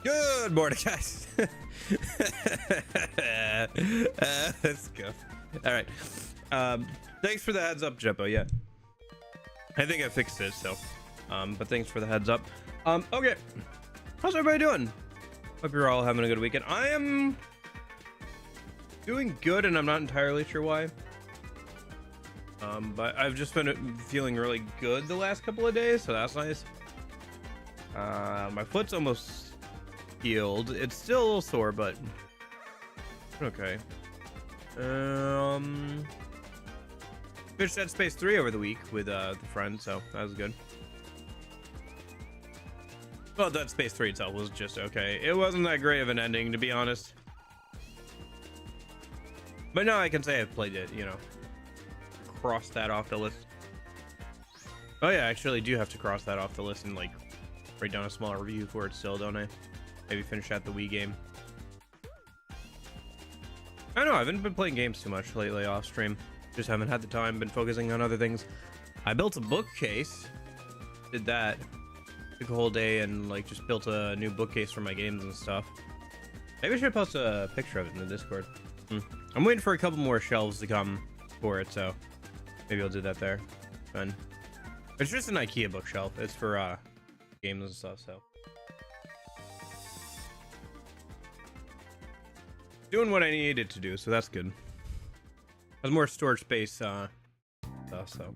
Good morning, guys. Let's go. All right. Thanks for the heads up, Jeppo. Yeah, I think I fixed it. So, but thanks for the heads up. Okay. How's everybody doing? Hope you're all having a good weekend. I am doing good, and I'm not entirely sure why. But I've just been feeling really good the last couple of days, so that's nice. My foot's almost healed. It's still a little sore, but okay. Finished Dead Space 3 over the week with the friend, so that was good. Well, Dead Space 3 itself was just okay. It wasn't that great of an ending, to be honest. But now I can say I've played it, you know. Cross that off the list. Oh yeah, I actually do have to cross that off the list and like write down a small review for it still, don't I? Maybe finish out the Wii game. I don't know, I haven't been playing games too much lately off stream. Just haven't had the time, been focusing on other things. I built a bookcase. Did that. Took a whole day and like just built a new bookcase for my games and stuff. Maybe I should post a picture of it in the Discord. I'm waiting for a couple more shelves to come for it, so maybe I'll do that there. Fun. It's just an IKEA bookshelf. It's for games and stuff, so. Doing what I needed to do, so that's good. Has more storage space stuff, so.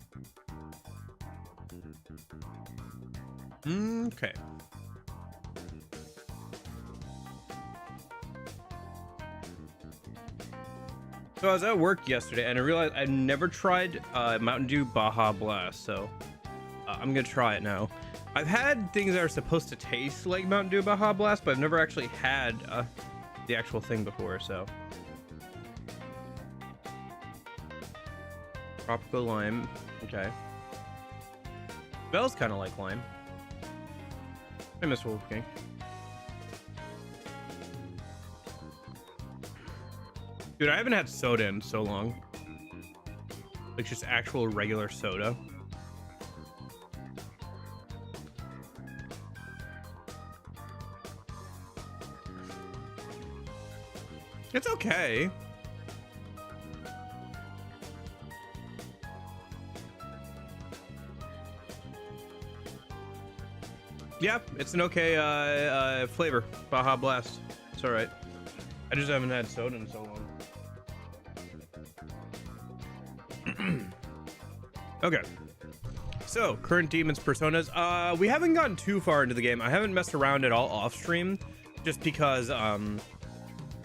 Okay. So I was at work yesterday and I realized I'd never tried Mountain Dew Baja Blast, so I'm gonna try it now. I've had things that are supposed to taste like Mountain Dew Baja Blast, but I've never actually had the actual thing before, so. Tropical lime, okay. Smells kind of like lime. I miss Wolf King. Dude, I haven't had soda in so long. Like just actual regular soda. It's okay. Yeah, it's an okay flavor. Baja Blast. It's all right. I just haven't had soda in so long. Okay. So, current demons personas. We haven't gotten too far into the game. I haven't messed around at all off stream, just because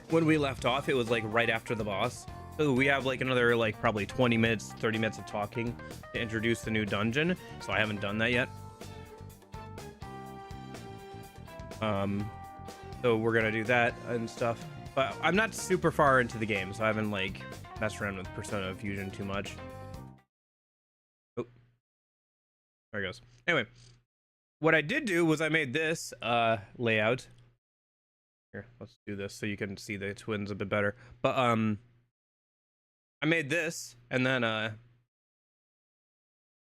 when we left off, it was like right after the boss. So we have like another like probably 20 minutes, 30 minutes of talking to introduce the new dungeon. So I haven't done that yet. So we're gonna do that and stuff, but I'm not super far into the game, so I haven't like messed around with Persona Fusion too much. Oh, there it goes. Anyway, what I did do was I made this layout. Here, let's do this so you can see the twins a bit better. But I made this, and then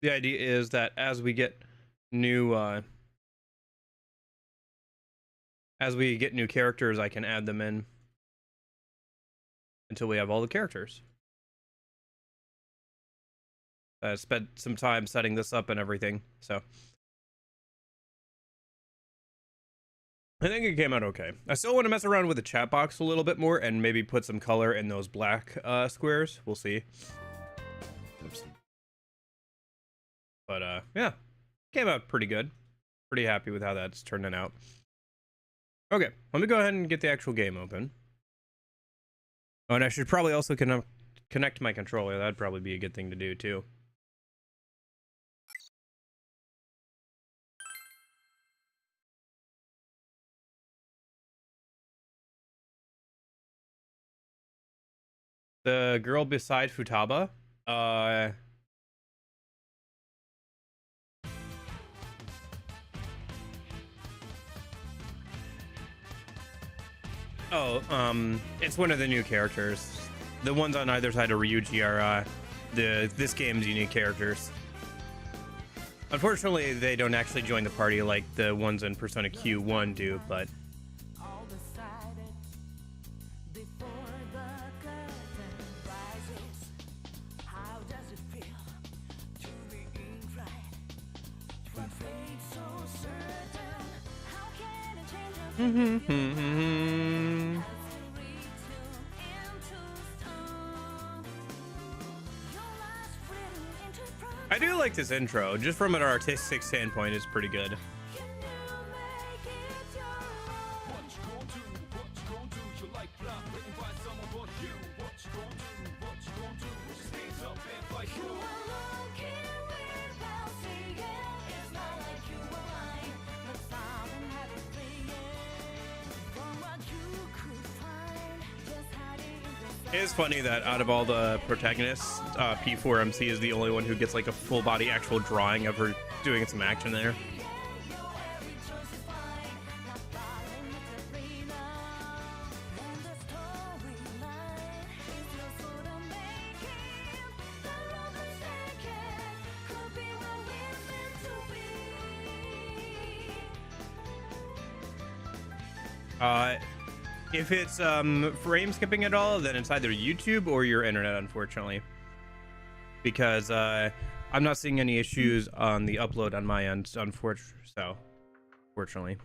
the idea is that as we get new characters, I can add them in until we have all the characters. I spent some time setting this up and everything, so I think it came out okay. I still want to mess around with the chat box a little bit more and maybe put some color in those black squares. We'll see. Oops. But yeah, came out pretty good. Pretty happy with how that's turning out. Okay, let me go ahead and get the actual game open. Oh, and I should probably also connect my controller. That'd probably be a good thing to do too. The girl beside Futaba. It's one of the new characters. The ones on either side of Ryuji are this game's unique characters. Unfortunately, they don't actually join the party like the ones in Persona Q1 do, but I do like this intro, just from an artistic standpoint, it's pretty good. It is funny that out of all the protagonists, P4MC is the only one who gets like a full body actual drawing of her doing some action there. If it's frame skipping at all, then it's either YouTube or your internet, unfortunately, because I'm not seeing any issues on the upload on my end, fortunately.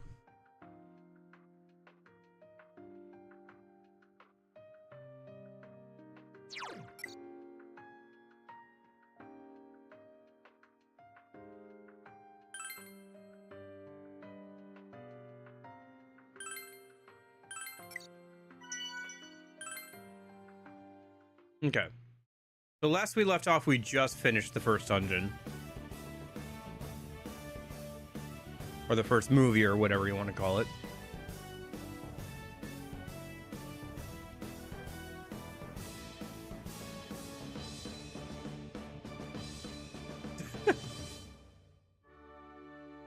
Okay. So last we left off, we just finished the first dungeon. Or the first movie, or whatever you want to call it.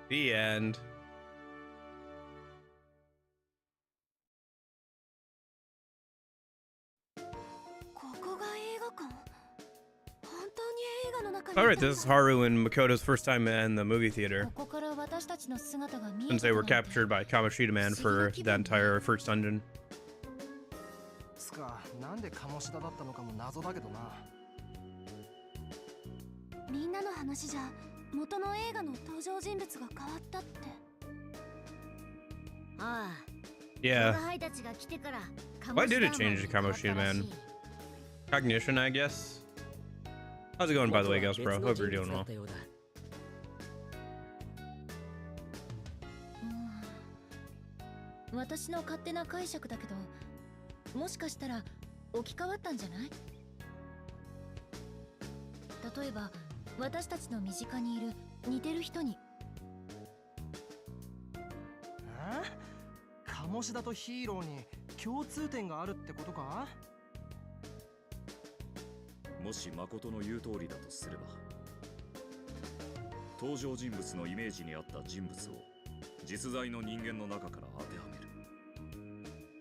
The end. Alright, this is Haru and Makoto's first time in the movie theater, since they were captured by Kamoshida Man for the entire first dungeon. Yeah. Why did it change to Kamoshida Man? Cognition, I guess. How's it going, by the way, Ghost Bro? Hope you're doing well. 私の勝手な解釈だけど、もしかしたら置き換わったんじゃない？例えば、私たちの身近にいる似てる人に。鴨志田とヒーローに共通点があるってことか？ もし誠の言う通りだとすれば、登場人物のイメージに合った人物を実在の人間の中から当てはめる。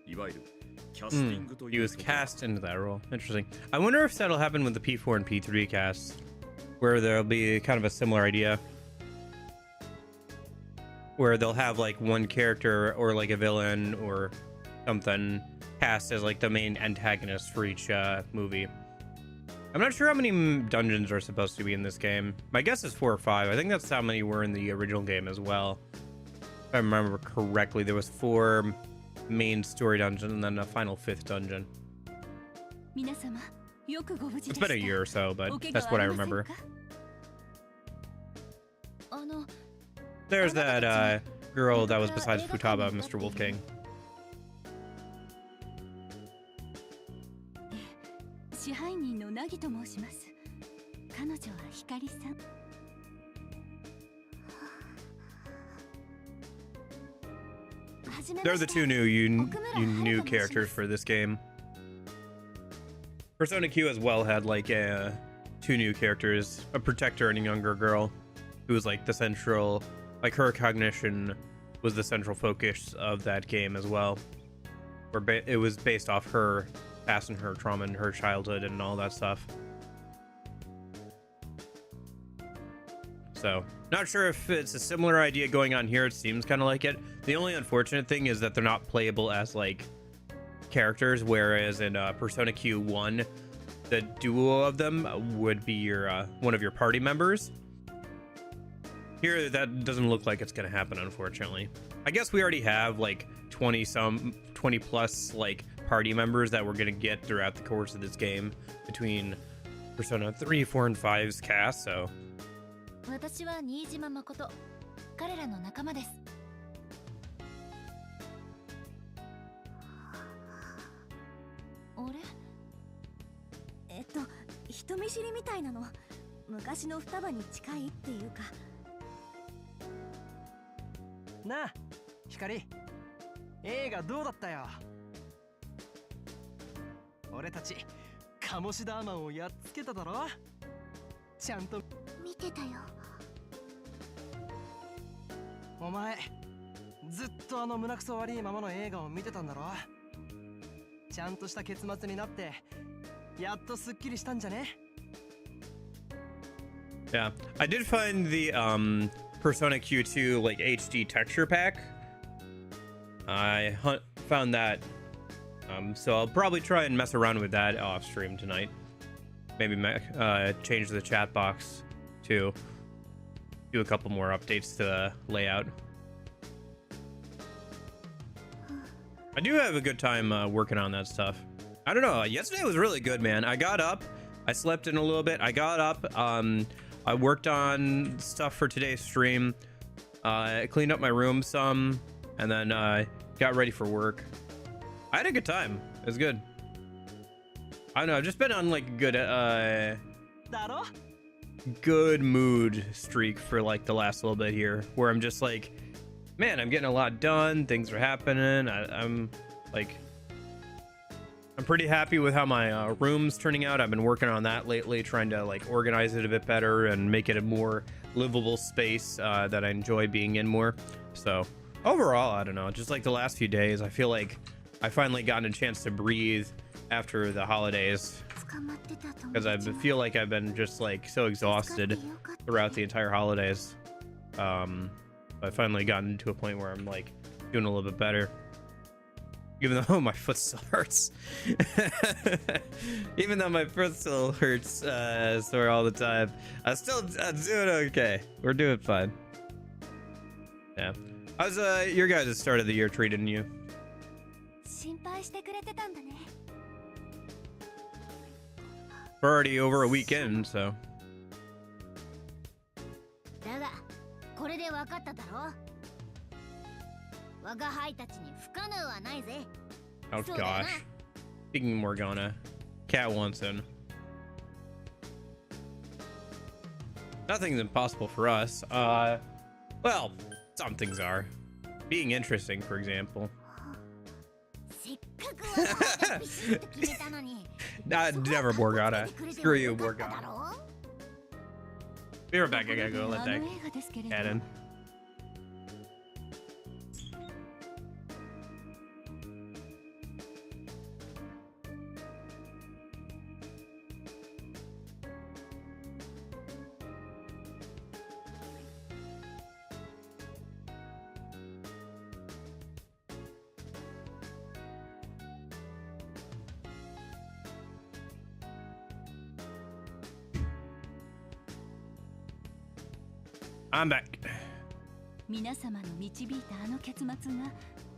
いわゆるキャスティングという。He was cast into that role. Interesting. I wonder if that'll happen with the P4 and P3 casts, where there'll be kind of a similar idea, where they'll have like one character or like a villain or something cast as like the main antagonist for each movie. I'm not sure how many dungeons are supposed to be in this game. My guess is 4 or 5. I think that's how many were in the original game as well. If I remember correctly, there was 4 main story dungeons and then a final 5th dungeon. It's been a year or so, but that's what I remember. There's that girl that was besides Futaba, Mr. Wolf King. 支配人の凪と申します。彼女は光さん。They're the two new characters for this game. Persona Q as well had like 2 new characters, a protector and a younger girl, who was like the central, like her cognition was the central focus of that game as well. Where it was based off her past and her trauma and her childhood and all that stuff. So, not sure if it's a similar idea going on here. It seems kind of like it. The only unfortunate thing is that they're not playable as like characters, whereas in Persona Q1, the duo of them would be your one of your party members. Here, that doesn't look like it's gonna happen, unfortunately. I guess we already have like 20 plus like party members that we're gonna get throughout the course of this game between Persona 3, 4, and 5's cast, so 私は新島誠。彼らの仲間です。あれ？人見知りみたいなの。昔の双葉に近いっていうか。なあ、光。映画どうだったよ。俺たち鴨志田アマンをやっつけただろ。ちゃんと見てたよ。お前ずっとあの胸くそ悪いままの映画を見てたんだろ。ちゃんとした結末になってやっとすっきりしたんじゃね。 yeah. I did find the Persona Q2 like HD texture pack. I found that, so I'll probably try and mess around with that off stream tonight. Maybe change the chat box to do a couple more updates to the layout. I do have a good time working on that stuff. I don't know. Yesterday was really good, man. I got up, I slept in a little bit. I got up. I worked on stuff for today's stream. I cleaned up my room some, and then got ready for work. I had a good time. It was good. I don't know. I've just been on like a good mood streak for like the last little bit here, where I'm just like, man, I'm getting a lot done. Things are happening. I'm pretty happy with how my room's turning out. I've been working on that lately, trying to like organize it a bit better and make it a more livable space that I enjoy being in more. So overall, I don't know, just like the last few days, I feel like I finally gotten a chance to breathe after the holidays, because I feel like I've been just like so exhausted throughout the entire holidays. I've finally gotten to a point where I'm like doing a little bit better, even though my foot still hurts. Even though my foot still hurts sore all the time, I'm doing okay. We're doing fine. Yeah. How's your guys' start of the year treating you? 心配してくれてたんだね。 We're already over a weekend, so. だが、これで分かっただろ。我が輩たちに不可能はないぜ。 Oh gosh. Speaking Morgana, Cat wants in. Nothing's impossible for us. Well, some things are. Being interesting, for example. せっかく我が輩がビシッと決めたのに。 Never Morgana. Screw you, Morgana. Be right back. I gotta go let that cat in. I'm back. 皆様の導いたあの結末が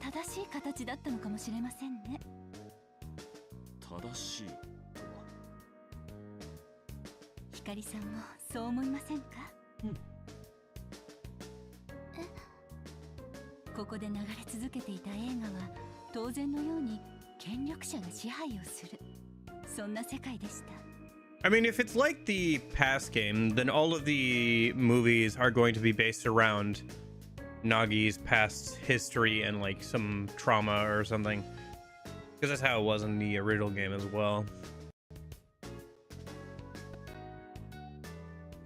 正しい形だったのかもしれませんね。正しいとは。光さんもそう思いませんか？うん。ここで流れ続けていた映画は当然のように権力者が支配をする、そんな世界でした。 I mean, if it's like the past game, then all of the movies are going to be based around Nagi's past history and like some trauma or something, because that's how it was in the original game as well.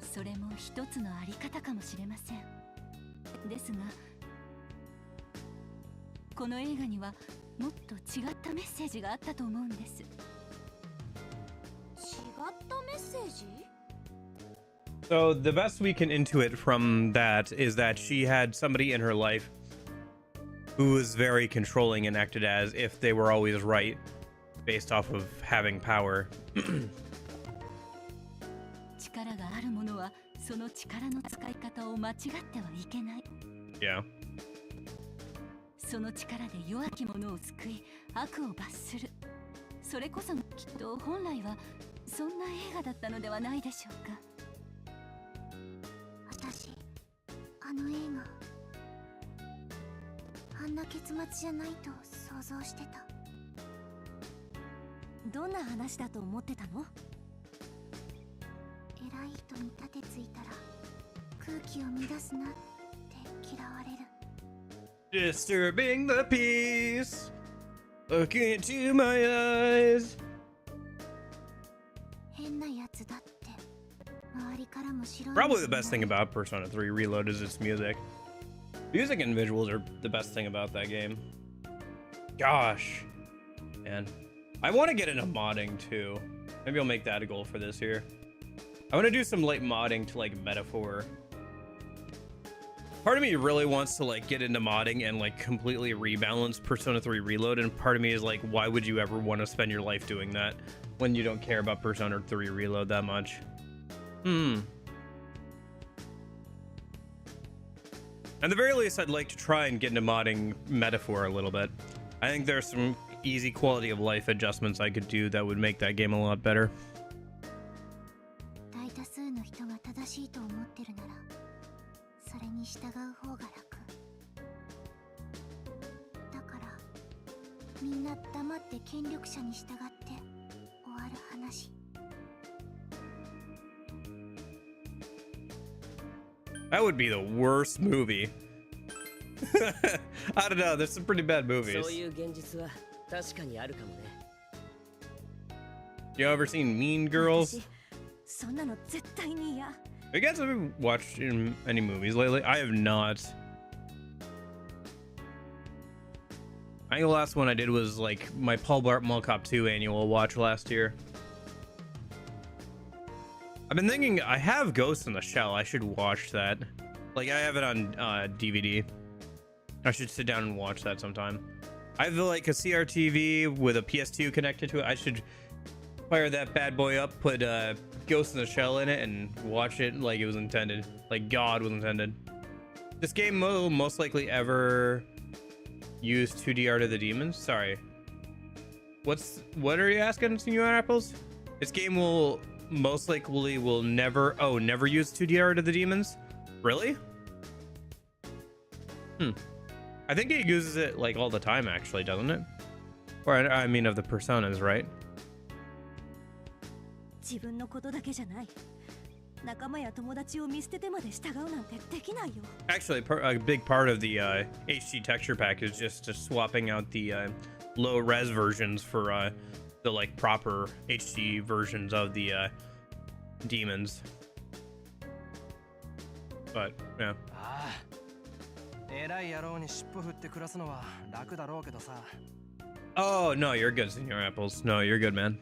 それも一つのあり方かもしれません。ですが、この映画にはもっと違ったメッセージがあったと思うんです。 So the best we can intuit from that is that she had somebody in her life who was very controlling and acted as if they were always right, based off of having power. 力があるものはその力の使い方を間違ってはいけない。 Yeah. その力で弱き者を救い悪を罰する。それこそきっと本来はそんな映画だったのではないでしょうか。私あの映画あんな結末じゃないと想像してた。どんな話だと思ってたの？偉い人に盾ついたら空気を乱すなって嫌われる。 Disturbing the peace. Looking into my eyes. 変なやつだって周りからも白い。 Probably the best thing about Persona 3 Reload is its music. Music and visuals are the best thing about that game. Gosh. Man. I want to get into modding too. Maybe I'll make that a goal for this year. I want to do some like modding to like Metaphor. Part of me really wants to like get into modding and like completely rebalance Persona 3 Reload, and part of me is like, why would you ever want to spend your life doing that when you don't care about Persona 3 Reload that much? At the very least, I'd like to try and get into modding Metaphor a little bit. I think there's some easy quality of life adjustments I could do that would make that game a lot better. 大多数の人が正しいと思ってるならそれに従う方が楽だから、みんな黙って権力者に従って終わる話。 That would be the worst movie. I don't know, there's some pretty bad movies. そういう現実は確かにあるかもね。 You ever seen Mean Girls? 私そんなの絶対に嫌。 Have you guys ever watched any movies lately? I have not. I think the last one I did was like my Paul Blart Mall Cop 2 annual watch last year. I've been thinking I have Ghost in the Shell. I should watch that. Like I have it on DVD. I should sit down and watch that sometime. I have like a CRTV with a PS2 connected to it. I should fire that bad boy up, put Ghost in the Shell in it, and watch it like it was intended. Like God was intended. This game will most likely ever use 2D Art of the Demons. Sorry. What are you asking, Senor Apples? This game will most likely never use 2D Art of the Demons? Really? I think it uses it like all the time actually, doesn't it? Or I mean of the personas, right? 自分のことだけじゃない。仲間や友達を見捨ててまで従うなんてできないよ。 Actually, a big part of the HD texture pack is just swapping out the low res versions for the like proper HD versions of the demons. But yeah. ああ、偉い野郎に尻尾振って暮らすのは楽だろうけどさ。 Oh no, you're good, Senor Apples. No, you're good, man.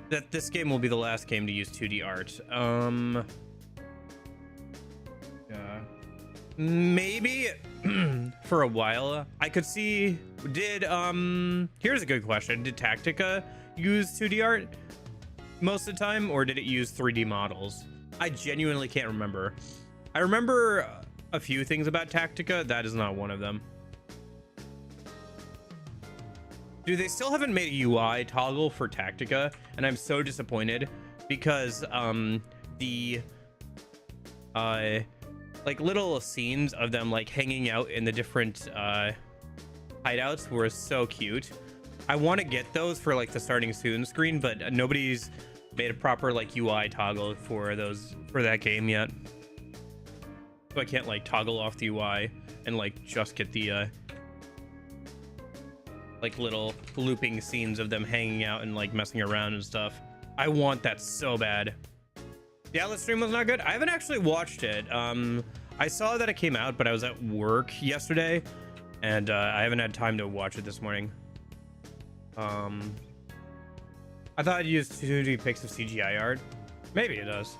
That this game will be the last game to use 2D art. Yeah. Maybe for a while I could see. Here's a good question. Did Tactica use 2D art most of the time, or did it use 3D models? I genuinely can't remember. I remember a few things about Tactica. That is not one of them. Dude, they still haven't made a UI toggle for Tactica, and I'm so disappointed because the like little scenes of them like hanging out in the different hideouts were so cute. I want to get those for like the starting soon screen, but nobody's made a proper like UI toggle for that game yet. So I can't like toggle off the UI and like just get the like little looping scenes of them hanging out and like messing around and stuff. I want that so bad. The Atlas stream was not good. I haven't actually watched it. I saw that it came out, but I was at work yesterday and I haven't had time to watch it this morning. I thought it used 2D pics of CGI art. Maybe it does.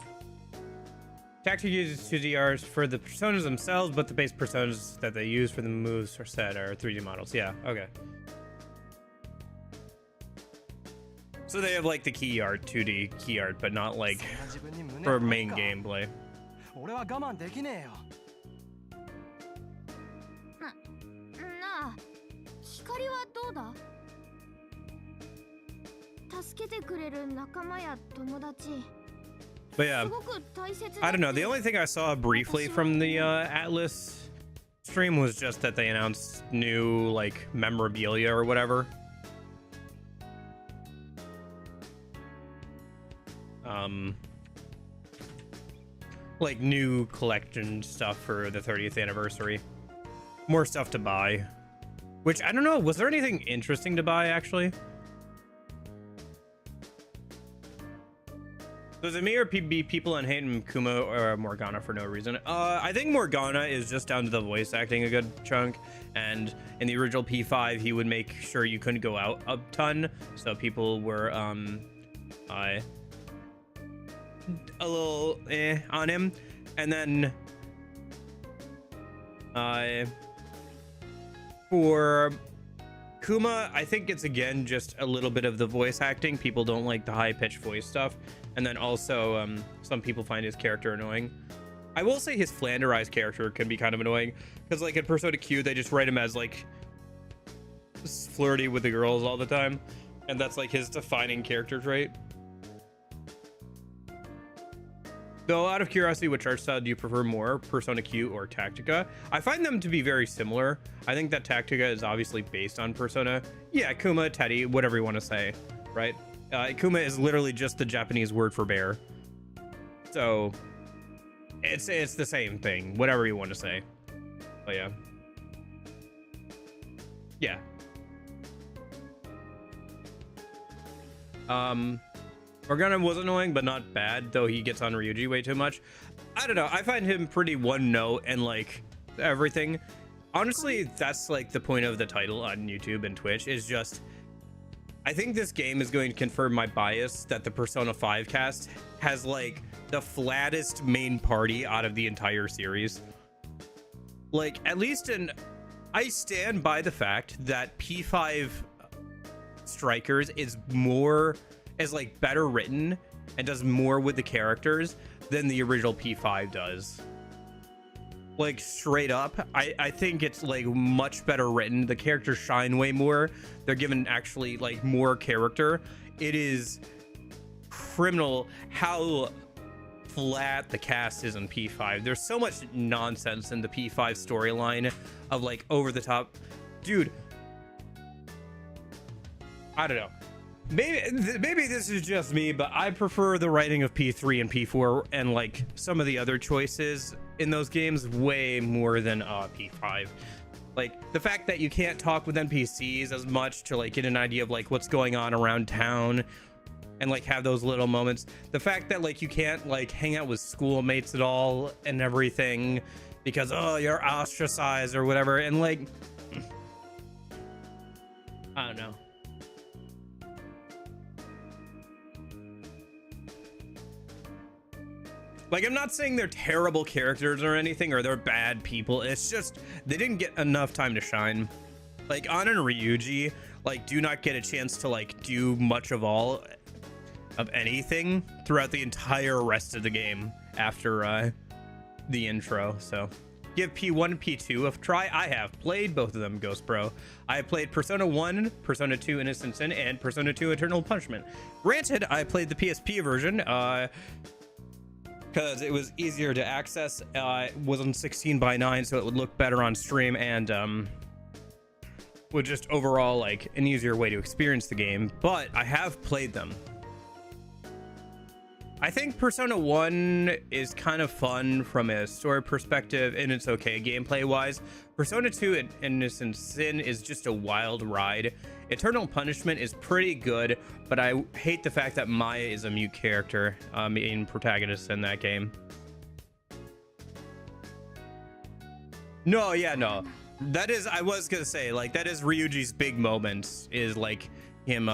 Tactic uses 2D art for the personas themselves, but the base personas that they use for the moves or set are 3D models. Yeah, okay. So they have like the key art, 2D key art, but not like そんな自分に胸 for を張る main か gameplay. 俺は我慢できねえよ。なあ光はどうだ助けてくれる仲間や友達 But yeah, すごく大切だ I don't know. The only thing I saw briefly from the Atlas stream was just that they announced new like memorabilia or whatever. Like new collection stuff for the 30th anniversary. More stuff to buy. Which, I don't know, was there anything interesting to buy, actually? So is it me or people on hating Kuma or Morgana for no reason? I think Morgana is just down to the voice acting a good chunk. And in the original P5, he would make sure you couldn't go out a ton. So people were, a little on him. And then for Kuma, I think it's again just a little bit of the voice acting. People don't like the high-pitched voice stuff. And then also some people find his character annoying. I will say his Flanderized character can be kind of annoying, because like in Persona Q they just write him as like flirty with the girls all the time, and that's like his defining character trait. Though, out of curiosity, which art style do you prefer more, Persona Q or Tactica? I find them to be very similar. I think that Tactica is obviously based on Persona. Yeah, Kuma, Teddy, whatever you want to say, right? Kuma is literally just the Japanese word for bear. So, it's the same thing, whatever you want to say. But yeah. Yeah. Morgana was annoying, but not bad, though he gets on Ryuji way too much. I don't know, I find him pretty one note and like everything. Honestly, that's like the point of the title on YouTube and Twitch, is just, I think this game is going to confirm my bias that the Persona 5 cast has like the flattest main party out of the entire series. Like, at least I stand by the fact that P5 Strikers is like better written and does more with the characters than the original P5 does. Like, straight up, I think it's like much better written. The characters shine way more. They're given actually like more character. It is criminal how flat the cast is in P5. There's so much nonsense in the P5 storyline of like over the top. Dude, I don't know. Maybe this is just me, but I prefer the writing of P3 and P4 and like some of the other choices in those games way more than P5. Like the fact that you can't talk with NPCs as much to like get an idea of like what's going on around town and like have those little moments. The fact that like you can't like hang out with schoolmates at all and everything because you're ostracized or whatever, and like I don't know. Like, I'm not saying they're terrible characters or anything, or they're bad people. It's just, they didn't get enough time to shine. Like, Anna and Ryuji, like, do not get a chance to, like, do much of anything throughout the entire rest of the game after, the intro. So, give P1 and P2 a try. I have played both of them, Ghost Bro. I have played Persona 1, Persona 2 Innocent Sin, and Persona 2 Eternal Punishment. Granted, I played the PSP version, because it was easier to access. It was on 16:9, so it would look better on stream, and would just overall like an easier way to experience the game. But I have played them. I think Persona 1 is kind of fun from a story perspective, and it's okay gameplay wise. Persona 2 and Innocent Sin is just a wild ride. Eternal Punishment is pretty good, but I hate the fact that Maya is a mute character, main protagonist in that game. No, yeah, no. That is, I was gonna say, like, that is Ryuji's big moment, is like him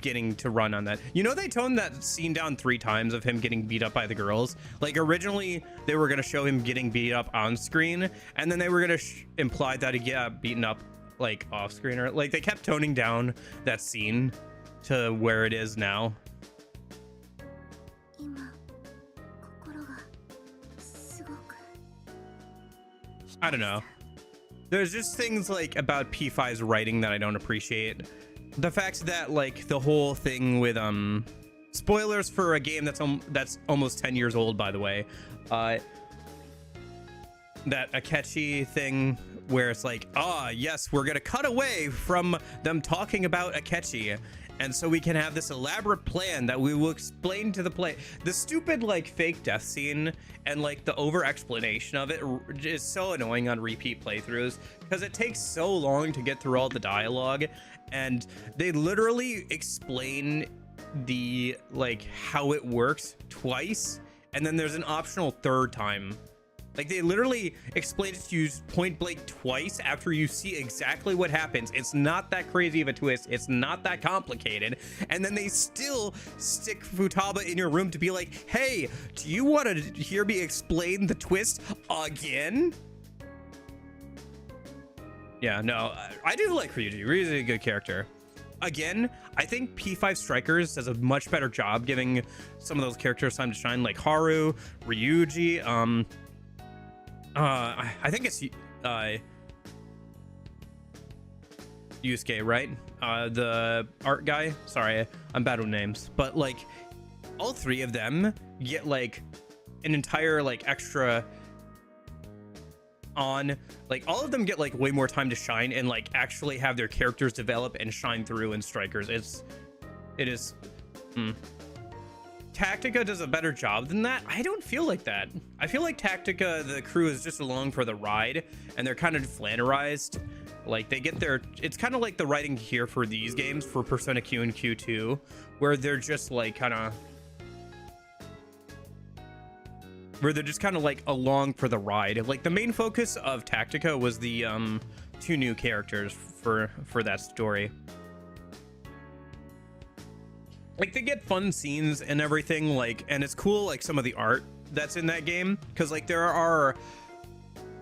getting to run on that. You know, they toned that scene down 3 times of him getting beat up by the girls. Like, originally they were gonna show him getting beat up on screen, and then they were gonna imply that he got beaten up like off screen, or like they kept toning down that scene to where it is now. 今心がすごく I don't know. There's just things like about P5's writing that I don't appreciate. The fact that like the whole thing with spoilers for a game that's almost 10 years old, by the way. That Akechi thing where it's like, yes, we're gonna cut away from them talking about Akechi, and so we can have this elaborate plan that we will explain to the play. The stupid like fake death scene and like the over explanation of it is so annoying on repeat playthroughs because it takes so long to get through all the dialogue, and they literally explain the like how it works twice, and then there's an optional third time. Like, they literally explain it to you point blank twice after you see exactly what happens. It's not that crazy of a twist. It's not that complicated. And then they still stick Futaba in your room to be like, hey, do you want to hear me explain the twist again? Yeah, no, I do like Ryuji. Ryuji's a good character. Again, I think P5 Strikers does a much better job giving some of those characters time to shine, like Haru, Ryuji, I think it's Yusuke, right? The art guy. Sorry, I'm bad with names. But like, all three of them get like an entire like extra on. Like, all of them get like way more time to shine and like actually have their characters develop and shine through in Strikers. It is. Tactica does a better job than that. I don't feel like that. I feel like Tactica, the crew is just along for the ride, and they're kind of flannerized. Like, they get their, it's kind of like the writing here for these games, for Persona Q and Q2, where they're just like kind of, like along for the ride. Like, the main focus of Tactica was the two new characters for that story. Like, they get fun scenes and everything, like, and it's cool, like, some of the art that's in that game, because like there are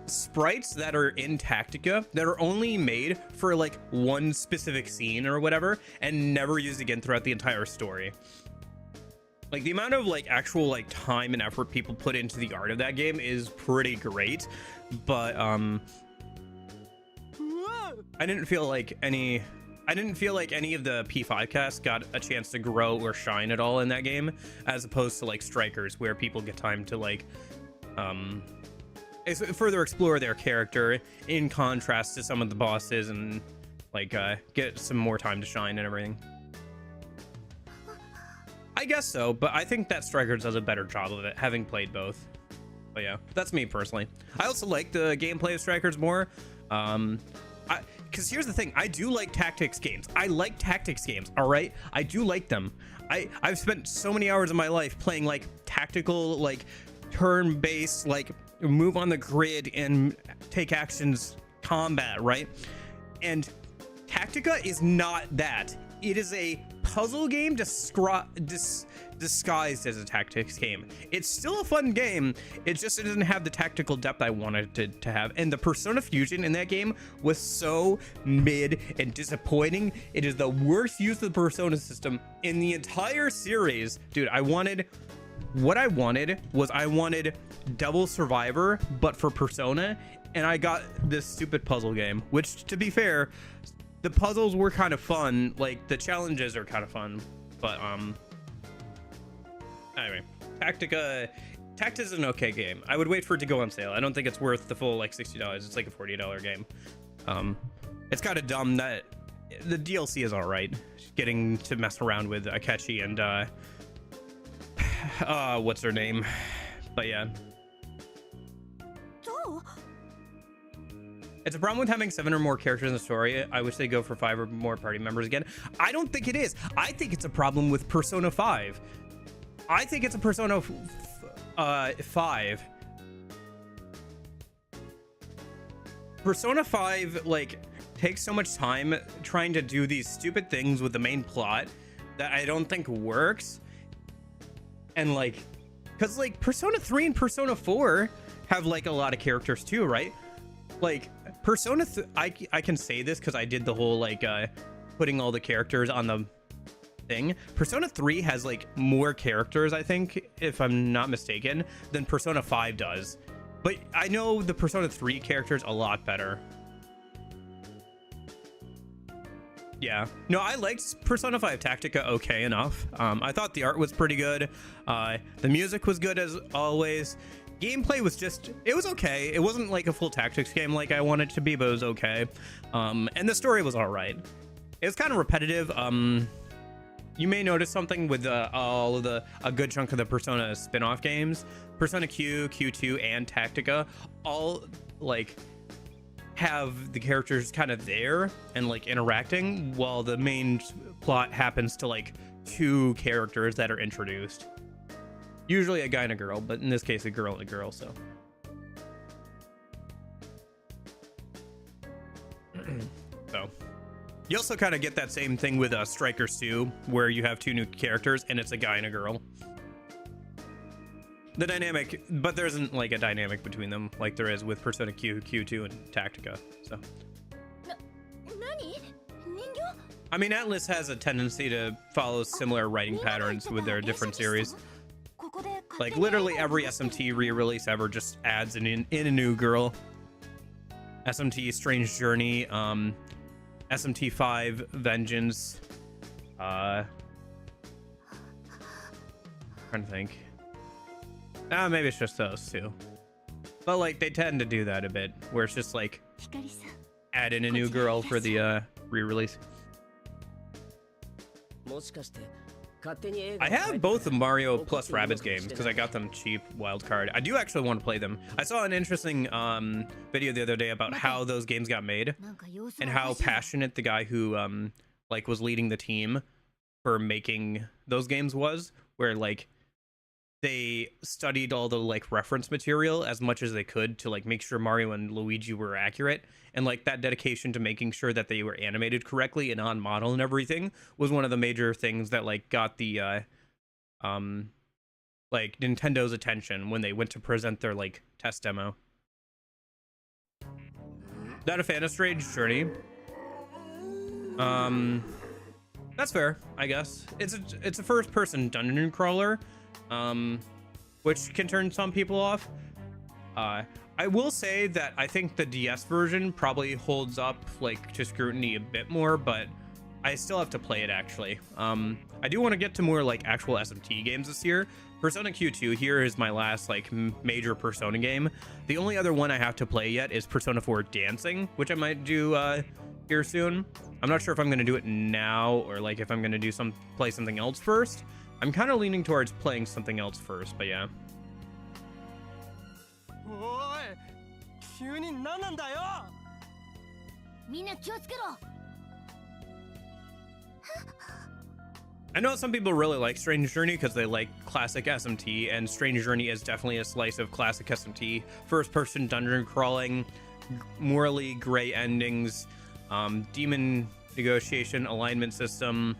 sprites that are in Tactica that are only made for like one specific scene or whatever and never used again throughout the entire story. Like, the amount of like actual like time and effort people put into the art of that game is pretty great, but I didn't feel like any of the P5 cast got a chance to grow or shine at all in that game, as opposed to like Strikers, where people get time to like further explore their character in contrast to some of the bosses, and like get some more time to shine and everything. I guess so, but I think that Strikers does a better job of it, having played both. But yeah, that's me personally. I also like the gameplay of Strikers more. Because here's the thing, I do like tactics games. I like tactics games, all right? I do like them. I've spent so many hours of my life playing like tactical, like turn-based, like move on the grid and take actions combat, right? And Tactica is not that. It is a puzzle game disguised as a tactics game. It's still a fun game. It just doesn't have the tactical depth I wanted it to have. And the Persona Fusion in that game was so mid and disappointing. It is the worst use of the Persona system in the entire series. Dude, I wanted Double Survivor, but for Persona, and I got this stupid puzzle game, which, to be fair, the puzzles were kind of fun. Like, the challenges are kind of fun, but anyway, Tactica's an okay game. I would wait for it to go on sale. I don't think it's worth the full like $60. It's like a $40 game. It's kind of dumb that the DLC is all right. Getting to mess around with Akechi and what's her name? But yeah. It's a problem with having 7 or more characters in the story. I wish they go for 5 or more party members again. I don't think it is. I think it's a problem with Persona 5. I think it's a Persona 5. Persona 5 like takes so much time trying to do these stupid things with the main plot that I don't think works. And like, because like Persona 3 and Persona 4 have like a lot of characters too, right? Like Persona I can say this because I did the whole like putting all the characters on the thing. Persona 3 has like more characters, I think, if I'm not mistaken, than Persona 5 does. But I know the Persona 3 characters a lot better. Yeah. No, I liked Persona 5 Tactica okay enough. I thought the art was pretty good. The music was good as always. Gameplay was just, it was okay. It wasn't like a full tactics game like I wanted it to be, but it was okay. And the story was all right. It was kind of repetitive. You may notice something with all of a good chunk of the Persona spin-off games. Persona Q, Q2, and Tactica all like have the characters kind of there and like interacting, while the main plot happens to like 2 characters that are introduced. Usually a guy and a girl, but in this case a girl and a girl, so. So. You also kind of get that same thing with Strikers 2, where you have 2 new characters and it's a guy and a girl. The dynamic, but there isn't like a dynamic between them like there is with Persona Q, Q2, and Tactica. So. I mean, Atlas has a tendency to follow similar writing patterns with their different series. Like literally every SMT re-release ever just adds in a new girl. SMT Strange Journey, SMT 5 Vengeance. Trying to think. Maybe it's just those 2. But like they tend to do that a bit, where it's just like add in a new girl for the re-release. I have both the Mario plus Rabbids games because I got them cheap wildcard. I do actually want to play them. I saw an interesting video the other day about how those games got made and how passionate the guy who like was leading the team for making those games was, where like they studied all the like reference material as much as they could to like make sure Mario and Luigi were accurate, and like that dedication to making sure that they were animated correctly and on model and everything was one of the major things that like got the like Nintendo's attention when they went to present their like test demo. Not a fan of Strange Journey. That's fair, I guess. It's a first person dungeon crawler, which can turn some people off. I will say that I think the DS version probably holds up like to scrutiny a bit more, but I still have to play it actually. I do want to get to more like actual SMT games this year. Persona Q2 here is my last like major Persona game. The only other one I have to play yet is Persona 4 Dancing, which I might do here soon. I'm not sure if I'm going to do it now or like if I'm going to play something else first. I'm kind of leaning towards playing something else first, but yeah. I know some people really like Strange Journey because they like classic SMT, and Strange Journey is definitely a slice of classic SMT. First-person dungeon crawling, morally gray endings, demon negotiation, alignment system.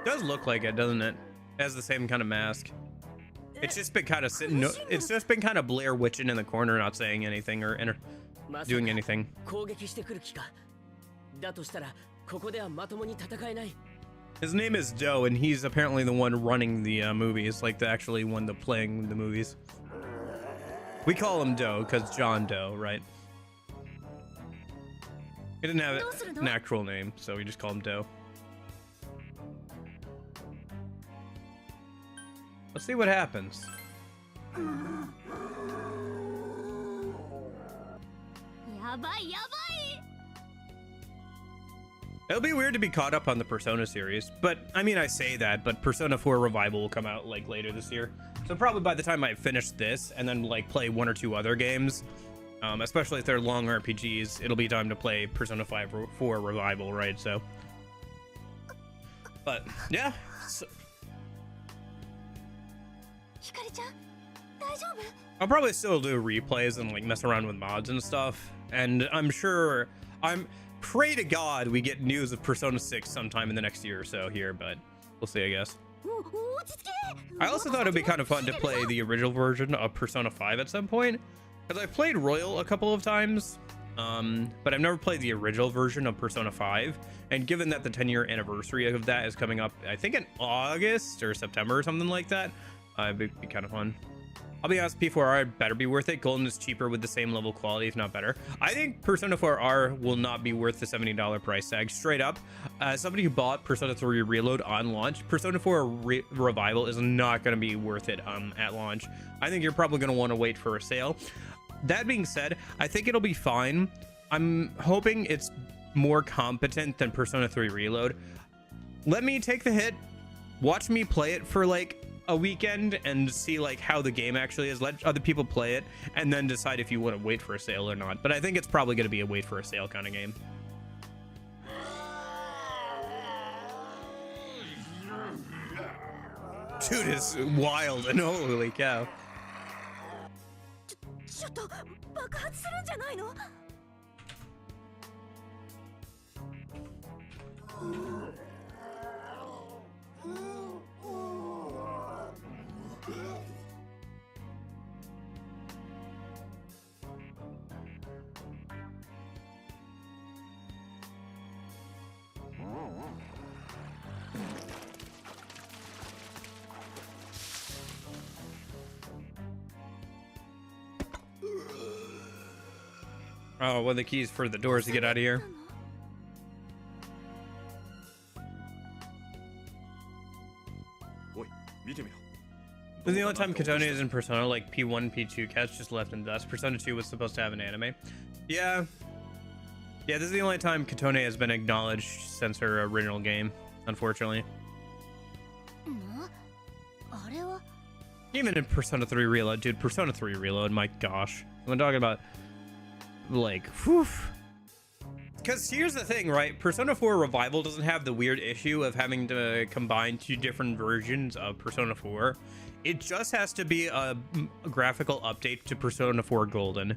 Does look like it, doesn't it? It has the same kind of mask. It's just been kind of sitting. It's just been kind of Blair Witching in the corner, not saying anything or doing anything. His name is Doe, and he's apparently the one running the movies, like the actually one that playing the movies. We call him Doe because John Doe, right? He didn't have an actual name, so we just call him Doe. Let's see what happens. It'll be weird to be caught up on the Persona series, but I mean, I say that, but Persona 4 Revival will come out like later this year. So probably by the time I finish this and then like play 1 or 2 other games, especially if they're long RPGs, it'll be time to play Persona 4 Revival, right? So, but yeah. So, I'll probably still do replays and like mess around with mods and stuff, and I'm pray to God we get news of Persona 6 sometime in the next year or so here, but we'll see, I guess. I also thought it'd be kind of fun to play the original version of Persona 5 at some point, because I played Royal a couple of times, but I've never played the original version of Persona 5. And given that the 10-year anniversary of that is coming up, I think in August or September or something like that, it'd be kind of fun. I'll be honest, P4R better be worth it. Golden is cheaper with the same level quality, if not better. I think Persona 4R will not be worth the $70 price tag. Straight up, somebody who bought Persona 3 Reload on launch, Persona 4 Revival is not going to be worth it at launch. I think you're probably going to want to wait for a sale. That being said, I think it'll be fine. I'm hoping it's more competent than Persona 3 Reload. Let me take the hit. Watch me play it for like a weekend and see like how the game actually is. Let other people play it and then decide if you want to wait for a sale or not. But I think it's probably going to be a wait for a sale kind of game. Dude is wild and holy cow. ちょっと爆発するんじゃないの？ Oh, one of the keys for the doors to get out of here. This is the only time Katone is in Persona, like P1, P2 Cat's just left in dust. Persona 2 was supposed to have an anime. Yeah. Yeah, this is the only time Katone has been acknowledged since her original game, unfortunately. Even in Persona 3 Reload, dude, Persona 3 Reload, my gosh. I'm talking about, like, whew. Because here's the thing, right? Persona 4 Revival doesn't have the weird issue of having to combine two different versions of Persona 4. It just has to be a graphical update to Persona 4 Golden.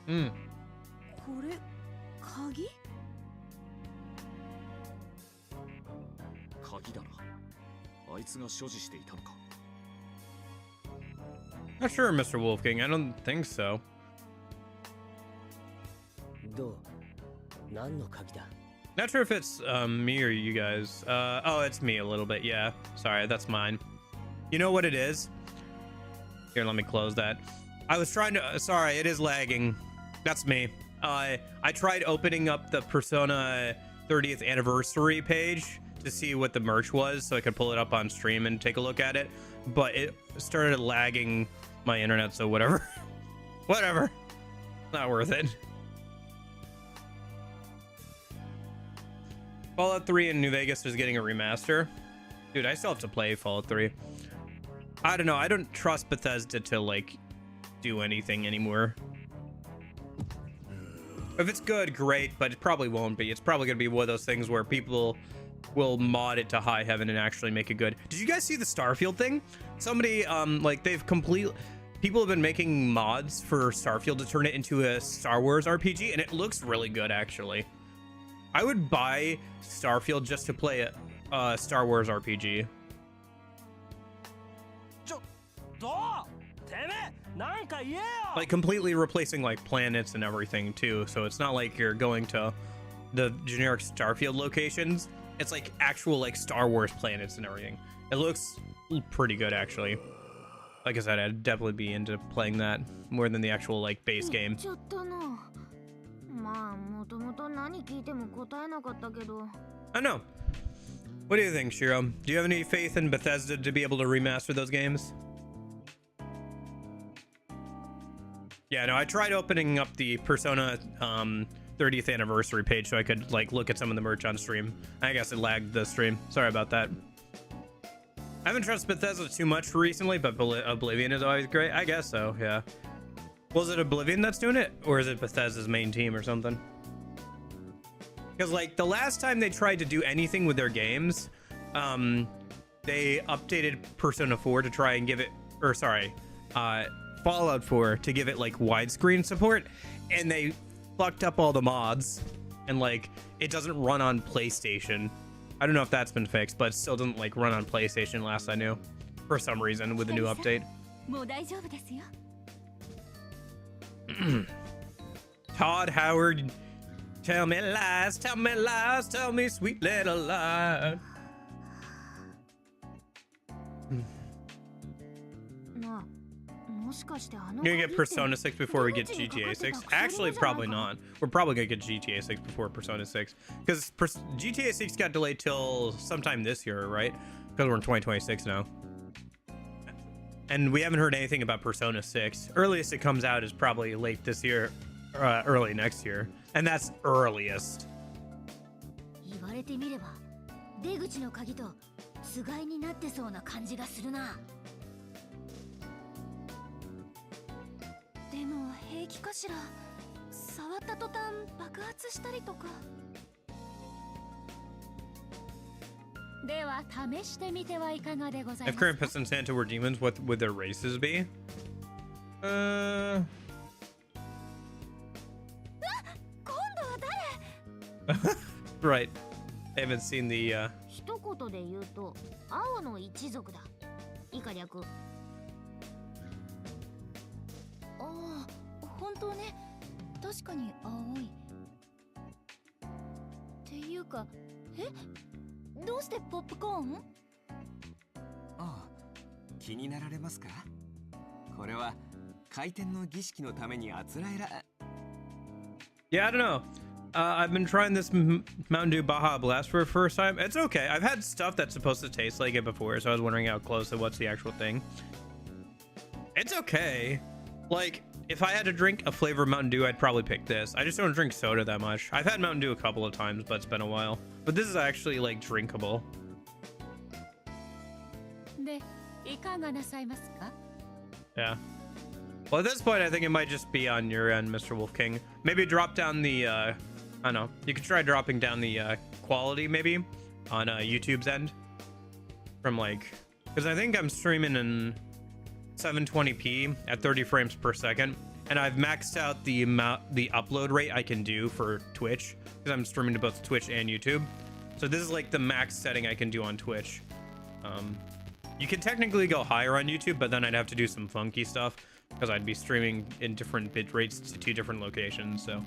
Hmm. これ鍵？鍵だな。あいつが所持していたのか。 Not sure, Mr. Wolfgang. I don't think so. どう？何の鍵だ？ Not sure if it's me or you guys. Oh, it's me a little bit. Yeah. Sorry, that's mine. You know what it is? Here, let me close that. I was trying to... sorry, it is lagging. That's me. I tried opening up the Persona 30th anniversary page to see what the merch was so I could pull it up on stream and take a look at it. But it started lagging my internet, so whatever. Whatever. Not worth it. Fallout 3 in New Vegas is getting a remaster. Dude, I still have to play Fallout 3. I don't know. I don't trust Bethesda to, like, do anything anymore. If it's good, great, but it probably won't be. It's probably going to be one of those things where people will mod it to high heaven and actually make it good. Did you guys see the Starfield thing? Somebody, like, they've completely... People have been making mods for Starfield to turn it into a Star Wars RPG, and it looks really good, actually. I would buy Starfield just to play a Star Wars RPG. Like completely replacing like planets and everything too. So it's not like you're going to the generic Starfield locations. It's like actual like Star Wars planets and everything. It looks pretty good actually. Like I said, I'd definitely be into playing that more than the actual like base game. I know. What do you think, Shiro? Do you have any faith in Bethesda to be able to remaster those games? Yeah, no, I tried opening up the Persona 30th anniversary page so I could like look at some of the merch on stream. I guess it lagged the stream. Sorry about that. I haven't trusted Bethesda too much recently, but Oblivion is always great. I guess so, yeah. Was it Oblivion that's doing it? Or is it Bethesda's main team or something? Because like the last time they tried to do anything with their games, they updated Persona 4 to try and give it, or sorry, Fallout 4 to give it like widescreen support, and they fucked up all the mods, and like it doesn't run on PlayStation. I don't know if that's been fixed, but it still doesn't like run on PlayStation last I knew, for some reason with the new update. Todd Howard, tell me lies, tell me lies, tell me sweet little lies. なあ、もしかしてあの We're gonna 鍵 get って Persona 6 before we get 出口にかか GTA ってた 6. 薬 Actually, じゃないか？ probably not. We're probably gonna get GTA 6 before Persona 6. Because GTA 6 got delayed till sometime this year, right? Because we're in 2026 now. And we haven't heard anything about Persona 6. Earliest it comes out is probably late this year, early next year. And that's earliest. 言われてみれば出口の鍵とつがいになってそうな感じがするな。でも平気かしら。触った途端爆発したりとか。では試してみてはいかがでござい If ます current Pets and Santa were demons, what would their races be? 今度は誰？ Right. I haven't seen the, 一言で言うと青の一族だ。以下略。ああ、本当ね。確かに青い。っていうか、どうしてポップコーン？ああ、気になられますか？これは開店の儀式のためにあつらえら。 Yeah, I don't know. I've been trying this Mountain Dew Baja Blast for the first time. It's okay. I've had stuff that's supposed to taste like it before, so I was wondering how close it was to the actual thing. It's okay. Like, if I had to drink a flavor of Mountain Dew, I'd probably pick this. I just don't drink soda that much. I've had Mountain Dew a couple of times, but it's been a while. But this is actually, like, drinkable. で、いかがなさいますか？ Yeah. Well, at this point, I think it might just be on your end, Mr. Wolf King. Maybe drop down the, I don't know. You could try dropping down the quality, maybe, on YouTube's end. From, like... Because I think I'm streaming in 720p at 30 frames per second. And I've maxed out the upload rate I can do for Twitch. Because I'm streaming to both Twitch and YouTube. So this is, like, the max setting I can do on Twitch. You can technically go higher on YouTube, but then I'd have to do some funky stuff. Because I'd be streaming in different bit rates to 2 different locations, so.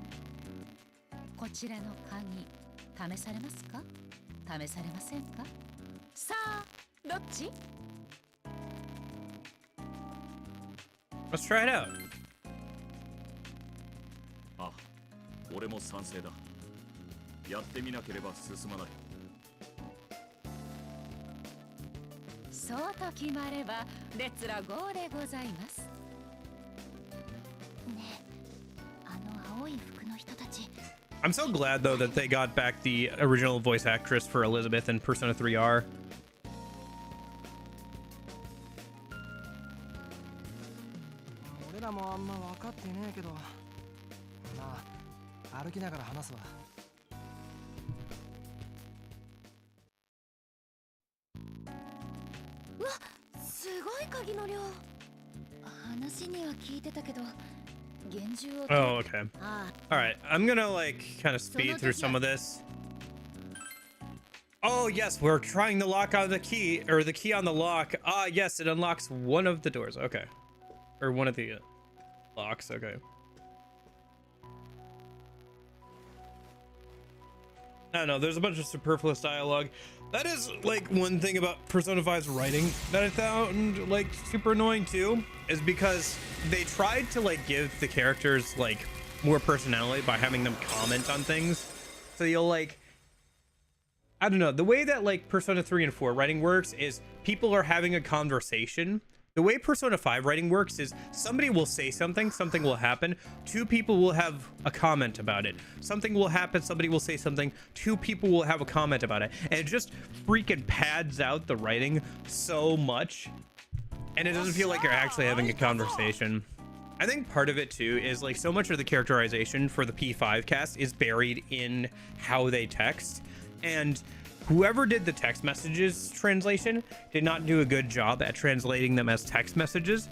こちらの鍵、試されますか？試されませんか？さあ、どっち？ Let's try it out. あ、俺も賛成だ。やってみなければ進まない。そうと決まればレッツラゴーでございます。ねえ、あの青い服の人たち。 I'm so glad, though, that they got back the original voice actress for Elizabeth in Persona 3R. 俺らもあんま分かってねえけど、まあ歩きながら話すわ。すごい鍵の量。話には聞いてたけど、厳重を。 Oh, okay. あ All right. I'm gonna, like, kind of speed through some of this. Oh, yes. We're trying to lock on the key, or the key on the lock. Ah, yes. It unlocks one of the doors. Okay. Or one of the locks. Okay. I don't know. There's a bunch of superfluous dialogue. That is, like, one thing about Persona 5's writing that I found, like, super annoying, too, is because they tried to, like, give the characters, like, more personality by having them comment on things. So you'll, like, I don't know. The way that, like, Persona 3 and 4 writing works is people are having a conversation. The way Persona 5 writing works is somebody will say something, something will happen, 2 people will have a comment about it. Something will happen, somebody will say something, 2 people will have a comment about it. And it just freaking pads out the writing so much. And it doesn't feel like you're actually having a conversation. I think part of it too is like so much of the characterization for the P5 cast is buried in how they text. And whoever did the text messages translation did not do a good job at translating them as text messages.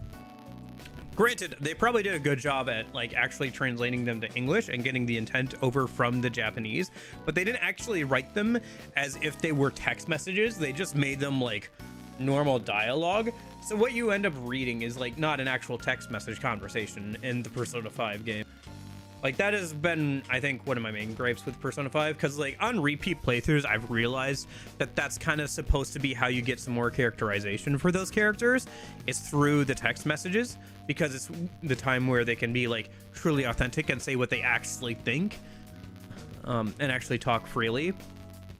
Granted, they probably did a good job at like actually translating them to English and getting the intent over from the Japanese, but they didn't actually write them as if they were text messages. They just made them like normal dialogue. So what you end up reading is like not an actual text message conversation in the Persona 5 game. Like that has been, I think, one of my main gripes with Persona 5, because like on repeat playthroughs, I've realized that that's kind of supposed to be how you get some more characterization for those characters, is through the text messages, because it's the time where they can be like truly authentic and say what they actually think, and actually talk freely,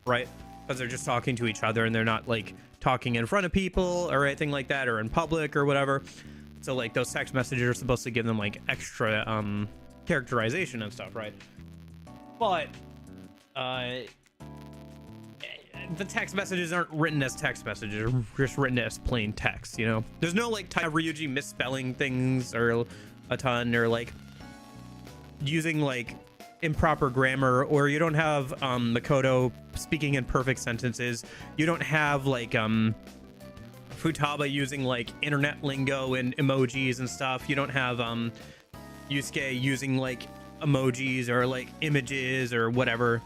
right? Because they're just talking to each other and they're not like talking in front of people or anything like that, or in public or whatever. So like those text messages are supposed to give them like extra characterization and stuff, right? But the text messages aren't written as text messages, they're just written as plain text, you know? There's no like Ryuji misspelling things or a ton, or like using like improper grammar, or you don't have Makoto speaking in perfect sentences. You don't have like Futaba using like internet lingo and emojis and stuff. You don't have Yusuke using like emojis or like images or whatever.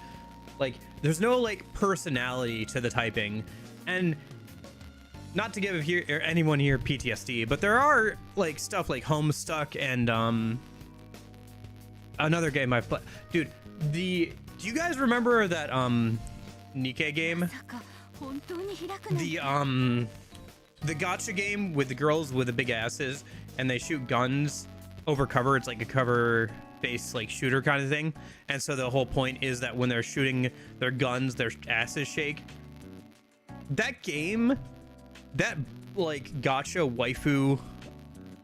Like there's no like personality to the typing. And not to give anyone here PTSD, but there are like stuff like Homestuck and another game I've played. Dude, do you guys remember that Nikke game? The gacha game with the girls with the big asses and they shoot guns over cover. It's like a cover based like shooter kind of thing, and so the whole point is that when they're shooting their guns, their asses shake. That game, that like gacha waifu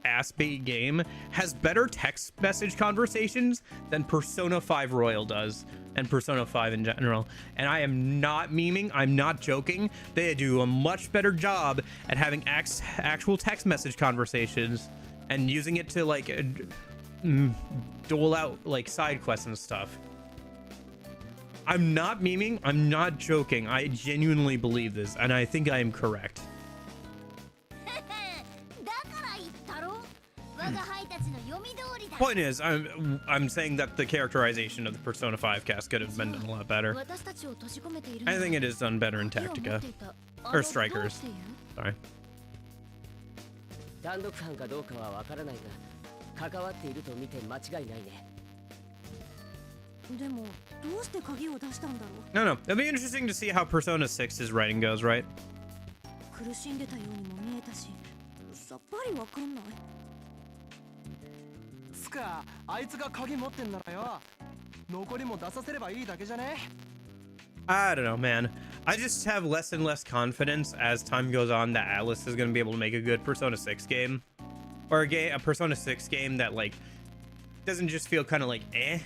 ass bait game, has better text message conversations than Persona 5 Royal does, and Persona 5 in general. And I am not memeing, I'm not joking. They do a much better job at having actual text message conversations and using it to like dole out like side quests and stuff. I'm not memeing, I'm not joking. I genuinely believe this, and I think I am correct. Point is, I'm saying that the characterization of the Persona 5 cast could have been done a lot better. I think it is done better in Tactica. Or Strikers. Sorry. 単独犯かどうかはわからないが、関わっていると見て間違いないね。でもどうして鍵を出したんだろう。 No, it'll be interesting to see how Persona 6's writing goes, right? 苦しんでたようにも見えたし、さっぱりわかんない。つか、あいつが鍵持ってんならよ。残りも出させればいいだけじゃね。 I don't know, man. I just have less and less confidence as time goes on that Alice is going to be able to make a good Persona 6 game. Or a Persona 6 game that, like, doesn't just feel kind of like, eh.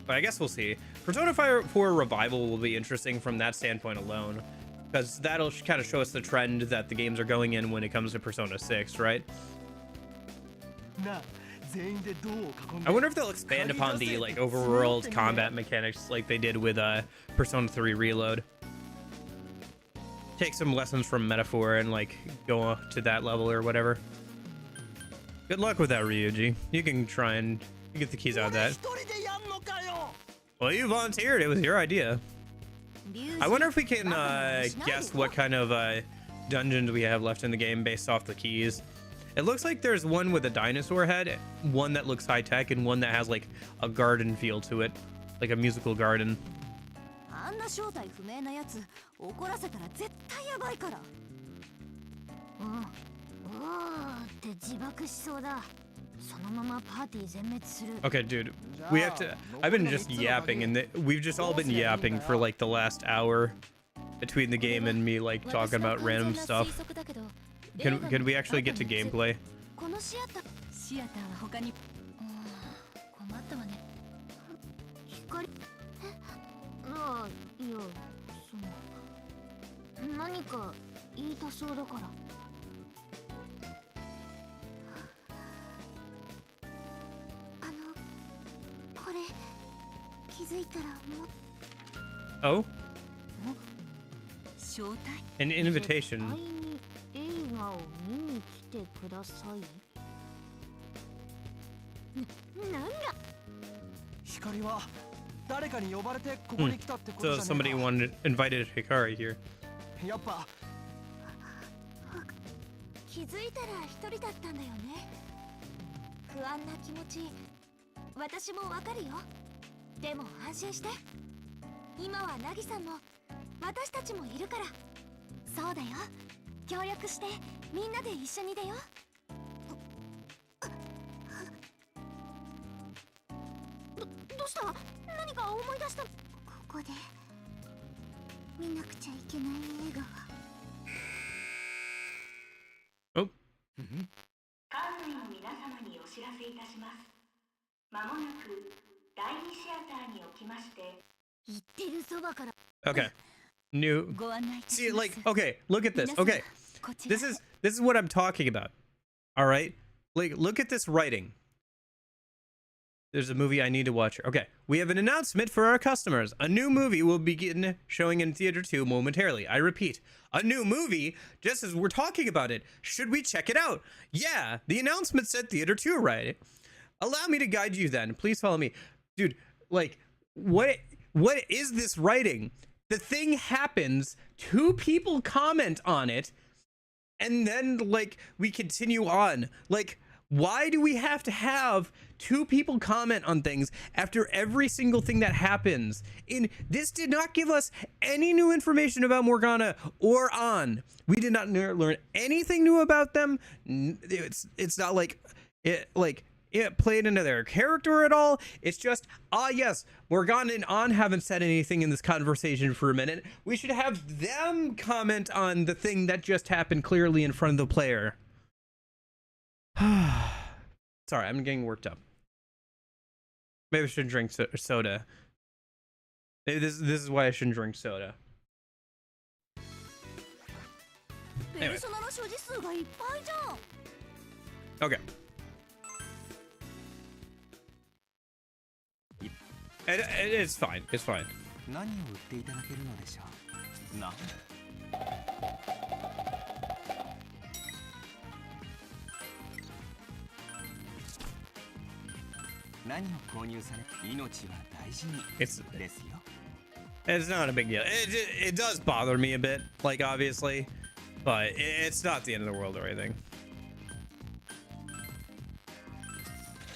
But I guess we'll see. Persona 4 Revival will be interesting from that standpoint alone. Because that'll kind of show us the trend that the games are going in when it comes to Persona 6, right? I wonder if they'll expand upon the like overworld combat mechanics like they did with Persona 3 Reload. Take some lessons from Metaphor and like go to that level or whatever. Good luck with that, Ryuji. You can try and get the keys out of that. Well, you volunteered. It was your idea. I wonder if we can guess what kind of dungeons we have left in the game based off the keys. It looks like there's one with a dinosaur head, one that looks high-tech, and one that has like a garden feel to it, like a musical garden. Okay, dude, we have to. I've been just yapping, and we've just all been yapping for like the last hour between the game and me like talking about random stuff. Can we actually get to gameplay? Oh? An invitation. を見に来てください。なんだ。光は誰かに呼ばれてここに来たってことじゃねえか。So somebody invited Hikari here. やっぱ気づいたら一人だったんだよね。不安な気持ち私もわかるよ。でも安心して、今はナギさんも私たちもいるから。そうだよ、協力してみんなで一緒に出よう。どうした？何か思い出した？ここで見なくちゃいけない映画が。Oh. カンヌの皆様にお知らせいたします。まもなく第2シアターにおきまして、言ってるそばから。 Okay. New. ご案内いたし See, ます。 like, okay, look at this. 皆様 Okay, こちら this is what I'm talking about. All right, like, look at this writing. There's a movie I need to watch. Okay, we have an announcement for our customers. A new movie will begin showing in Theater 2 momentarily. I repeat, a new movie, just as we're talking about it. Should we check it out? Yeah, the announcement said Theater 2, right? Allow me to guide you then. Please follow me. Dude, like, what is this writing? The thing happens, 2 people comment on it, and then, like, we continue on. Like, why do we have to have 2 people comment on things after every single thing that happens? This did not give us any new information about Morgana or An. We did not learn anything new about them. It's not like it played into their character at all. It's just, yes, Morgana and An haven't said anything in this conversation for a minute. We should have them comment on the thing that just happened clearly in front of the player. Sorry, I'm getting worked up. Maybe I shouldn't drink soda. Maybe this is why I shouldn't drink soda. ペルソナの所持数がいっぱいじゃん。 Okay. It's fine. It's fine. 何を売っていただけるのでしょう。な。何を購入され、命は大事にですよ。 It's not a big deal. It does bother me a bit, like, obviously, but it's not the end of the world or anything.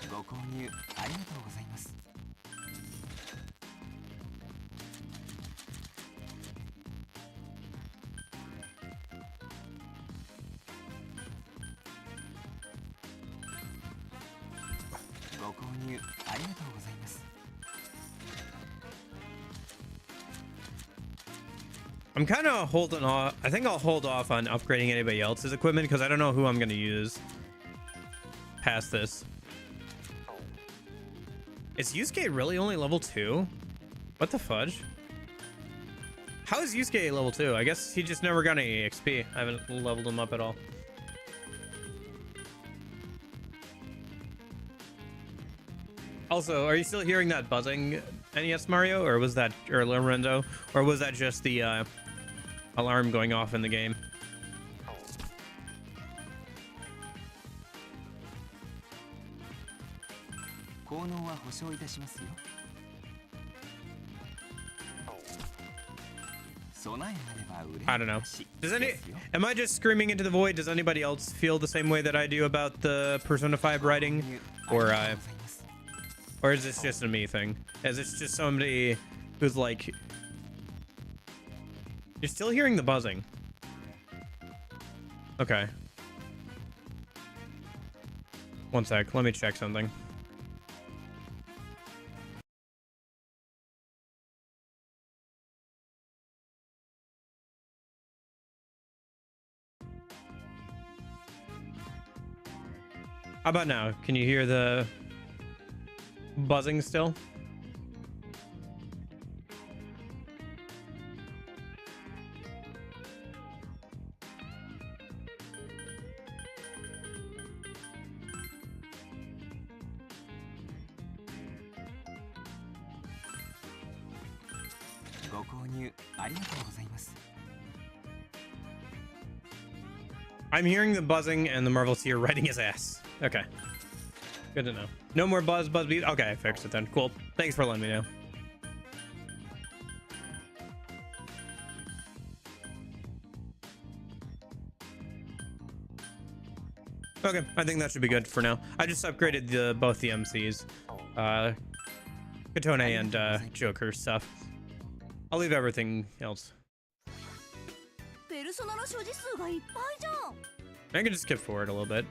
ご購入ありがとうございます。ご購入ありがとうございます。 I'm kind of holding off. I think I'll hold off on upgrading anybody else's equipment because I don't know who I'm going to use past this. Is Yusuke really only level 2? What the fudge? How is Yusuke level 2? I guess he just never got any XP. I haven't leveled him up at all. Also, are you still hearing that buzzing, NES Mario, or was that, or Lorenzo, or was that just the alarm going off in the game? I don't know. Am I just screaming into the void? Does anybody else feel the same way that I do about the Persona 5 writing? Or is this just a me thing? Is this just somebody who's like... You're still hearing the buzzing. Okay. One sec, let me check something. How about now? Can you hear the buzzing still? I'm hearing the buzzing and the Marvel Seer writing his ass. Okay. Good to know. No more buzz beat. Okay, I fixed it then. Cool. Thanks for letting me know. Okay, I think that should be good for now. I just upgraded both the MCs, Katone and Joker stuff. I'll leave everything else. ペルソナの所持数がいっぱいじゃん。 I can just skip forward a little bit.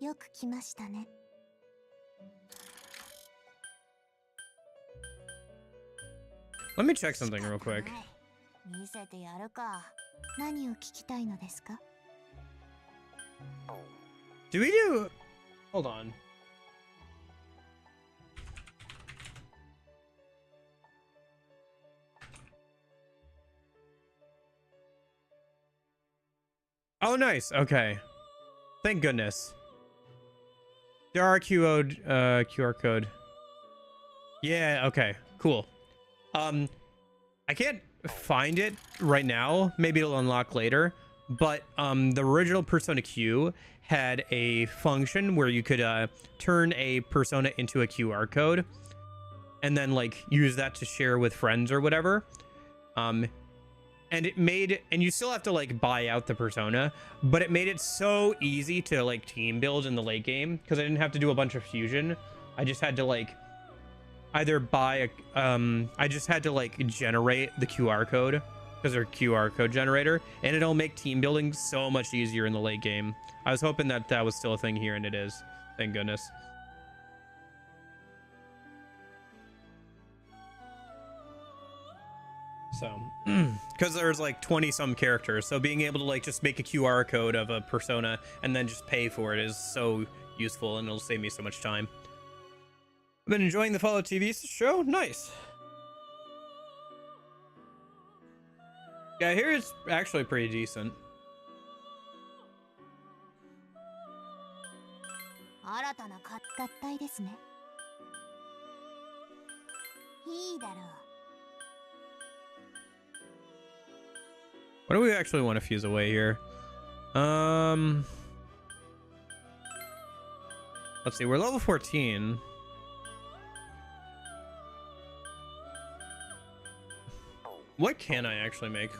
よく来ましたね。 Let me check something real quick. 見せてやるか。何を聞きたいのですか？ Do we do... Hold on. Oh, nice. Okay. Thank goodness. There are QR code. Yeah, okay. Cool. I can't find it right now. Maybe it'll unlock later. But the original Persona Q had a function where you could turn a persona into a QR code and then like use that to share with friends or whatever. And it made, and you still have to like buy out the persona, but it made it so easy to like team build in the late game because I didn't have to do a bunch of fusion. I just had to like either buy a, I just had to like generate the QR code because they're QR code generator, and it'll make team building so much easier in the late game. I was hoping that that was still a thing here, and it is. Thank goodness. So, because there's like 20 some characters, so being able to like just make a QR code of a persona and then just pay for it is so useful, and it'll save me so much time. I've been enjoying the Fallout TV show. Nice. Yeah, here it's actually pretty decent. 新たな合体ですね。いいだろう。 What do we actually want to fuse away here? Let's see, we're level 14. What can I actually make?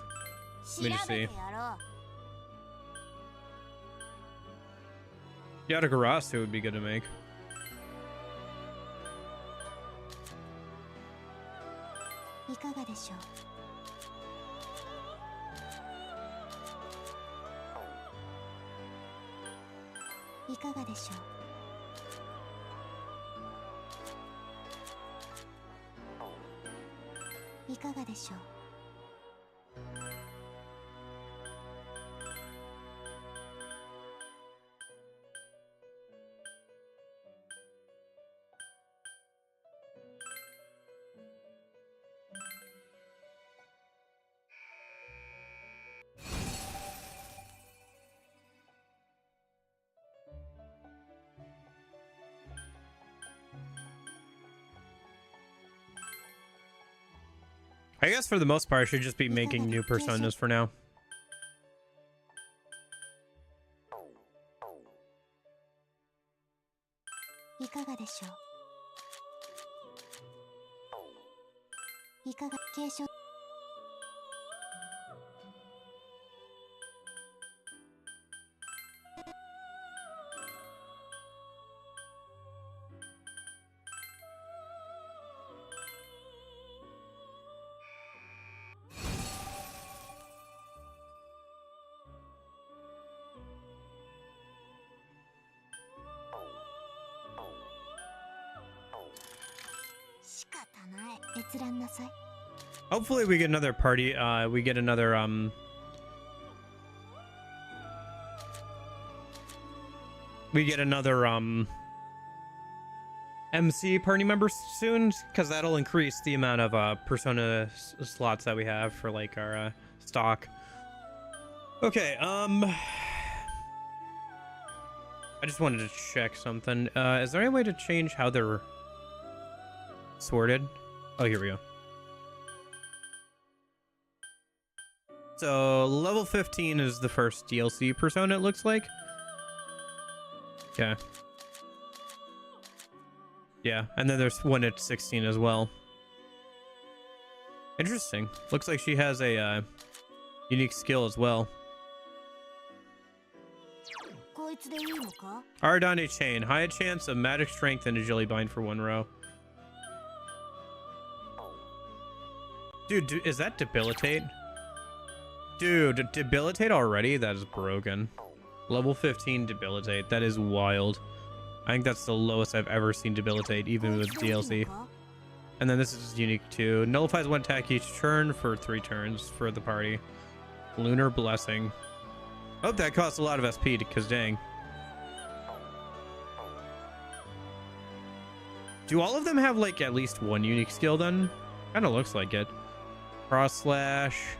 Let me just see. Yatagarasu would be good to make. いかがでしょう。 いかがでしょう。いかがでしょう。 I guess for the most part, I should just be making new personas for now. Hopefully we get another party, we get another, MC party member soon, because that'll increase the amount of, persona slots that we have for, like, our, stock. Okay, I just wanted to check something. Is there any way to change how they're sorted? Oh, here we go. So, level 15 is the first DLC persona, it looks like. Yeah. Yeah, and then there's one at 16 as well. Interesting. Looks like she has a unique skill as well. こいつでいいのか？ Ardane Chain. High chance of magic strength and agility bind for 1 row. Dude, is that debilitate? Dude, debilitate already? That is broken. Level 15 debilitate. That is wild. I think that's the lowest I've ever seen debilitate, even with DLC. And then this is unique too. Nullifies 1 attack each turn for 3 turns for the party. Lunar Blessing. Oh, that costs a lot of SP because dang. Do all of them have like at least 1 unique skill then? Kind of looks like it. Cross Slash.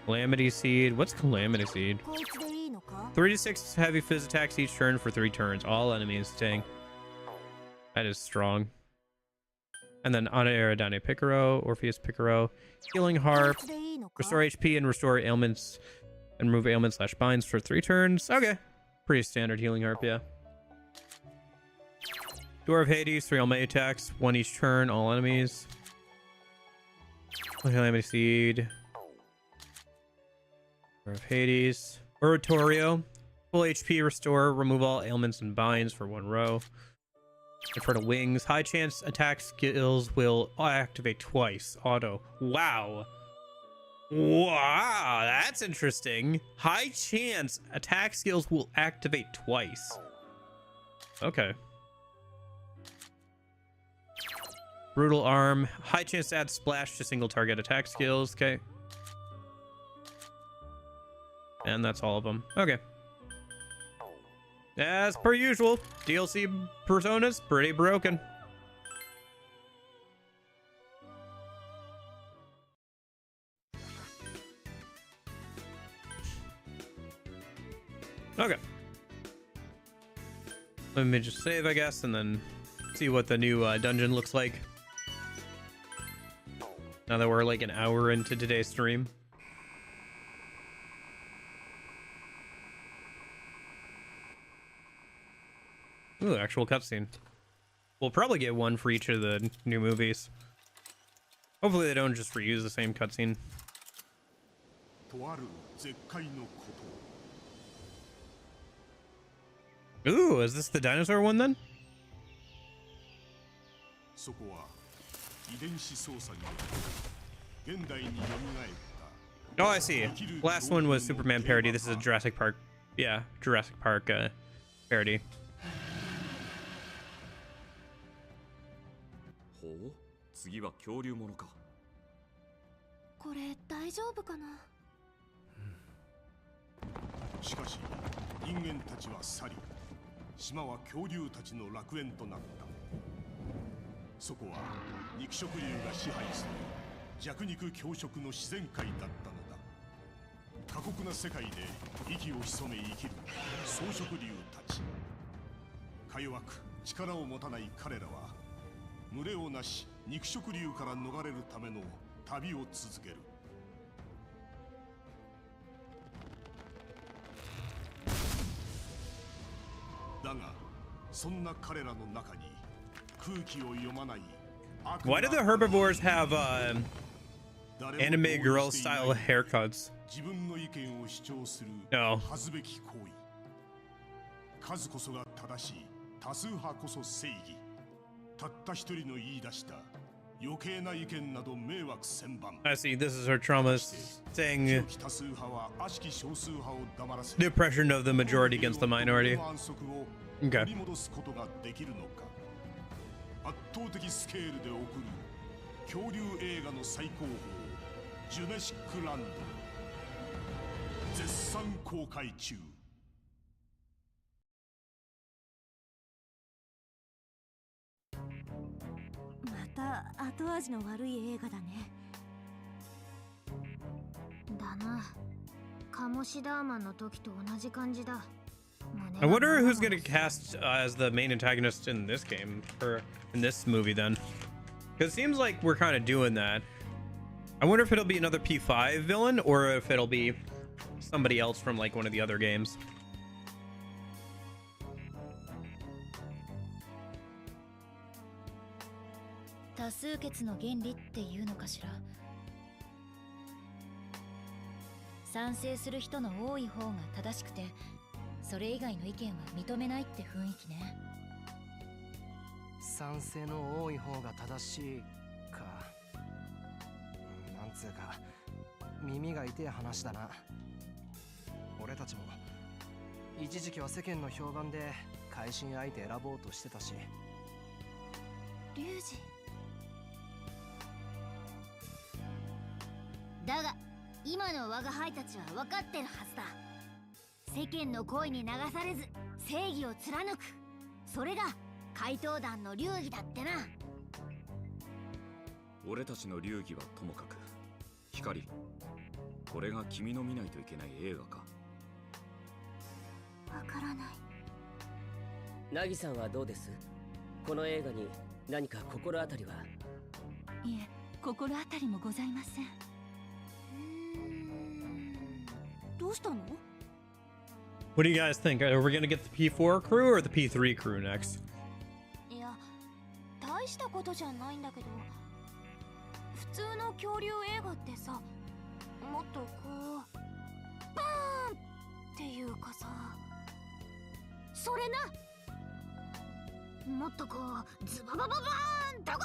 Calamity Seed. What's Calamity Seed? こいつでいいのか？ 3 to 6 heavy fizz attacks each turn for 3 turns. All enemies. Dang. That is strong. And then Ana Aerodane Picaro, Orpheus Picaro, Healing Harp, こいつでいいのか？ restore HP and restore ailments and remove ailments / binds for 3 turns. Okay. Pretty standard Healing Harp, yeah. Door of Hades, 3 all-melee attacks, 1 each turn, all enemies. Calamity Seed. Door of Hades. Oratorio, full HP restore, remove all ailments and binds for 1 row. Inferno Wings, high chance attack skills will activate twice. Auto. Wow. Wow, that's interesting. High chance attack skills will activate twice. Okay. Brutal Arm, high chance to add splash to single target attack skills. Okay. And that's all of them. Okay. As per usual, DLC Persona's pretty broken. Okay. Let me just save, I guess, and then see what the new dungeon looks like. Now that we're like an hour into today's stream. Ooh, actual cutscene. We'll probably get one for each of the new movies. Hopefully they don't just reuse the same cutscene. Ooh, is this the dinosaur one then? Oh, I see. Last one was Superman parody. This is a Jurassic Park. Yeah, Jurassic Park parody. ほう、次は恐竜ものか。これ大丈夫かな？しかし人間たちは去り、島は恐竜たちの楽園となった。そこは肉食竜が支配する弱肉強食の自然界だったのだ。過酷な世界で息を潜め生きる草食竜たち。か弱く力を持たない彼らは群れをなし肉食竜から逃れるための旅を続ける。だがそんな彼らの中に空気を読まない。 Why do the herbivores have anime girl style haircuts? 自分の意見を主張する No. 恥ずべき行為。数こそが正しい、多数派こそ正義。たった一人の言い出した余計な意見など迷惑千万。 I see. This is her trauma saying 多数派は悪しき少数派を黙らせ the oppression of the majority against the minority. 安息を Okay. 取り戻すことができるのか。圧倒的スケールで送る恐竜映画の最高峰ジュネシックランド絶賛公開中。また後味の悪い映画だね。だな。カモシダーマンの時と同じ感じだ。 I wonder who's gonna cast as the main antagonist in this game, or in this movie then. Because it seems like we're kind of doing that. I wonder if it'll be another P5 villain, or if it'll be somebody else from like one of the other games. 多数決の原理っていうのかしら。賛成する人の多い方が正しくて、それ以外の意見は認めないって雰囲気ね。賛成の多い方が正しいか。なんつうか耳が痛い話だな。俺たちも一時期は世間の評判で改心相手選ぼうとしてたし。リュウジ。だが今の我が輩たちは分かってるはずだ。世間の声に流されず正義を貫く、それが怪盗団の流儀だってな。俺たちの流儀はともかく、光、これが君の見ないといけない映画か。わからない。ナギさんはどうです？この映画に何か心当たりは？いえ、心当たりもございません。どうしたの？ What do you guys think? Are we gonna get the P4 crew or the P3 crew next? いや、大したことじゃないんだけど、普通の恐竜映画ってさ、もっとこうバーンっていうかさ、それな、もっとこうズババババーンドゴー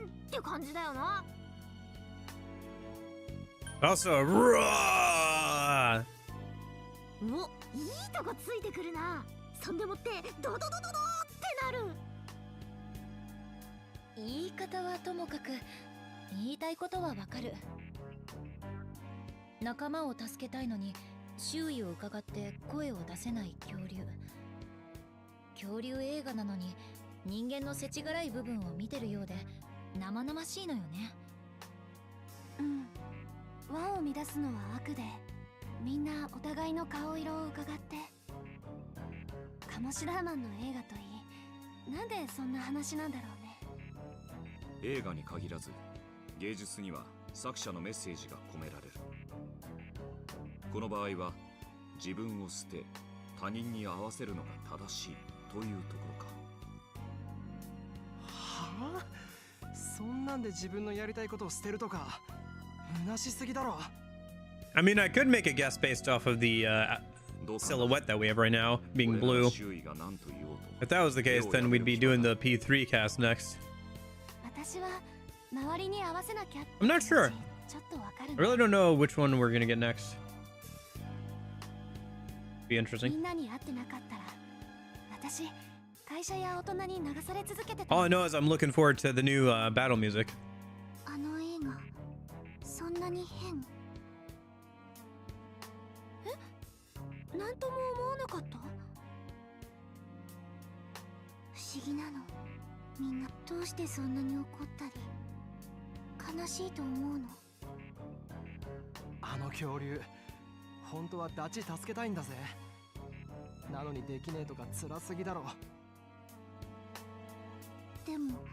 ンって感じだよな。Also, raw! お、いいとこついてくるな。そんでもってドドドドドってなる。言い方はともかく言いたいことはわかる。仲間を助けたいのに周囲を伺って声を出せない恐竜。恐竜映画なのに人間の世知辛い部分を見てるようで生々しいのよね。うん、和を乱すのは悪で、みんなお互いの顔色を伺って。鴨志田ーマンの映画といい、なんでそんな話なんだろうね。映画に限らず芸術には作者のメッセージが込められる。この場合は自分を捨て他人に合わせるのが正しいというところか。はあ、そんなんで自分のやりたいことを捨てるとか虚しすぎだろ。I mean, I could make a guess based off of the silhouette that we have right now, being blue. If that was the case, then we'd be doing the P3 cast next. 私は周りに合わせなきゃって。 I'm not sure. ちょっとわかる I really don't know which one we're gonna get next. Be interesting. みんなに会ってなかったら、私会社や大人に流され続けてた。 All I know is I'm looking forward to the new battle music. あの映画、そんなに変？え？なんとも思わなかった？不思議なの。みんなどうしてそんなに怒ったり悲しいと思うの？あの恐竜、本当はダチ助けたいんだぜ。なのにできねえとか辛すぎだろ。でも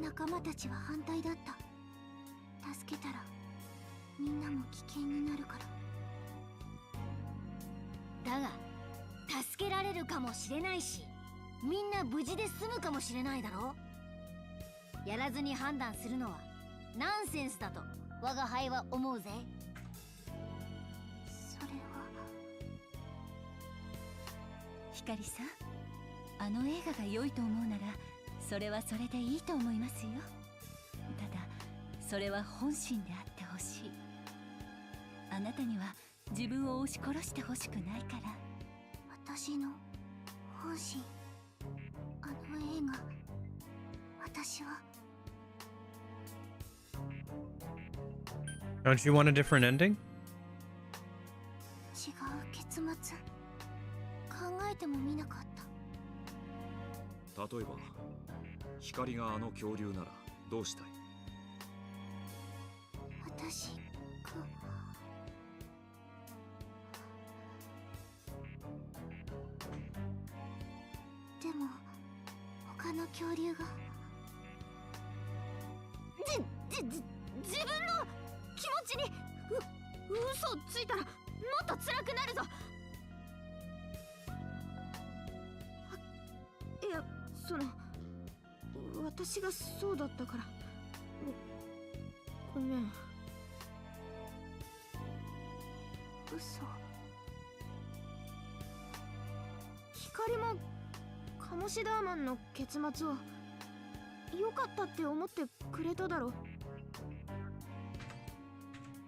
仲間たちは反対だった。助けたらみんなも危険になるから。だが助けられるかもしれないし、みんな無事で済むかもしれないだろ。やらずに判断するのはナンセンスだと我が輩は思うぜ。それは光さん、あの映画が良いと思うならそれはそれでいいと思いますよ。ただそれは本心であってほしい。あなたには自分を押し殺してほしくないから。私の本心、あの映画、私は。 Don't you want a different ending? 違う結末、考えてもみなかった。例えば光があの恐竜ならどうしたい？私がでも他の恐竜が自分の気持ちに嘘をついたらもっと辛くなるぞ。いや、その私私がそうだったから。ごめん。嘘。光もカモシダーマンの結末を良かったって思ってくれただろ。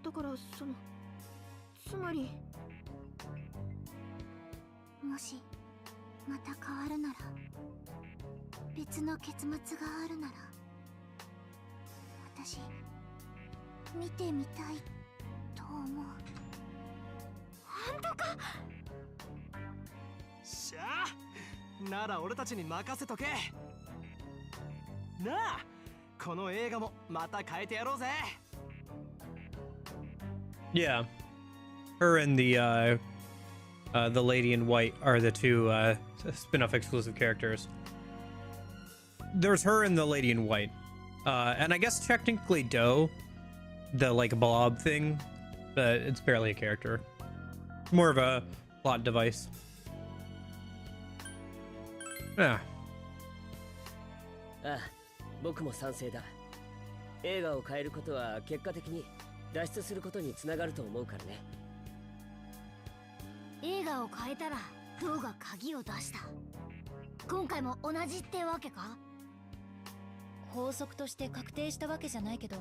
だからつまり、もしまた変わるなら、別の結末があるなら、私見てみたいと思う。本当か？しゃあ、なら俺たちに任せとけ。なあ、この映画もまた変えてやろうぜ。Yeah, her and the lady in white are the two spin-off exclusive characters. There's her and the lady in white, and I guess technically Doe, the like blob thing, but it's barely a character. More of a plot device. Yeah. ああ、僕も賛成だ。映画を変えることは結果的に脱出することにつながると思うからね。映画を変えたらドウが鍵を出した。今回も同じってわけか？法則として確定したわけじゃないけど、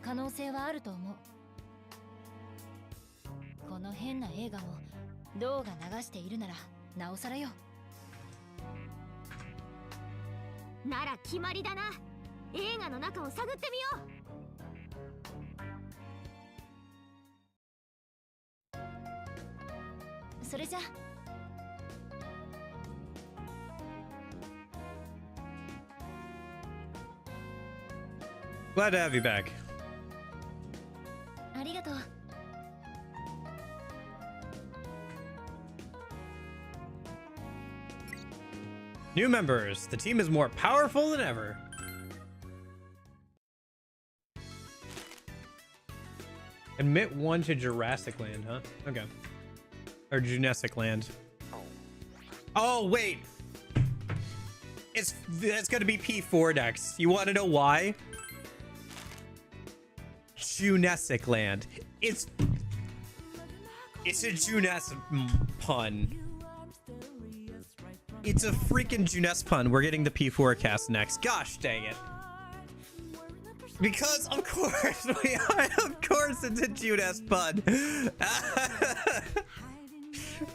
可能性はあると思う。この変な映画もドウが流しているならなおさらよ。なら決まりだな。映画の中を探ってみよう。それじゃ。Glad to have you back. ありがとう。New members. The team is more powerful than ever. Admit one to Jurassic Land, huh? Okay. Or Junesic Land. Oh, wait. That's gonna be P4 next. You want to know why? Junesic Land. It's a Junes pun. It's a freaking Junes pun. We're getting the P4 cast next. Gosh dang it. Because of course we are. Of course it's a Junes pun.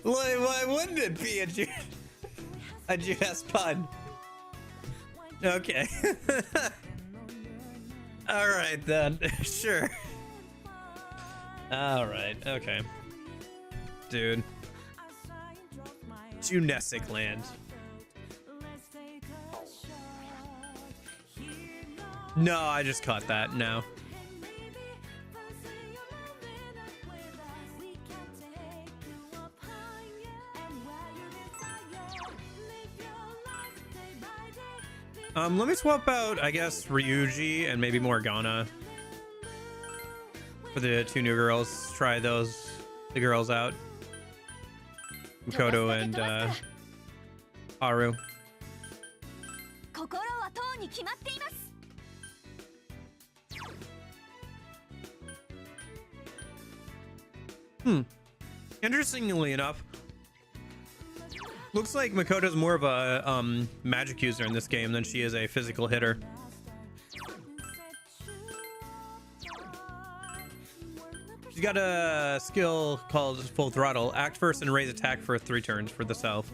Why wouldn't it be a Junes pun? Okay. All right then. Sure. All right. Okay. Dude. Junesic Land. No, I just caught that. No. Let me swap out, I guess, Ryuji and maybe Morgana for the two new girls. Try the girls out. Makoto and Haru. 心はとうに決まっています。Interestingly enough, looks like Makoto's more of a magic user in this game than she is a physical hitter. She's got a skill called Full Throttle. Act first and raise attack for 3 turns for the self.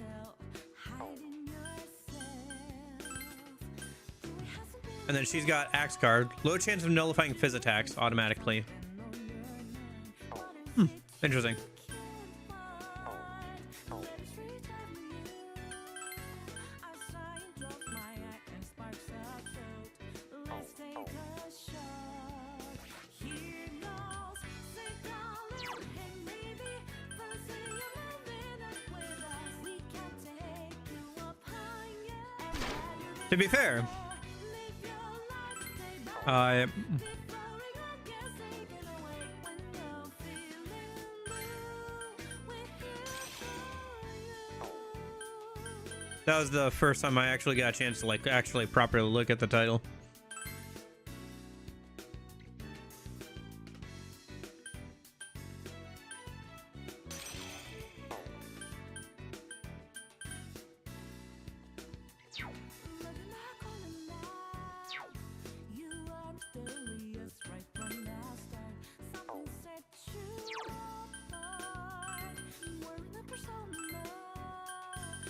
And then she's got Axe Guard. Low chance of nullifying Fizz attacks automatically. Interesting. To be fair, That was the first time I actually got a chance to like actually properly look at the title.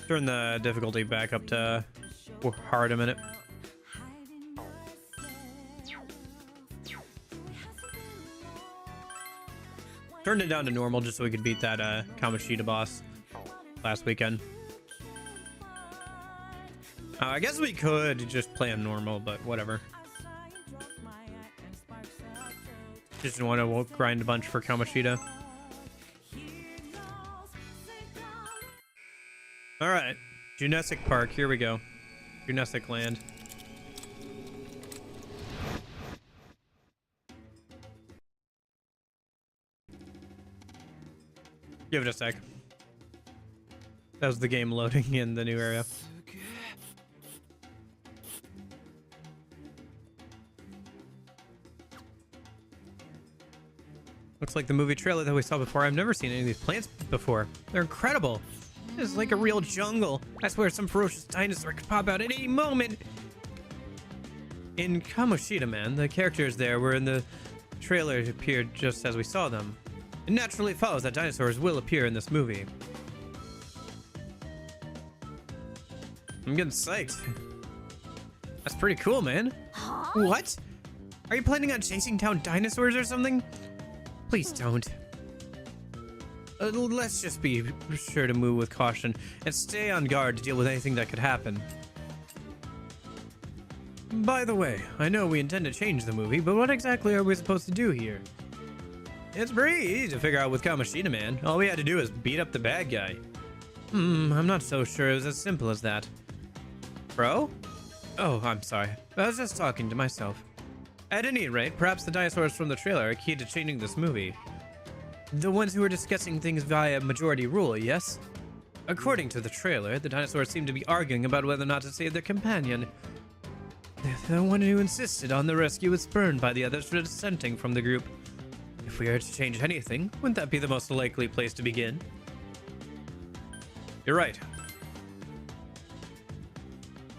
Turn the difficulty back up to hard a minute. Turned it down to normal just so we could beat that Kamoshida boss last weekend. I guess we could just play on normal, but whatever. Just want to grind a bunch for Kamoshida. All right, Junesic Park, here we go. Junesic Land. Give it a sec. That was the game loading in the new area. Looks like the movie trailer that we saw before. I've never seen any of these plants before. They're incredible. This is like a real jungle. I swear some ferocious dinosaur could pop out at any moment. In Kamoshida, man, the characters there were in the trailer appeared just as we saw them. It naturally follows that dinosaurs will appear in this movie. I'm getting psyched. That's pretty cool, man. Huh? What? Are you planning on chasing down dinosaurs or something? Please don't. Let's just be sure to move with caution and stay on guard to deal with anything that could happen. By the way, I know we intend to change the movie, but what exactly are we supposed to do here? It's pretty easy to figure out with Kamoshida, man. All we had to do is beat up the bad guy. I'm not so sure it was as simple as that. Bro? Oh, I'm sorry. I was just talking to myself. At any rate, perhaps the dinosaurs from the trailer are key to changing this movie. The ones who are discussing things via majority rule, yes? According to the trailer, the dinosaurs seem to be arguing about whether or not to save their companion. The one who insisted on the rescue was spurned by the others for dissenting from the group. If we are to change anything, wouldn't that be the most likely place to begin? You're right.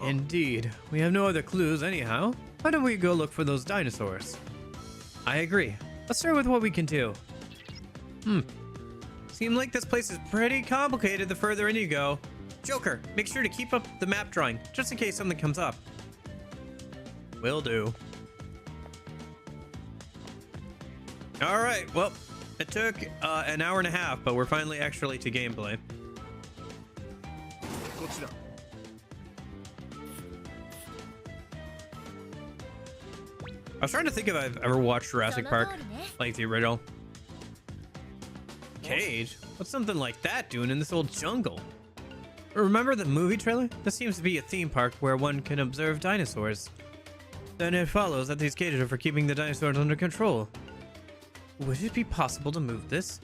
Indeed. We have no other clues anyhow. Why don't we go look for those dinosaurs? I agree. Let's start with what we can do. Seems like this place is pretty complicated the further in you go. Joker, make sure to keep up the map drawing, just in case something comes up. Will do. Alright, well, it took an hour and a half, but we're finally actually to gameplay. I was trying to think if I've ever watched Jurassic Park, like the original. Cage? What's something like that doing in this old jungle? Remember the movie trailer? This seems to be a theme park where one can observe dinosaurs. Then it follows that these cages are for keeping the dinosaurs under control. Would it be possible to move this?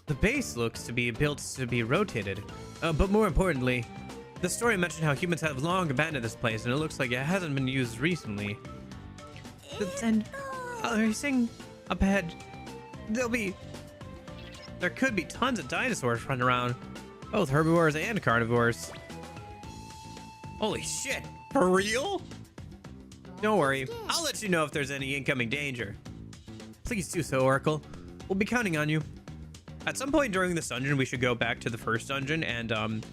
The base looks to be built to be rotated, but more importantly, the story mentioned how humans have long abandoned this place and it looks like it hasn't been used recently. Then, are you saying up ahead, there could be tons of dinosaurs running around, both herbivores and carnivores. Holy shit, for real? Don't worry, I'll let you know if there's any incoming danger. Please do so, Oracle. We'll be counting on you. At some point during this dungeon, we should go back to the first dungeon and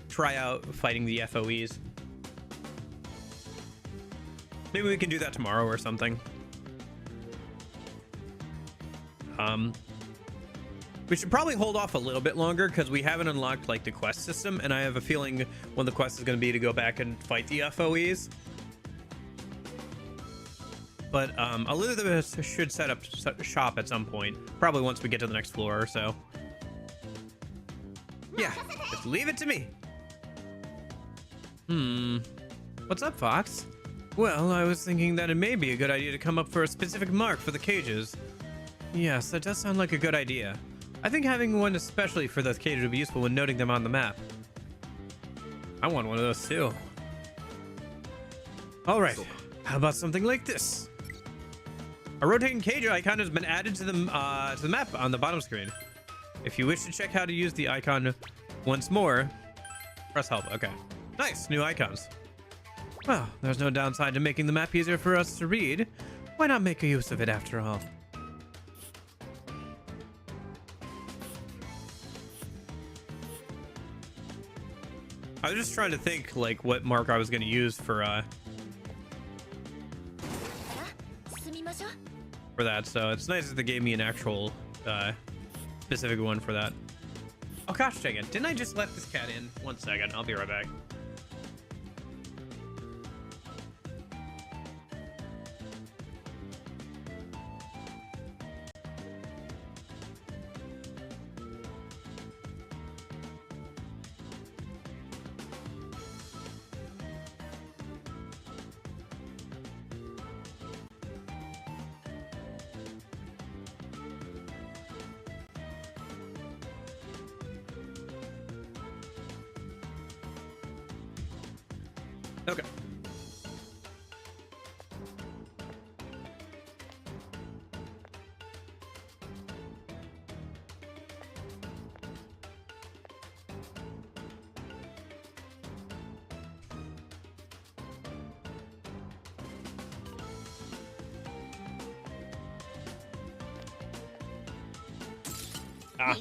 try out fighting the FOEs. Maybe we can do that tomorrow or something. We should probably hold off a little bit longer because we haven't unlocked like the quest system, and I have a feeling one of the quests is going to be to go back and fight the FOEs. But Elizabeth should set up shop at some point, probably once we get to the next floor or so. Yeah, just leave it to me. What's up, Fox? Well, I was thinking that it may be a good idea to come up for a specific mark for the cages. Yes, that does sound like a good idea. I think having one especially for those cages would be useful when noting them on the map. I want one of those too. All right, how about something like this? A rotating cage icon has been added to the map on the bottom screen. If you wish to check how to use the icon once more, press help. Okay, nice, new icons. Well, there's no downside to making the map easier for us to read. Why not make a use of it after all? I was just trying to think like what mark I was going to use for that, so it's nice that they gave me an actual specific one for that. Oh gosh dang it, didn't I just let this cat in? 1 second, I'll be right back. Okay. Ah.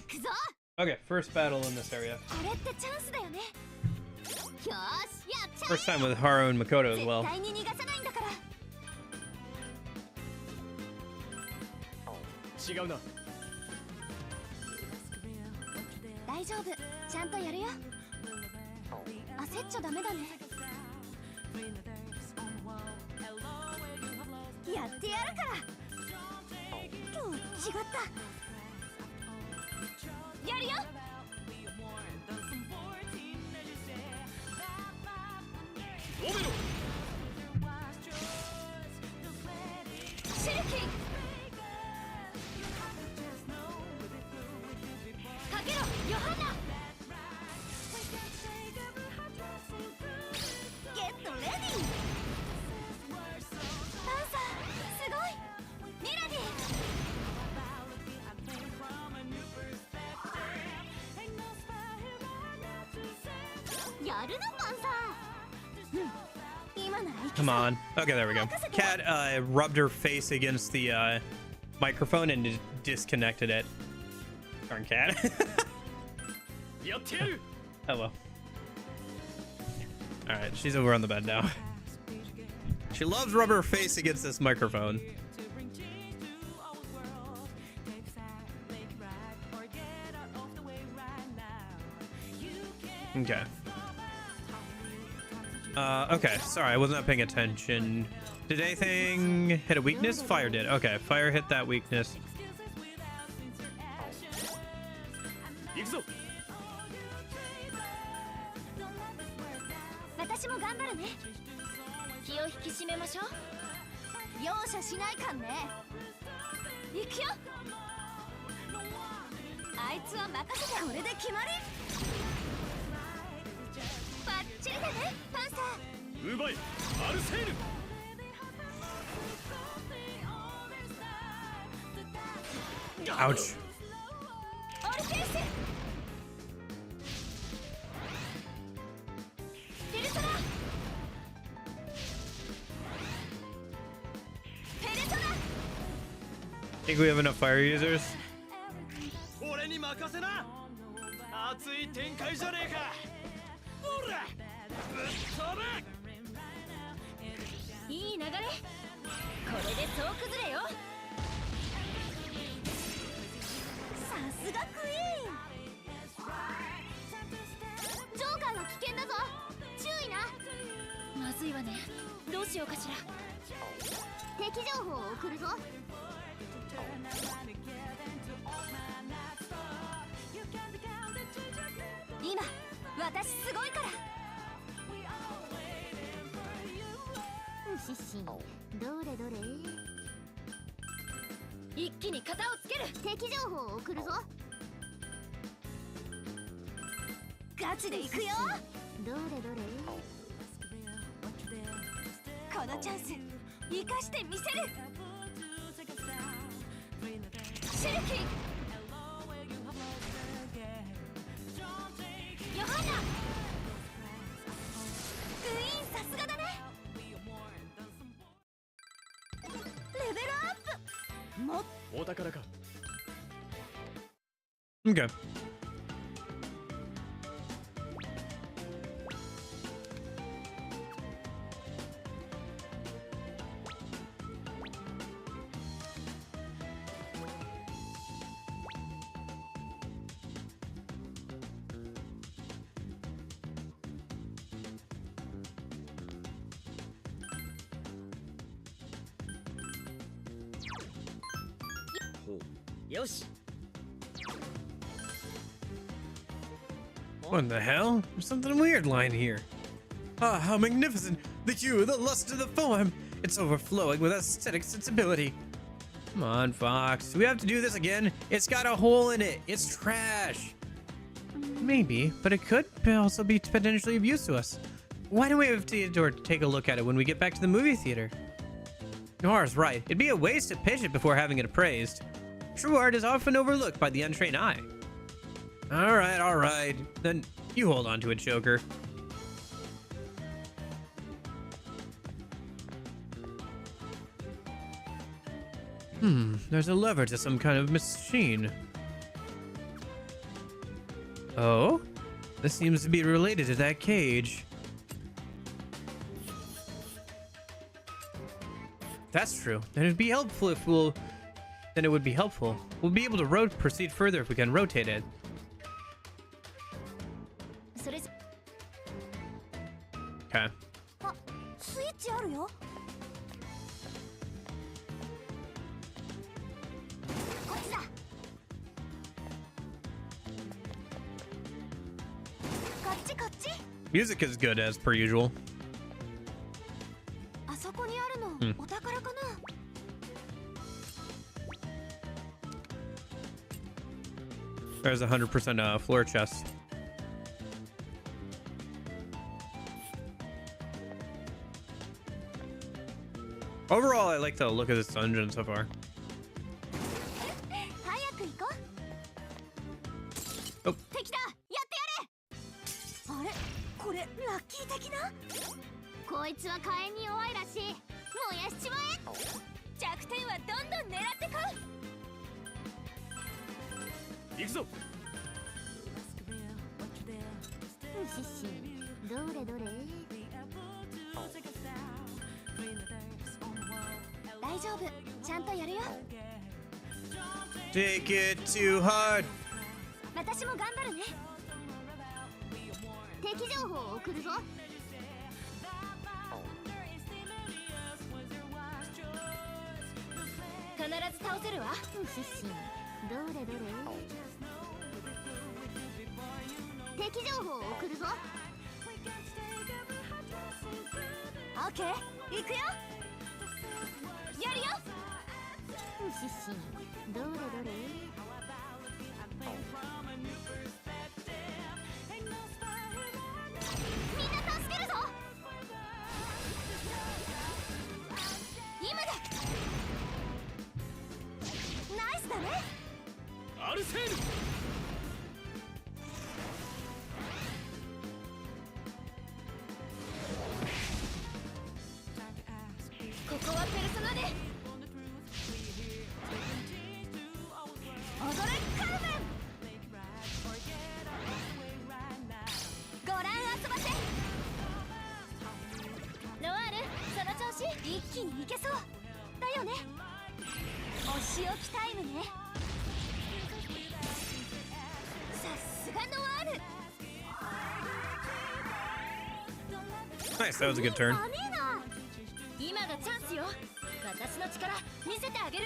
Okay, first battle in this area. First time with Haru and Makoto as well. 違うな。大丈夫、ちゃんとやるよ。焦っちゃダメだね。やってやるから。違った。やるよ。シルキー。かけろ、ヨハンナ。ゲットレディー。パンサー、すごい。ミラディ。やるな、パンサー。今ならいけそう。 Come on. Okay, there we go. Cat rubbed her face against the microphone and disconnected it. Darn cat. Oh well. Alright, she's over on the bed now. She loves rubbing her face against this microphone. Okay. Okay, sorry, I was not paying attention. Did anything hit a weakness? Fire did. Okay, fire hit that weakness. 私も頑張るね。気を引き締めましょう。容赦しないかんね。行くよ。あいつは任せて。これで決まり。バッチリだね、パンサー。奪い、アルセール。Ouch. オルフェイス。ペルソナ。ペルソナ。 Think we have enough fire users? 俺に任せな。熱い展開じゃねえか。ほら、ぶっ飛べ。いい流れ。これで総崩れよ。さすがクイーン。ジョーカーが危険だぞ。注意な。まずいわね。どうしようかしら。敵情報を送るぞ。今、私すごいから。シシ、どれどれ。一気に型をつける。敵情報を送るぞ。ガチで行くよ。どれどれこのチャンス生かしてみせる。シルキーヨハンナクイーンさすがだね。レベルアップもっお宝か。 Okay. Yoshi. What in the hell? There's something weird lying here. Ah, how magnificent! The hue, the luster, the form! It's overflowing with aesthetic sensibility. Come on, Fox. Do we have to do this again? It's got a hole in it. It's trash. Maybe, but it could also be potentially of use to us. Why don't we have Theodore take a look at it when we get back to the movie theater? Nora's right. It'd be a waste to pitch it before having it appraised. True art is often overlooked by the untrained eye. All right. Then you hold on to it, Joker. There's a lever to some kind of machine. Oh? This seems to be related to that cage. That's true. Then it'd be helpful if we'll... Then it would be helpful. We'll be able to proceed further if we can rotate it. それ Okay. あ、スイッチあるよ。こっちだ。こっちこっち。 Music is good as per usual. あそこにあるの、お宝かな。 There's 100% floor chest. Overall, I like the look of this dungeon so far. 早く行こう。Oh. 敵だ。やってやれ。あれ、これラッキー的な？こいつは火炎に弱いらしい。燃やしちまえ。弱点はどんどん狙ってこい。行くぞ。シシ、どれどれ。大丈夫、ちゃんとやるよ。Take it too hard. 私も頑張るね。敵情報を送るぞ。必ず倒せるわ。シシ、どれどれ。敵情報を送るぞ。オッケー、行くよ。やるよ。シシ、どれどれ。みんな助けるぞ。今だ。ナイスだね。アルセール。ここはペルソナで。踊れカーメン。ご覧遊ばせ。ノアール、その調子。一気にいけそうだよね。お仕置きタイムね。さすがノアール。 Nice, that was a good turn. 今がチャンスよ。私の力見せてあげる。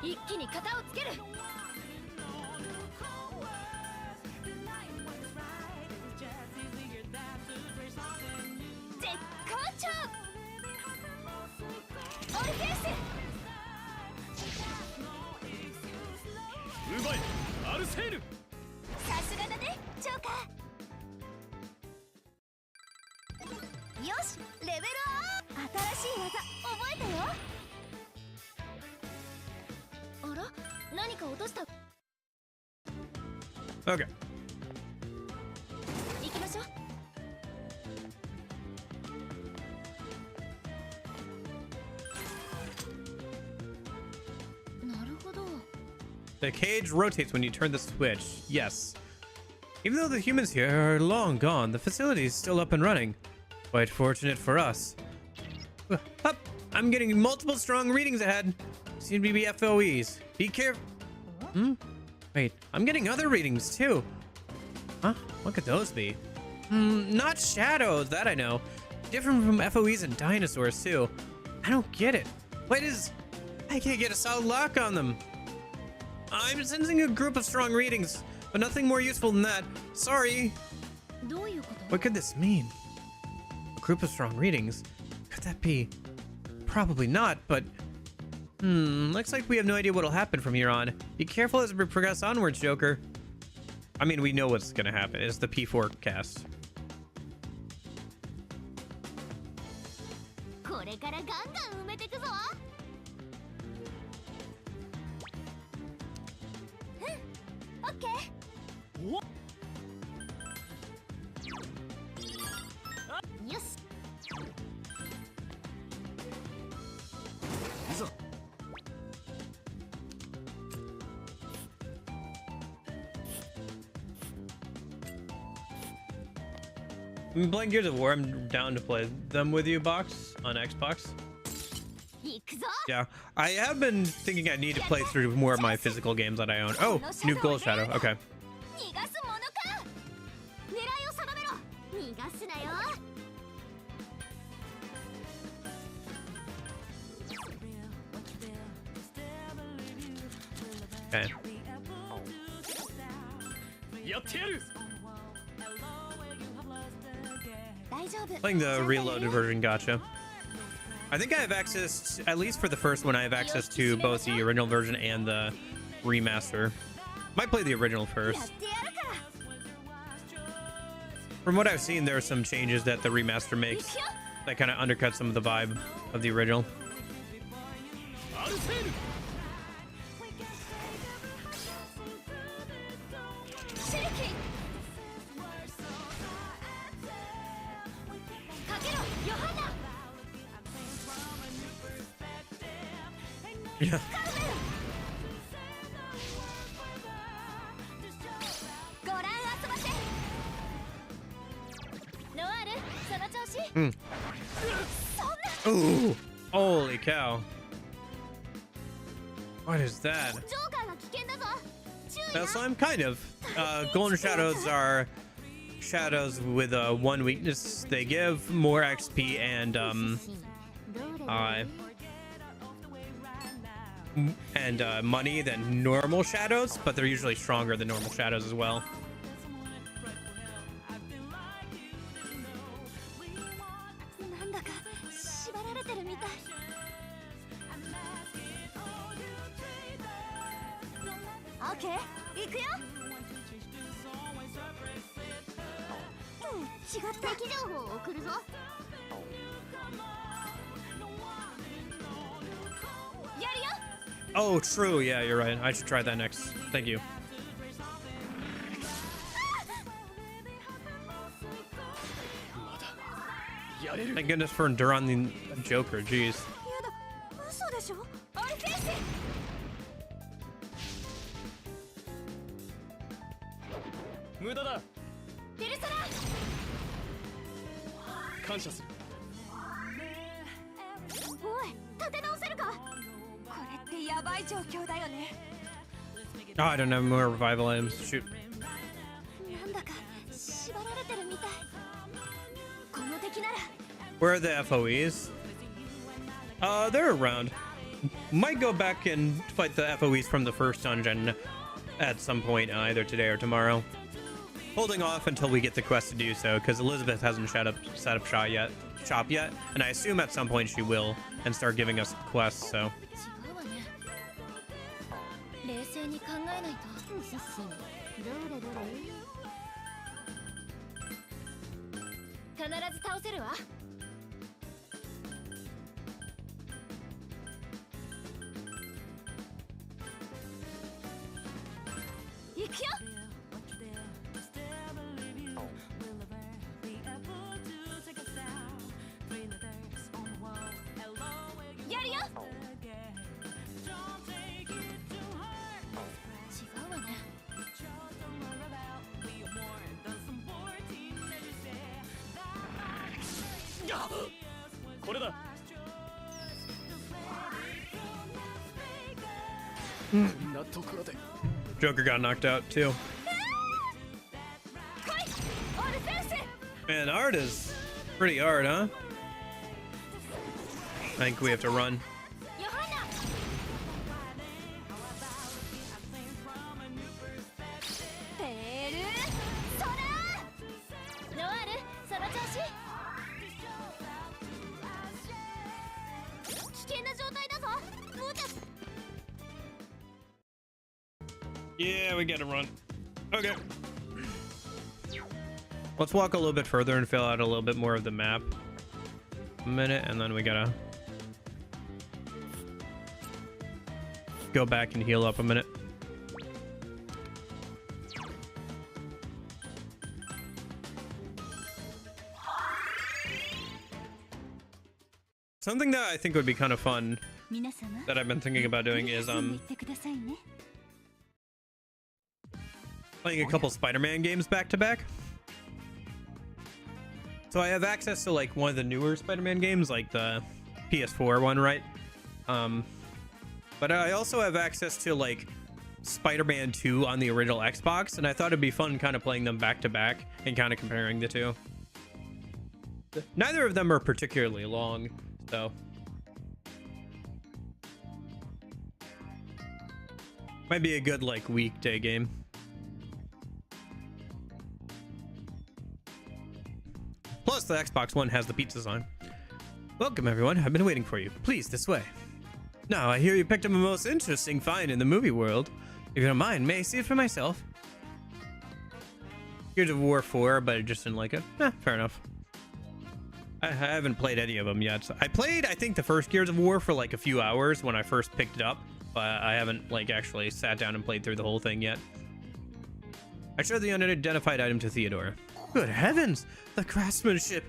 一気に型をつける。絶好調。オルフェウス。奪え、アルセール。さすがだね、ジョーカー。何か落とした。 Okay. 行きましょう。 The cage rotates when you turn the switch. Yes. Even though the humans here are long gone, the facility is still up and running. Quite fortunate for us. Up! I'm getting multiple strong readings ahead. Seem to be FOEs. Be careful. Wait, I'm getting other readings too. Huh? What could those be? Not shadows, that I know. Different from FOEs and dinosaurs too. I don't get it. What is... I can't get a solid lock on them. I'm sensing a group of strong readings, but nothing more useful than that. Sorry. What could this mean? A group of strong readings? Could that be? Probably not, but... looks like we have no idea what'll happen from here on. Be careful as we progress onwards, Joker. I mean, we know what's gonna happen. It's the P4 cast. これからガンガン埋めてくぞ。オッケー。よし。いざ。 We've been playing Gears of War. I'm down to play them with you, Box, on Xbox. Yeah, I have been thinking I need to play through more of my physical games that I own. Oh, new Gold Shadow. Okay. Okay. Playing the reloaded version, gotcha. I think I have access, at least for the first one, I have access to both the original version and the remaster. Might play the original first. From what I've seen, there are some changes that the remaster makes that kind of undercut some of the vibe of the original. Yeah. Ooh, holy cow. What is that? So I'm kind of. Golden Shadows are shadows with one weakness. They give more XP and money than normal shadows, but they're usually stronger than normal shadows as well. Okay, 行くよ。違った敵情報を送るぞ。 Oh, true. Yeah, you're right. I should try that next. Thank you. Thank goodness for enduring the Joker. Jeez. Oh, I don't have more revival items. Shoot. Where are the FOEs? They're around. Might go back and fight the FOEs from the first dungeon at some point, either today or tomorrow. Holding off until we get the quest to do so, because Elizabeth hasn't set up shop yet, and I assume at some point she will and start giving us quests. So. 「くよ。やるよ。違うわね。これだ。 Joker got knocked out too. Man, art is pretty hard, huh? I think we have to run. Yeah, we gotta run. Okay. Let's walk a little bit further and fill out a little bit more of the map. A minute, and then we gotta go back and heal up a minute. Something that I think would be kind of fun that I've been thinking about doing is playing a couple Spider-Man games back to back. So I have access to like one of the newer Spider-Man games, like the PS4 one, right? But I also have access to like Spider-Man 2 on the original Xbox, and I thought it'd be fun kind of playing them back to back and kind of comparing the two. Neither of them are particularly long, so might be a good like weekday game. Plus, the Xbox One has the pizza sign. Welcome, everyone. I've been waiting for you. Please, this way. Now, I hear you picked up a most interesting find in the movie world. If you don't mind, may I see it for myself? Gears of War 4, but I just didn't like it. Fair enough. I haven't played any of them yet. I played, I think, the first Gears of War for like a few hours when I first picked it up, but I haven't like actually sat down and played through the whole thing yet. I showed the unidentified item to Theodora. Good heavens! The craftsmanship!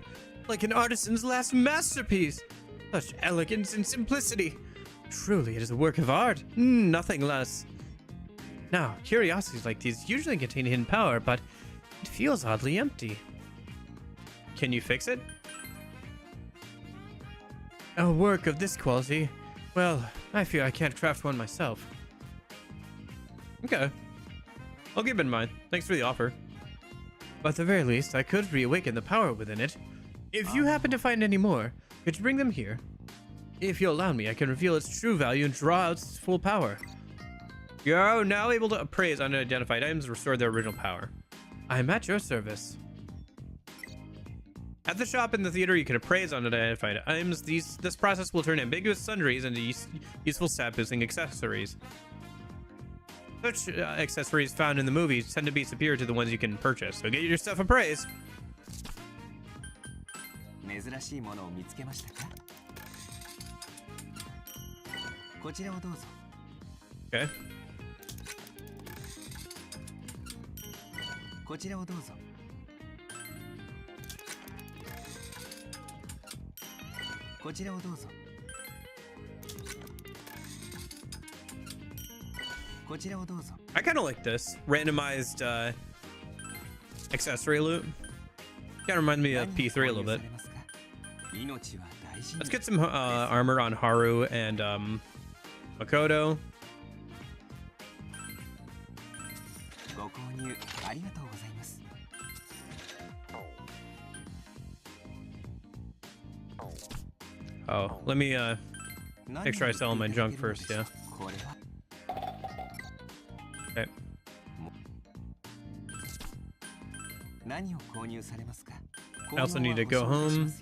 Like an artisan's last masterpiece! Such elegance and simplicity! Truly, it is a work of art, nothing less. Now, curiosities like these usually contain hidden power, but it feels oddly empty. Can you fix it? A work of this quality? Well, I fear I can't craft one myself. Okay. I'll keep it in mind. Thanks for the offer. But at the very least, I could reawaken the power within it. If you happen to find any more, could you bring them here? If you'll allow me, I can reveal its true value and draw out its full power. You're now able to appraise unidentified items and restore their original power. I am at your service. At the shop in the theater, you can appraise unidentified items. This process will turn ambiguous sundries into useful stat-boosting accessories. Such accessories found in the movies tend to be superior to the ones you can purchase, so get your stuff appraised. Okay. I kind of like this randomized accessory loot. Kind of reminds me of P3 a little bit. Let's get some armor on Haru and Makoto. Oh, let me make sure I sell my junk first, yeah. Okay. I also need to go home.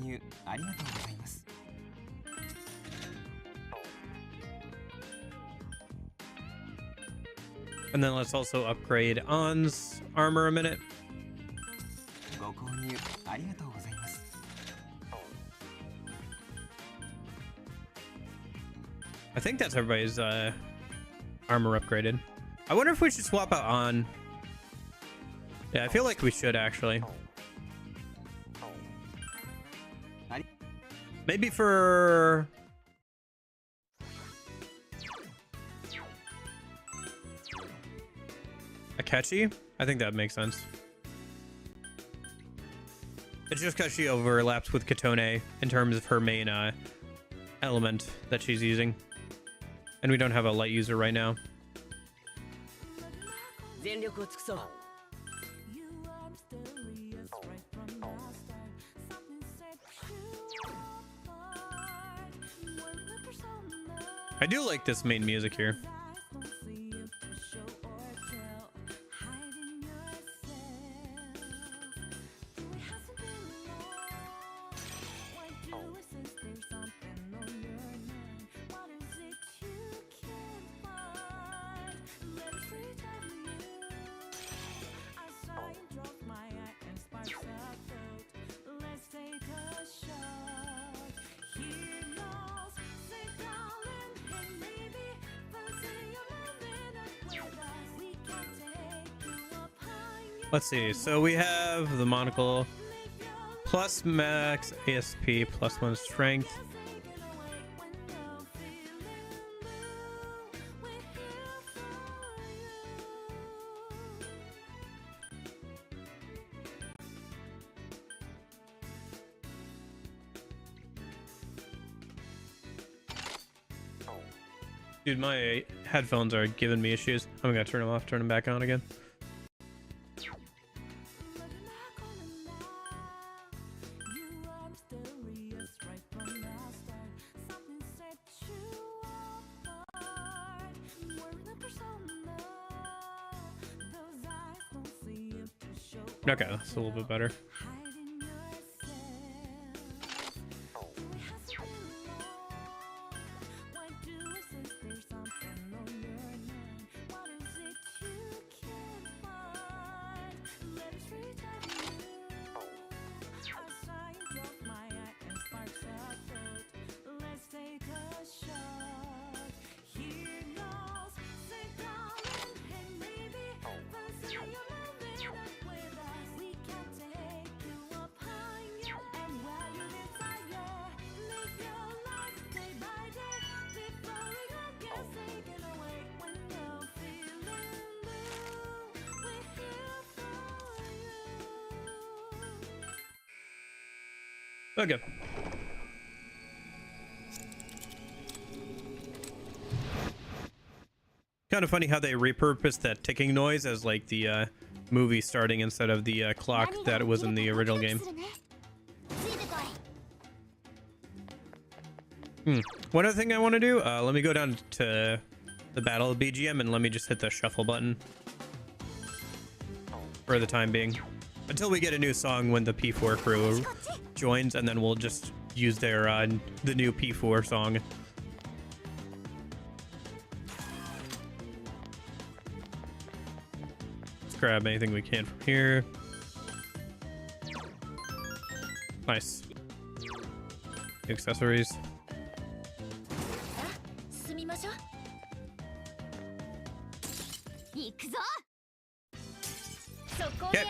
入ありがとうございます。 And then let's also upgrade On's armor a minute. ご購入ありがとうございます。 I think that's everybody's armor upgraded. I wonder if we should swap out On. Yeah, I feel like we should actually. Maybe for Akechi? I think that makes sense. It's just because she overlaps with Katone in terms of her main element that she's using. And we don't have a light user right now. 全力を尽くそう。 I do like this main music here. Let's see. So we have the monocle plus max ASP plus 1 strength. Dude, my headphones are giving me issues. I'm gonna turn them off, turn them back on again. Okay, that's a little bit better. Okay. Kind of funny how they repurposed that ticking noise as like the movie starting instead of the clock that was in the original game. One other thing I want to do, let me go down to the battle BGM and let me just hit the shuffle button for the time being until we get a new song when the P4 crew joins, and then we'll just use their the new P4 song. Let's grab anything we can from here. Nice. Accessories. Okay.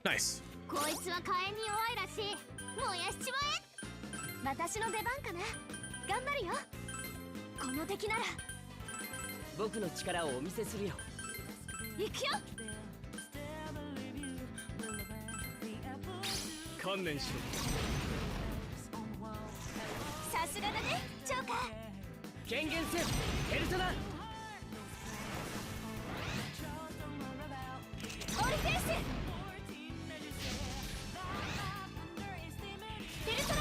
Nice. こいつは火炎に弱いらしい。燃やしちまえ。私の出番かな。頑張るよ。この敵なら僕の力をお見せするよ。行くよ。観念しろ。さすがだね、ジョーカー。権限せよ、ペルソナ。オリフェイス。ペルソナ。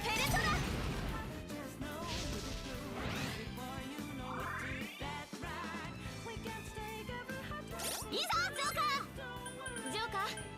ペルソナ。いいぞ、ジョーカー。ジョーカー。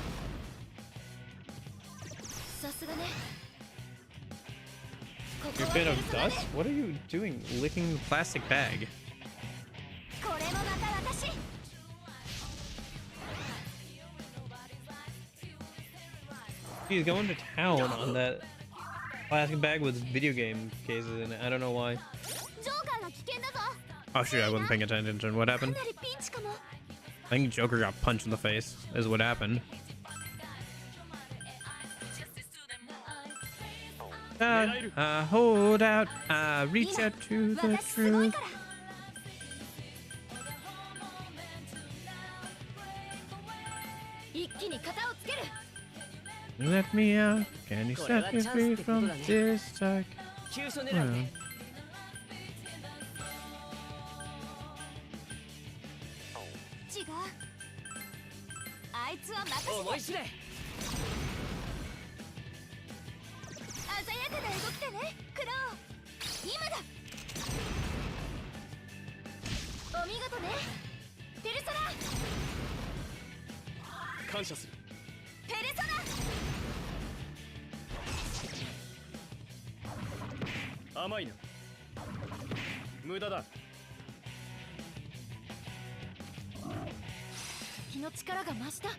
さすがね。 You're a bit of dust? What are you doing? Licking the plastic bag? これもまた私。 He's going to town on that plastic bag with video game cases in it. I don't know why. ジョーカーが Oh shoot, I wasn't paying attention. What か happened? なりピンチかも。 I think Joker got punched in the face, is what happened. Hold out, reach out to the 私すごい truth. から。一気に型をつける。 Let me out, can you set me free from this dark? 急所狙いで Well, 違う。あいつは任せて。思い知れ。鮮やかな動きでね、クロウ。今だ。お見事ね。ペルソナ。感謝する。ペルソナ。甘いな。無駄だ。気の力が増した。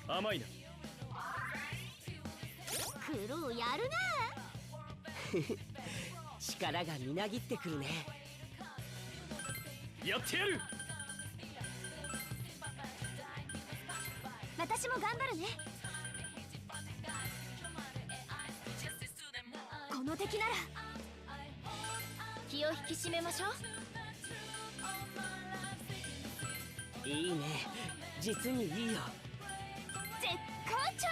甘いな。クロウやるね。力がみなぎってくるね。やってやる。私も頑張るね。この敵なら。気を引き締めましょう。いいね。実にいいよ。絶好調。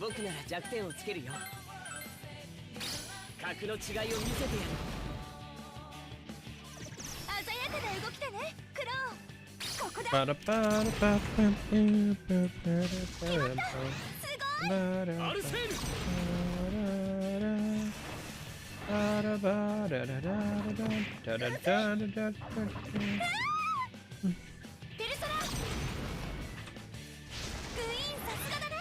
僕なら弱点をつけるよ。格の違いを見せてやる。鮮やかな動きでね、クロウ。ここだ。 アルセール。ペルソナ。クイーンさすがだね。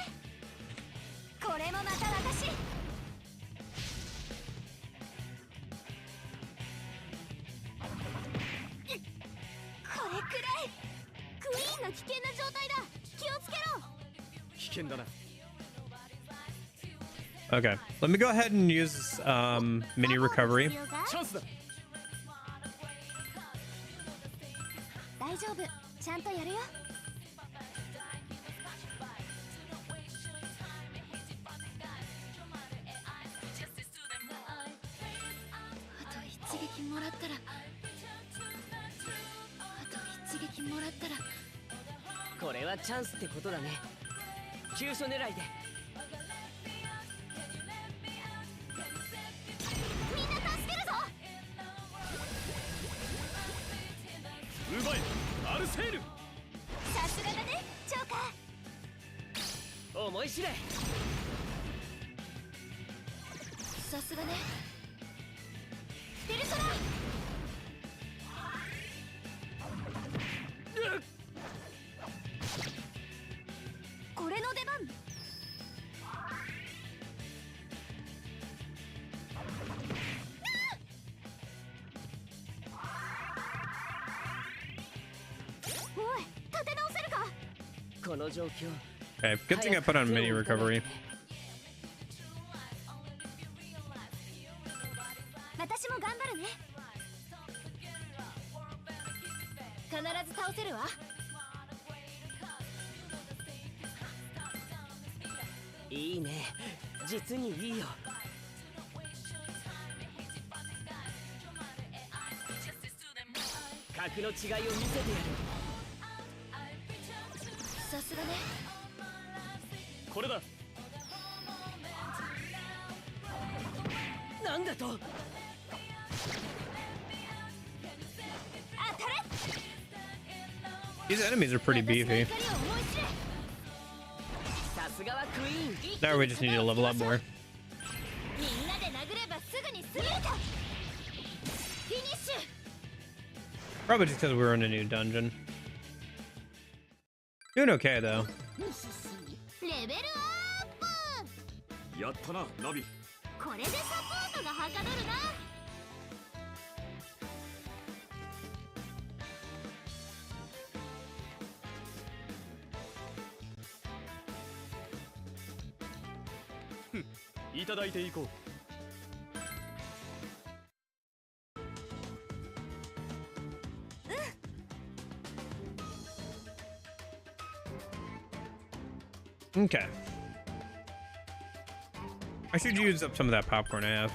これもまた私。これくらい。クイーンの危険な状態だ。気をつけろ。危険だな。 Okay, let me go ahead and use mini recovery. チャンスだ。大丈夫。ちゃんとやるよ。あと一撃もらったら。あと一撃もらったら。これはチャンスってことだね。急所狙いで。みんな助けるぞ。奪え、アルセール。さすがだね、ジョーカー。思い知れ。さすがね。ペルソナ。これの出番。おい、立て直せるか。この状況。 Okay, good thing I put on mini recovery. 私も頑張るね。必ず倒せるわ。いいね。実にいいよ。格の違いを見せてやる。さすがね。これだ。なんだと。当たれ。 These enemies are pretty beefy. さすがはクイーン。 Now we just need to level up more. みんなで殴ればすぐに過ぎるか。フィニッシュ。 Probably just because we're in a new dungeon. Doing okay though. レベルアップ。やったな、ナビ。これでサポートがはかどるな。いただいていこう。Okay. I should use up some of that popcorn I have.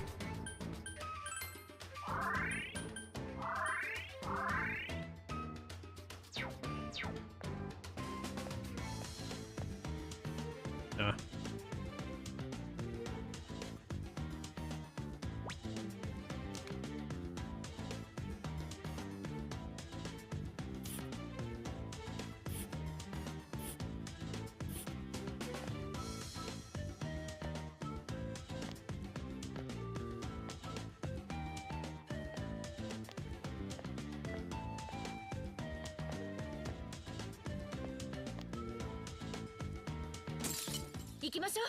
行きましょう。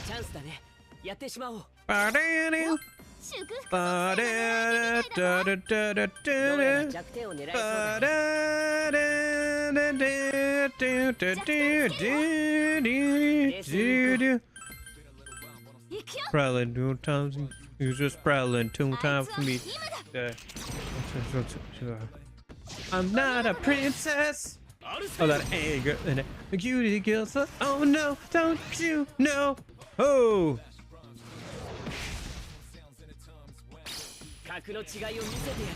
チャンスだね。やってしまおう。祝福させてどうやら弱点を狙いそうだね。Prowling 2 times. You just prowling 2 times for me. I'm not a princess. Oh, that anger and a cutie kills her. Oh no, don't you know? Oh. 格の違いを見せてやる。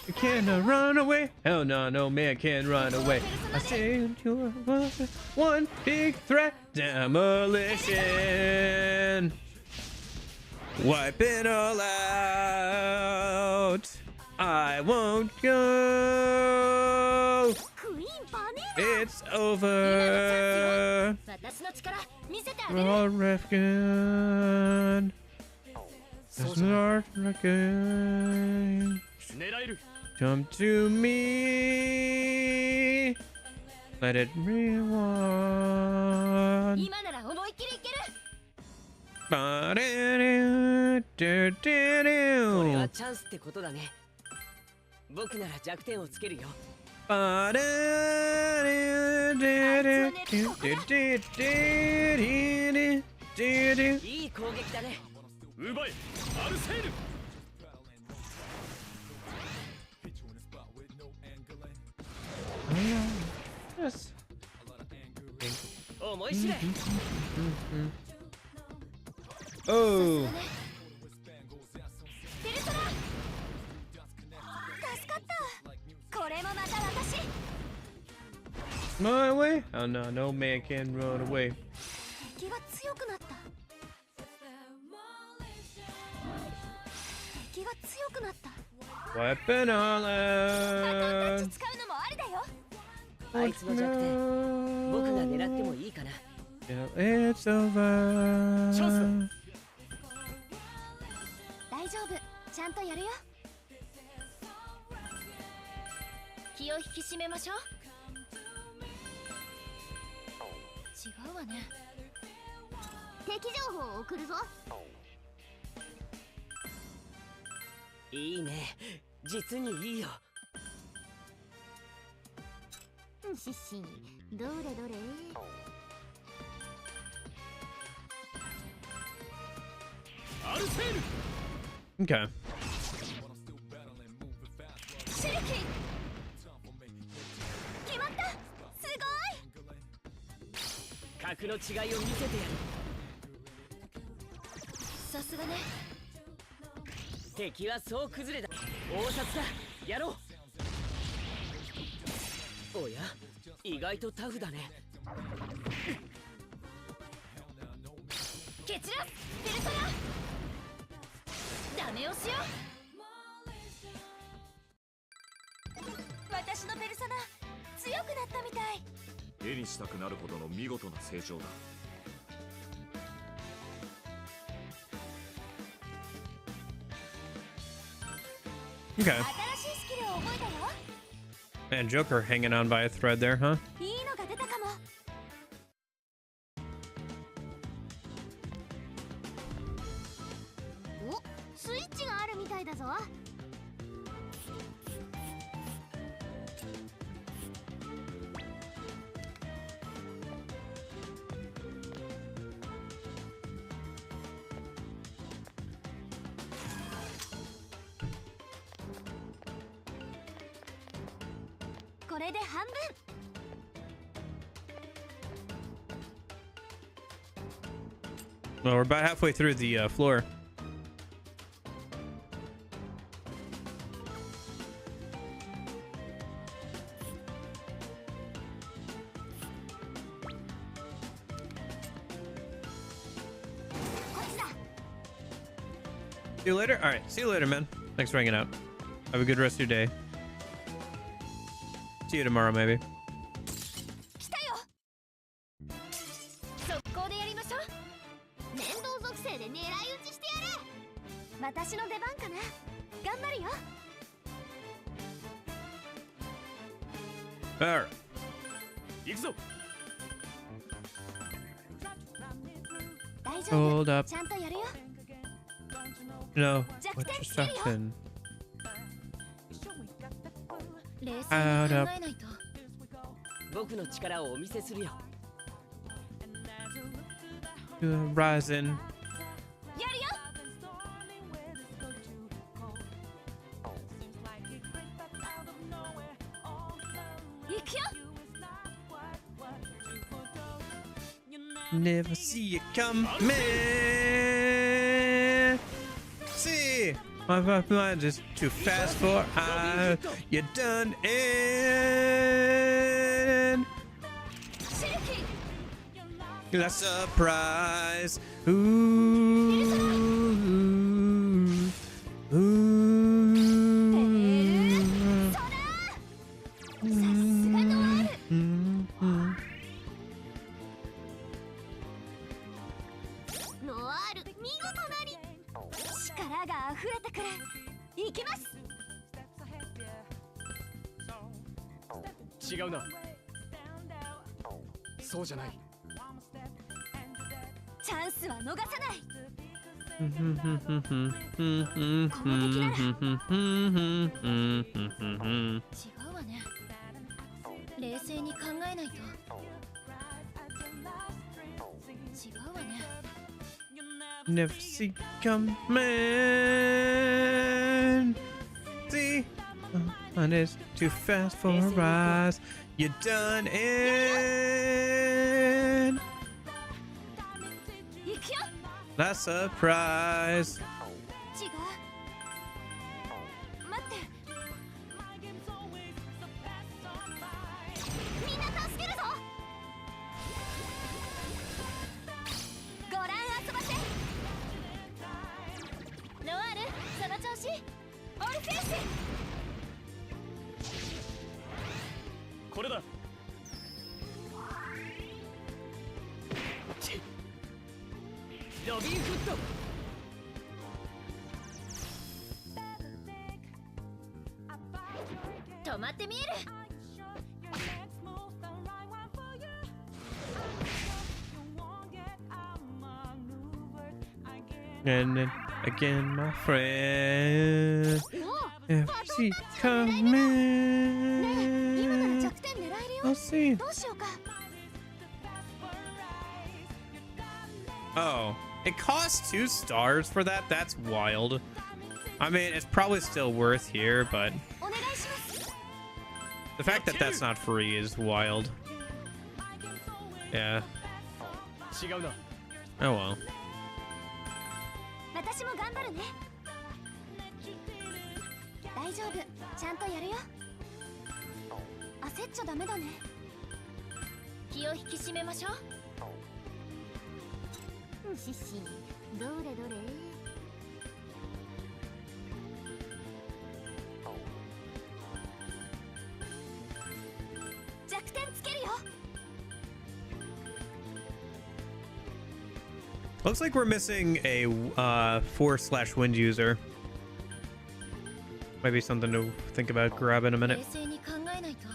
You cannot run away. Hell no, no man can run away. I say you're one big threat. Demolition. Wipe it all out. I won't go. It's over. 私の力見せてあげ We're る。 all reckon. It's not reckon. 狙える。 Come to me. Let it rewind. 今なら思いっきりいける。これはチャンスってことだね。僕なら弱点をつけるよ。いい攻撃だね。奪え、アルセーヌ。 Yes. 思い知れ。 Oh. ペルソナ。助かった。これもまた私。 My way? Oh no, no man can run away. 敵が強くなった。敵が強くなった。 Weapon all バトンタッ out. チ使うのもありだよ。あいつの弱点、僕が狙ってもいいかな。 It's over. 大丈夫。ちゃんとやるよ。気を引き締めましょう。違うわね。敵情報を送るぞ。いいね。実にいいよ。シッシどれどれ。アルセーヌ。 Okay. シルキー。決まった。すごい。格の違いを見せてやる。さすがね。敵はそう崩れだ。応殺だ。やろう。おや、意外とタフだね。蹴散らす。ペルソナ。ダメ押しよ。私のペルソナ強くなったみたい。絵にしたくなるほどの見事な成長だ。 Okay. 新しいスキルを覚えたよ。 Man, Joker hanging on by a thread there, huh? いいのが出たかも。お、スイッチがあるみたいだぞ。これで半分。 Well, we're about halfway through the floor. See you later. All right. See you later, man. Thanks for hanging out. Have a good rest of your day. See you tomorrow, maybe. 来たよ。速攻でやりましょう。粘土属性で狙い撃ちしてやれ。私の出番かな。頑張るよ。 All right. 行くぞ。大丈 Hold 夫。 up. ちゃんとやるよ。 No. What just happened? 冷静に考 Out え up. ないと。僕の力をお見せするよ。 Rising. やるよ。行くよ。 Never see it coming. See, my mind is too fast for I. You're done in. シルキー。 A surprise. Ooh. Ooh. さすがノアール。 ノアール見事なり。力が溢れてくる。行きます。違うな。そうじゃない。チャンスは逃さない。 違うわね。冷静に考えないと。違うわね。 Never see coming. See, and it's too fast for our eyes. You're done in. 行くよ。 A surprise. 違う。待って。みんな助けるぞ。ご覧遊ばせ。ノアール、その調子。オルフェウス。これだ。ロビンフット。止まって見える。 And then again, my friend. お Never see coming. ねえ、今なら弱点狙える I'll よ。 see. どうしようか。 Oh, it costs 2 stars for that? That's wild. I mean, it's probably still worth here, but お願いします。 the fact that that's not free is wild. Yeah. 違うな。 Oh well. 私も頑張るね。大丈夫、ちゃんとやるよ。焦っちゃダメだね。気を引き締めましょう。シシ、どれどれ。弱点つけるよ。 Looks like we're missing a force/wind user. Maybe something to think about grabbing in a minute. 冷静に考えないと。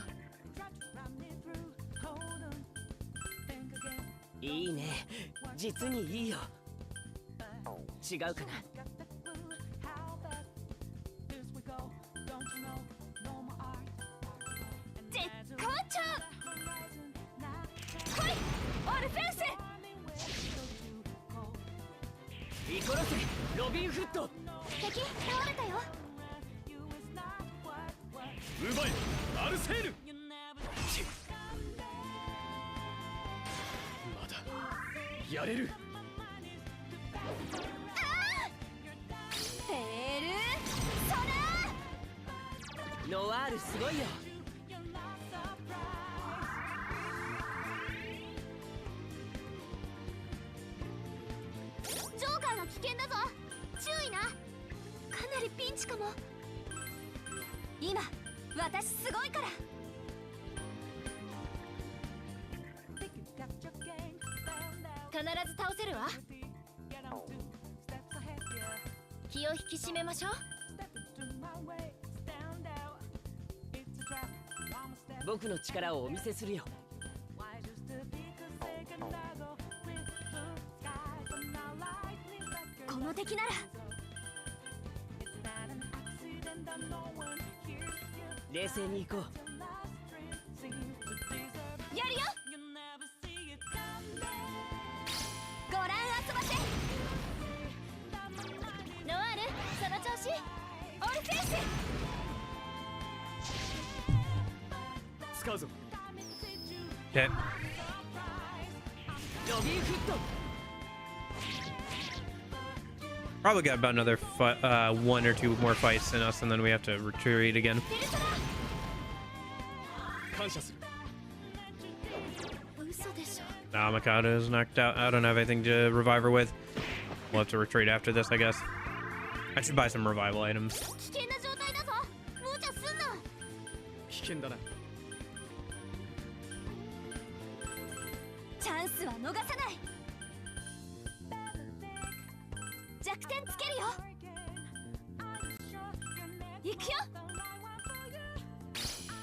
いいね。実にいいよ。違うかな。絶好調。来い、オルフェウス。イコロセ、ロビンフット。敵倒れたよ。奪え、アルセール。やれる。ペールソノワールすごいよ。ジョーカーが危険だぞ。注意な。かなりピンチかも。今私すごいから。必ず倒せるわ。気を引き締めましょう。僕の力をお見せするよ。この敵なら冷静に行こう。やるよ。ご覧あそばせ。ノワールその調子。オルフェイス。使うぞ。 Okay. ロビンフット。 Probably got about another one or two more fights in us, and then we have to retreat again. 感謝する。嘘でしょ。 Nah, Mikado is knocked out. I don't have anything to revive her with. We'll have to retreat after this, I guess. I should buy some revival items. 危険な状態だぞ。無茶すんな。危険だな。チャンスは逃さない。弱点つけるよ。行くよ。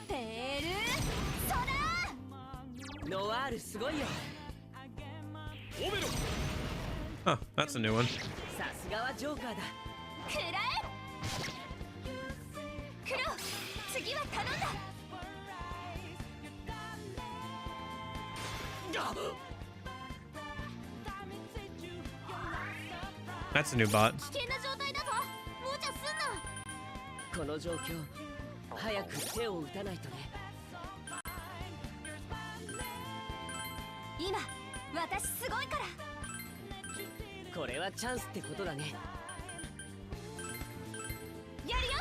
ペールソラー。ノワールすごいよ。オメロ。 Huh, that's a new one. さすがはジョーカーだ。くらえ。クロ次は頼んだ。 That's a new bot. 危険な状態だぞ。無茶すんな。この状況、早く手を打たないとね。今私すごいから。これはチャンスってことだね。やるよ。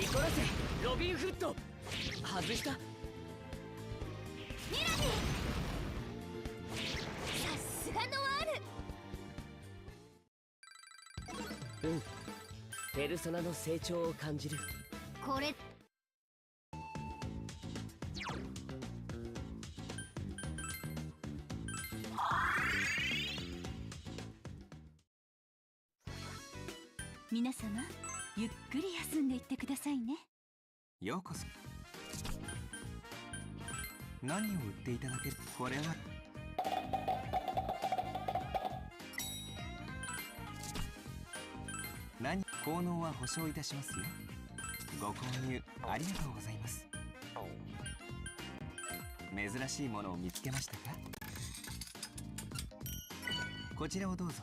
イコラセロビンフット。外した。ミラディ。さすがノワール。うん。ペルソナの成長を感じる。これ皆様ゆっくり休んでいってくださいね。ようこそ。何を売っていただける？これは効能は保証いたしますよ。ご購入ありがとうございます。珍しいものを見つけましたか？こちらをどうぞ。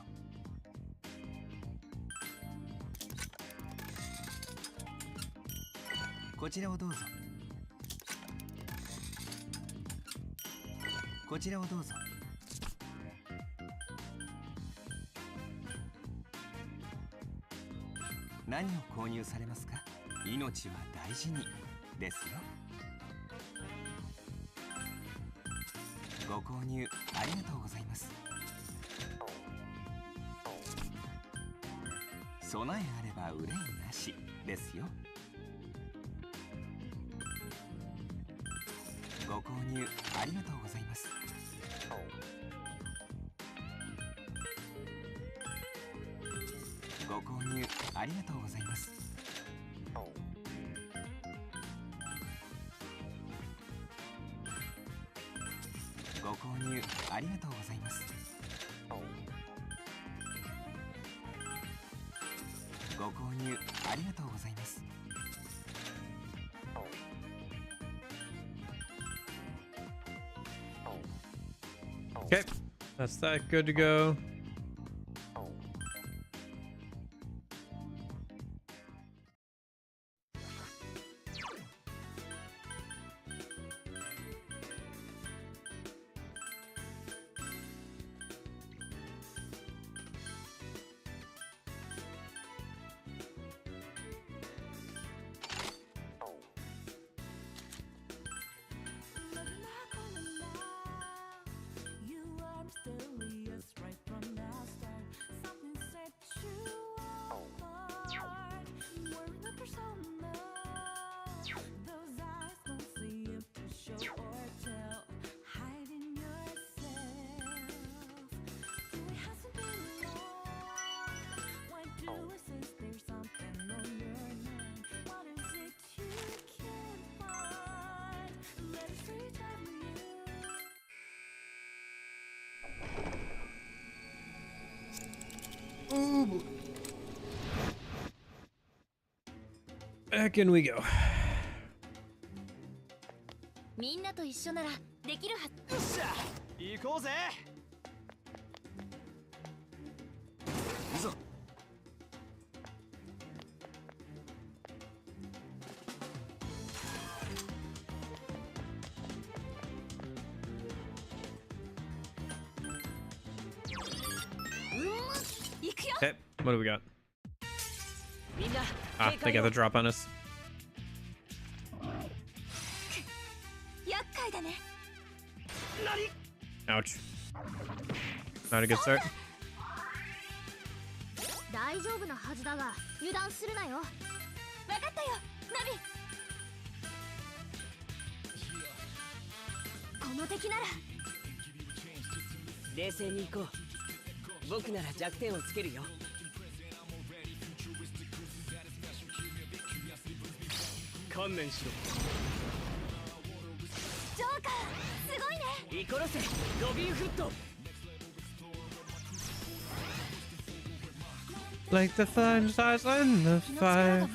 こちらをどうぞ。こちらをどうぞ。何を購入されますか？命は大事にですよ。ご購入ありがとうございます。備えあれば憂いなしですよ。ご購入ありがとうございます。ご購入ありがとうございます。ご購入ありがとうございます。ご購入ありがとうございます。Okay, that's that. Good to go. Back in we go. みんなと一緒ならできるはず。よっしゃ行こうぜ。いざ。行くよ。 Okay, what do we got? みんな Ah, they got the drop on us. 厄介だね。 Ouch. Not a good start. 大丈夫なはずだが油断するなよ。わかったよ、ナビ。この敵なら冷静に行こう。僕なら弱点をつけるよ。観念しろ。ジョーカーすごいね。イコロセロビンフット。 Like the fun size on the fire,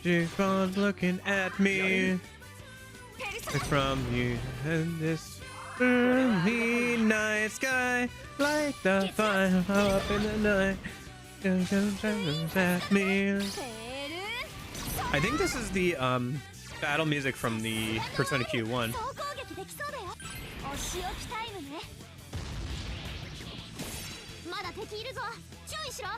she's looking at me. Like from you and this gloomy night sky, like the fire up in the night, at me. I think this is the battle music from the Persona Q1. 総攻撃できそうだよ。お仕置きタイムね。まだ敵いるぞ。注意しろ。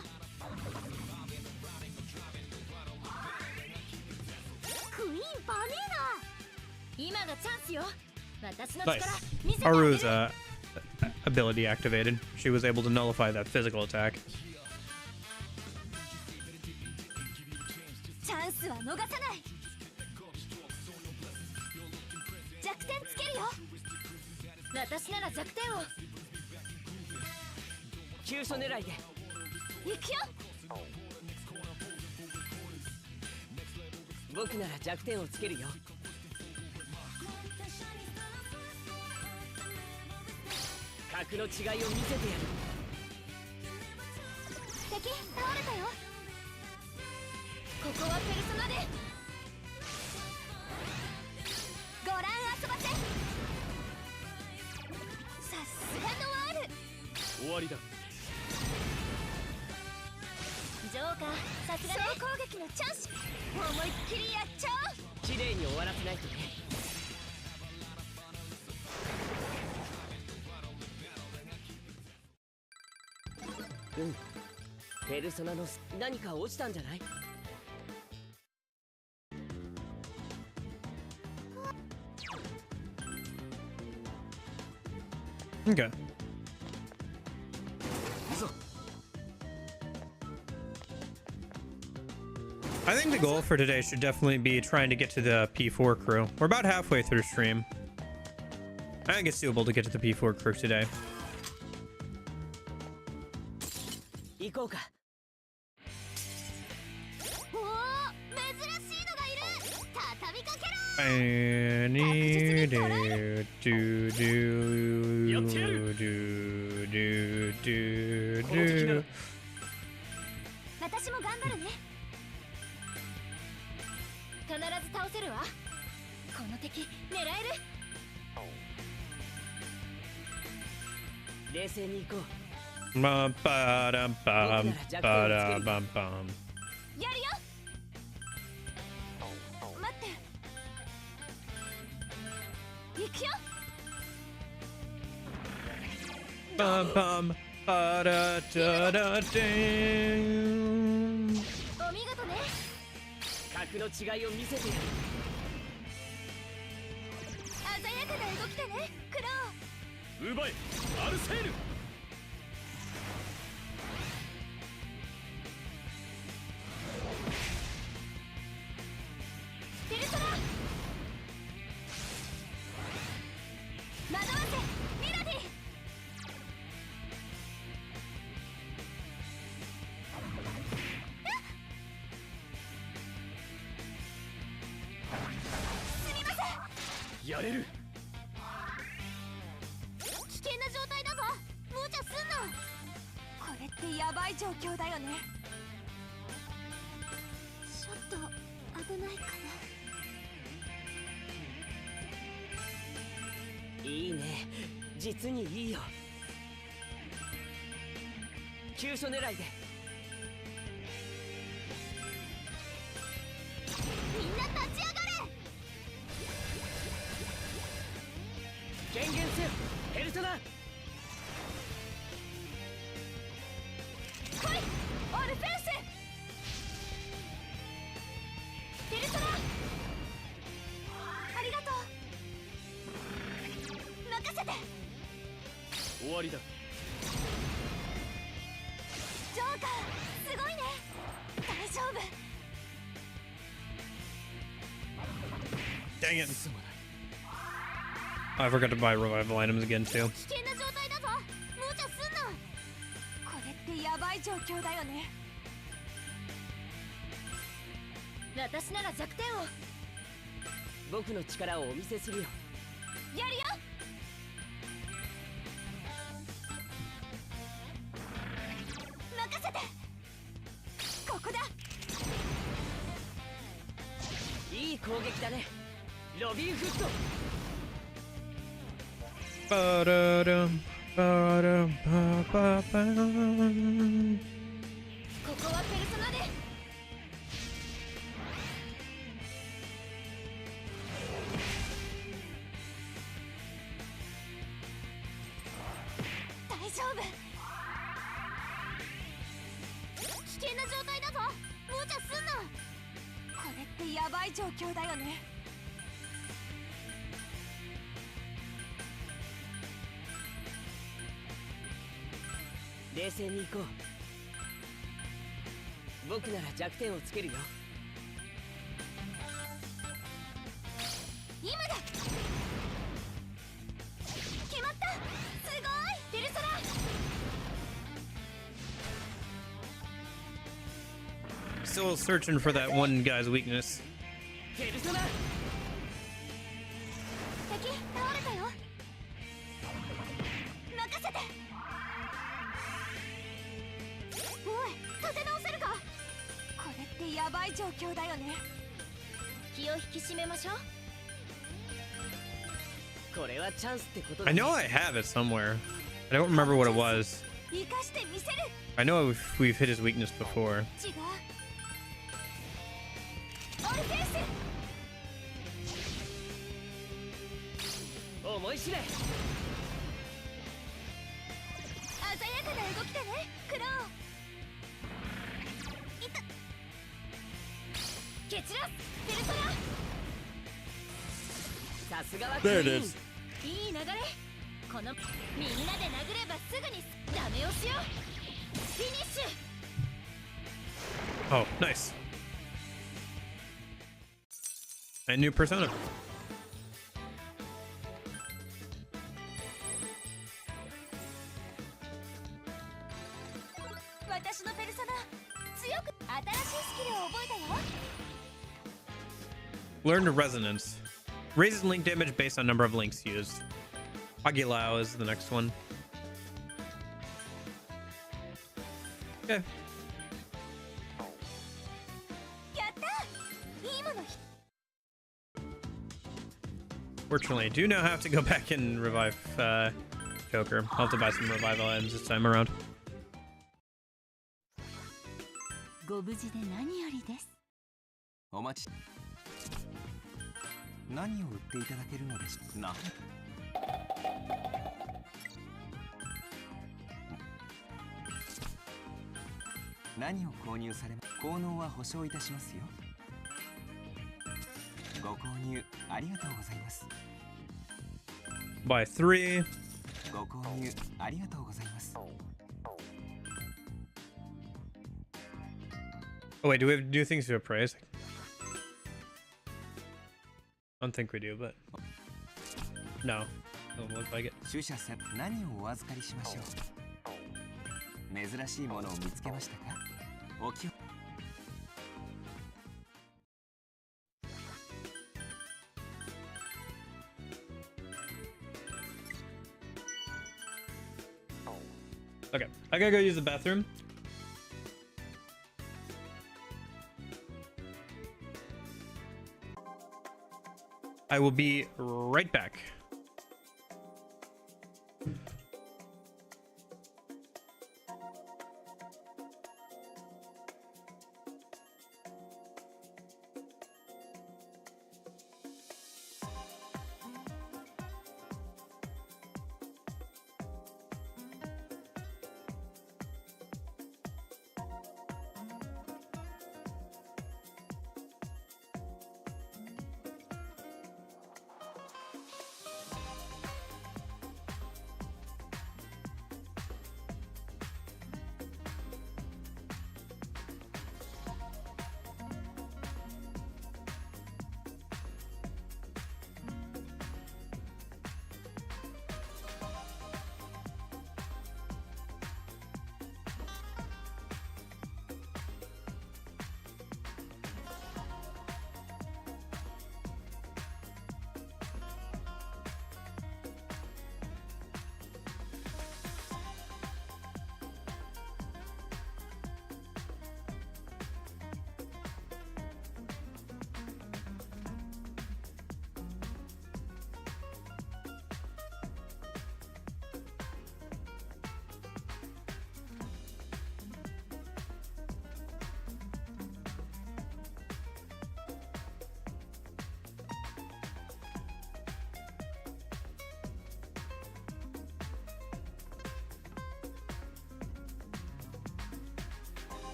クイーンバネーナ。今がチャンスよ。私の Nice. 力見せてあげる。 Haru's ability activated. She was able to nullify that physical attack. チャンスは逃さない。弱点つけるよ。私なら弱点を。急所狙いで。行くよ。僕なら弱点をつけるよ。格の違いを見せてやる。敵倒れたよ。ここはペルソナで。ご覧遊ばせ。さすがノワール。終わりだ。ジョーカーさすがね。総攻撃のチャンス。思いっきりやっちゃおう。綺麗に終わらせないとね。うん。ペルソナの何か落ちたんじゃない？ Okay. I think the goal for today should definitely be trying to get to the P4 crew. We're about halfway through stream. I think it's doable to get to the P4 crew today. 行こうか。おお、珍しいのがいる。畳みかけろ。 私も頑張るね。必ず倒せるわ。この敵狙える。冷静に行こう。 Bum, ba-dum, bum, ba-dum, bum. やるよ。待って。行くよ。 Bum, bum, ba-da-da-da-ding. お見事ね。格の違いを見せてやる。鮮やかな動きだね、クロウ。奪えアルセール。ペルソナ。惑わせミラディ。すみません。やれる。危険な状態だぞ。無茶すんな。これってヤバい状況だよね。ちょっとないかな。いいね、実にいいよ。急所狙いで。みんな立ち上がれ。権限せよペルソナ。来いオルフェウス。ペルソナありがとう。任せて。終わりだ。ジョーカーすごいね。大丈夫。 Dang it. I forgot to buy revival items again too. 危険な状態だぞ。無茶すんな。これってヤバい状況だよね。私なら弱点を。僕の力をお見せするよ。やるよ。任せて。ここだ。いい攻撃だね。ロビンフット。Ba-da-dum, ba-dum, ba-ba-bum. ここはペルソナで。大丈夫。危険な状態だぞ。無茶すんな。これってヤバい状況だよね。冷静に行こう。僕なら弱点をつけるよ。今だ。決まった。すごいペルソナ。 Still searching for that one guy's weakness. ペルソナ。敵倒れたよ。任せて。おい立て直せるか。これってヤバい状況だよね。気を引き締めましょう。これはチャンスってことだ I ね。 know I have it somewhere. I don't remember what it was. 生かしてみせる。 I know we've hit his weakness before. 違う。オルフェウス。思い知れ。鮮やかな動きだねクロウ。いた。蹴散らすペルソナ。さすがは There it is. いい流れ。このみんなで殴ればすぐにダメ押しよ。フィニッシュ。 Oh, nice. And new persona. 私のペルソナ強く新しいスキルを覚えたよ。 Learn resonance. Raises link damage based on number of links used. Agilao is the next one. Okay. やったいいもの。 Fortunately, I do now have to go back and revive Joker. I'll have to buy some revival items this time around. ご無事で何よりです。お待ち。何を売っていただけるのでしょうな。何を購入されます効能は保証いたしますよ。ご購入ありがとうございます。 Buy 3. ご購入ありがとうございます。 Oh wait, do we have new things to appraise? I don't think we do, but no, don't look like it. 取捨選何をお預かりしましょう。珍しいものを見つけましたか。お気を。 Okay, I gotta go use the bathroom. I will be right back.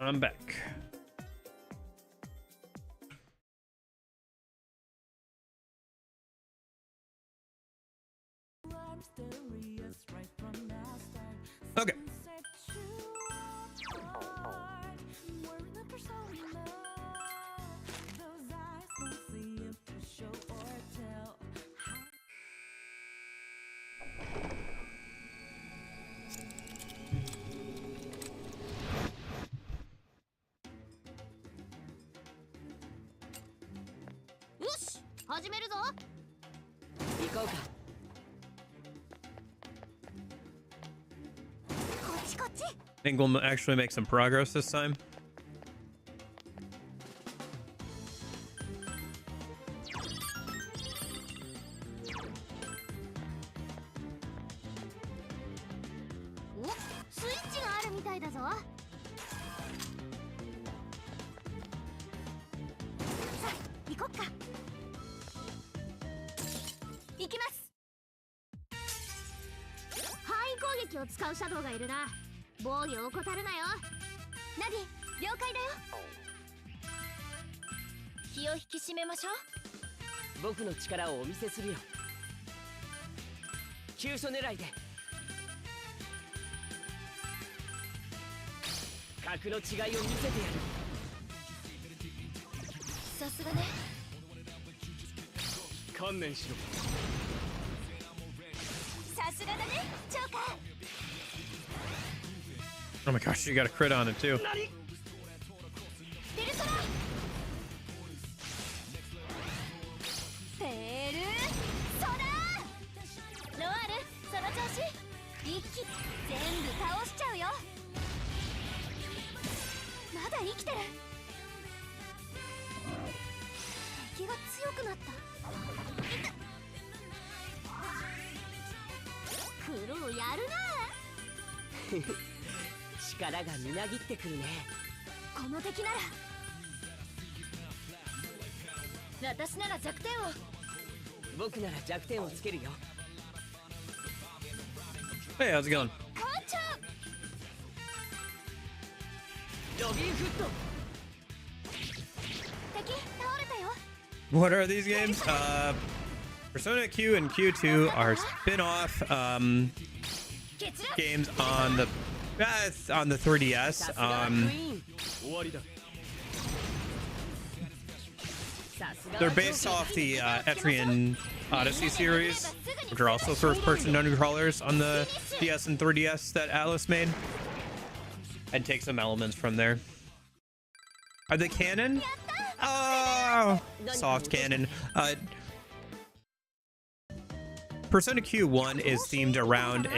I'm back. Okay. I think we'll actually make some progress this time.僕の力をお見せするよ。急所狙いで格の違いを見せてやる。さすがね。観念しろ。さすがだね、ジョーカー。 Oh my gosh, you got a crit on it too. ペルソナペルソナロワール、その調子一気全部倒しちゃうよ。まだ生きてる。敵が強くなった。苦労やるな。力がみなぎってくるね。この敵なら私なら弱点を。僕なら弱点をつけるよ。 Hey, how's it going? 艦長 What are these games? Persona Q and Q2 are spin-off games on the 3DS. They're based off the Etrian Odyssey series, which are also first-person dungeon crawlers on the DS and 3DS that Atlas made, and take some elements from there. Are they canon? Oh, soft canon. Persona Q1 is themed around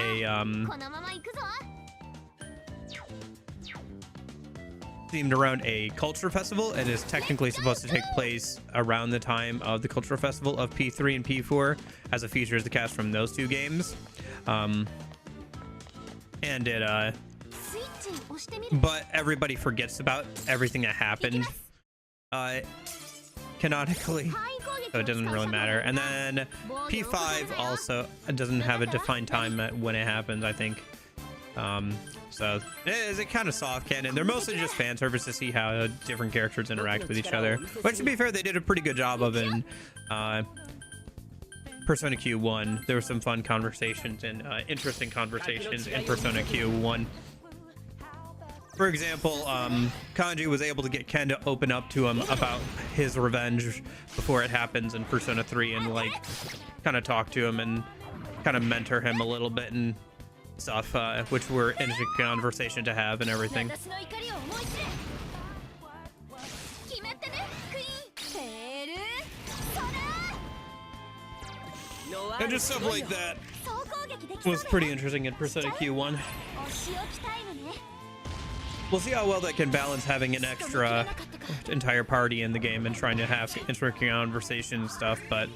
a culture festival, and is technically supposed to take place around the time of the cultural festival of P3 and P4, as it features the cast from those two games. And it but everybody forgets about everything that happened canonically, so it doesn't really matter. And then P5 also doesn't have a defined time when it happens, I think. So it is a kind of soft canon. They're mostly just fan service to see how different characters interact with each other, which, to be fair, they did a pretty good job of in Persona Q1. There were some fun conversations and interesting conversations in Persona Q1. For example, Kanji was able to get Ken to open up to him about his revenge before it happens in Persona 3, and like kind of talk to him and kind of mentor him a little bit and stuff, which were interesting conversation to have and everything. And just stuff like that was pretty interesting in Persona Q1. We'll see how well that can balance having an extra entire party in the game and trying to have interesting conversation and stuff, but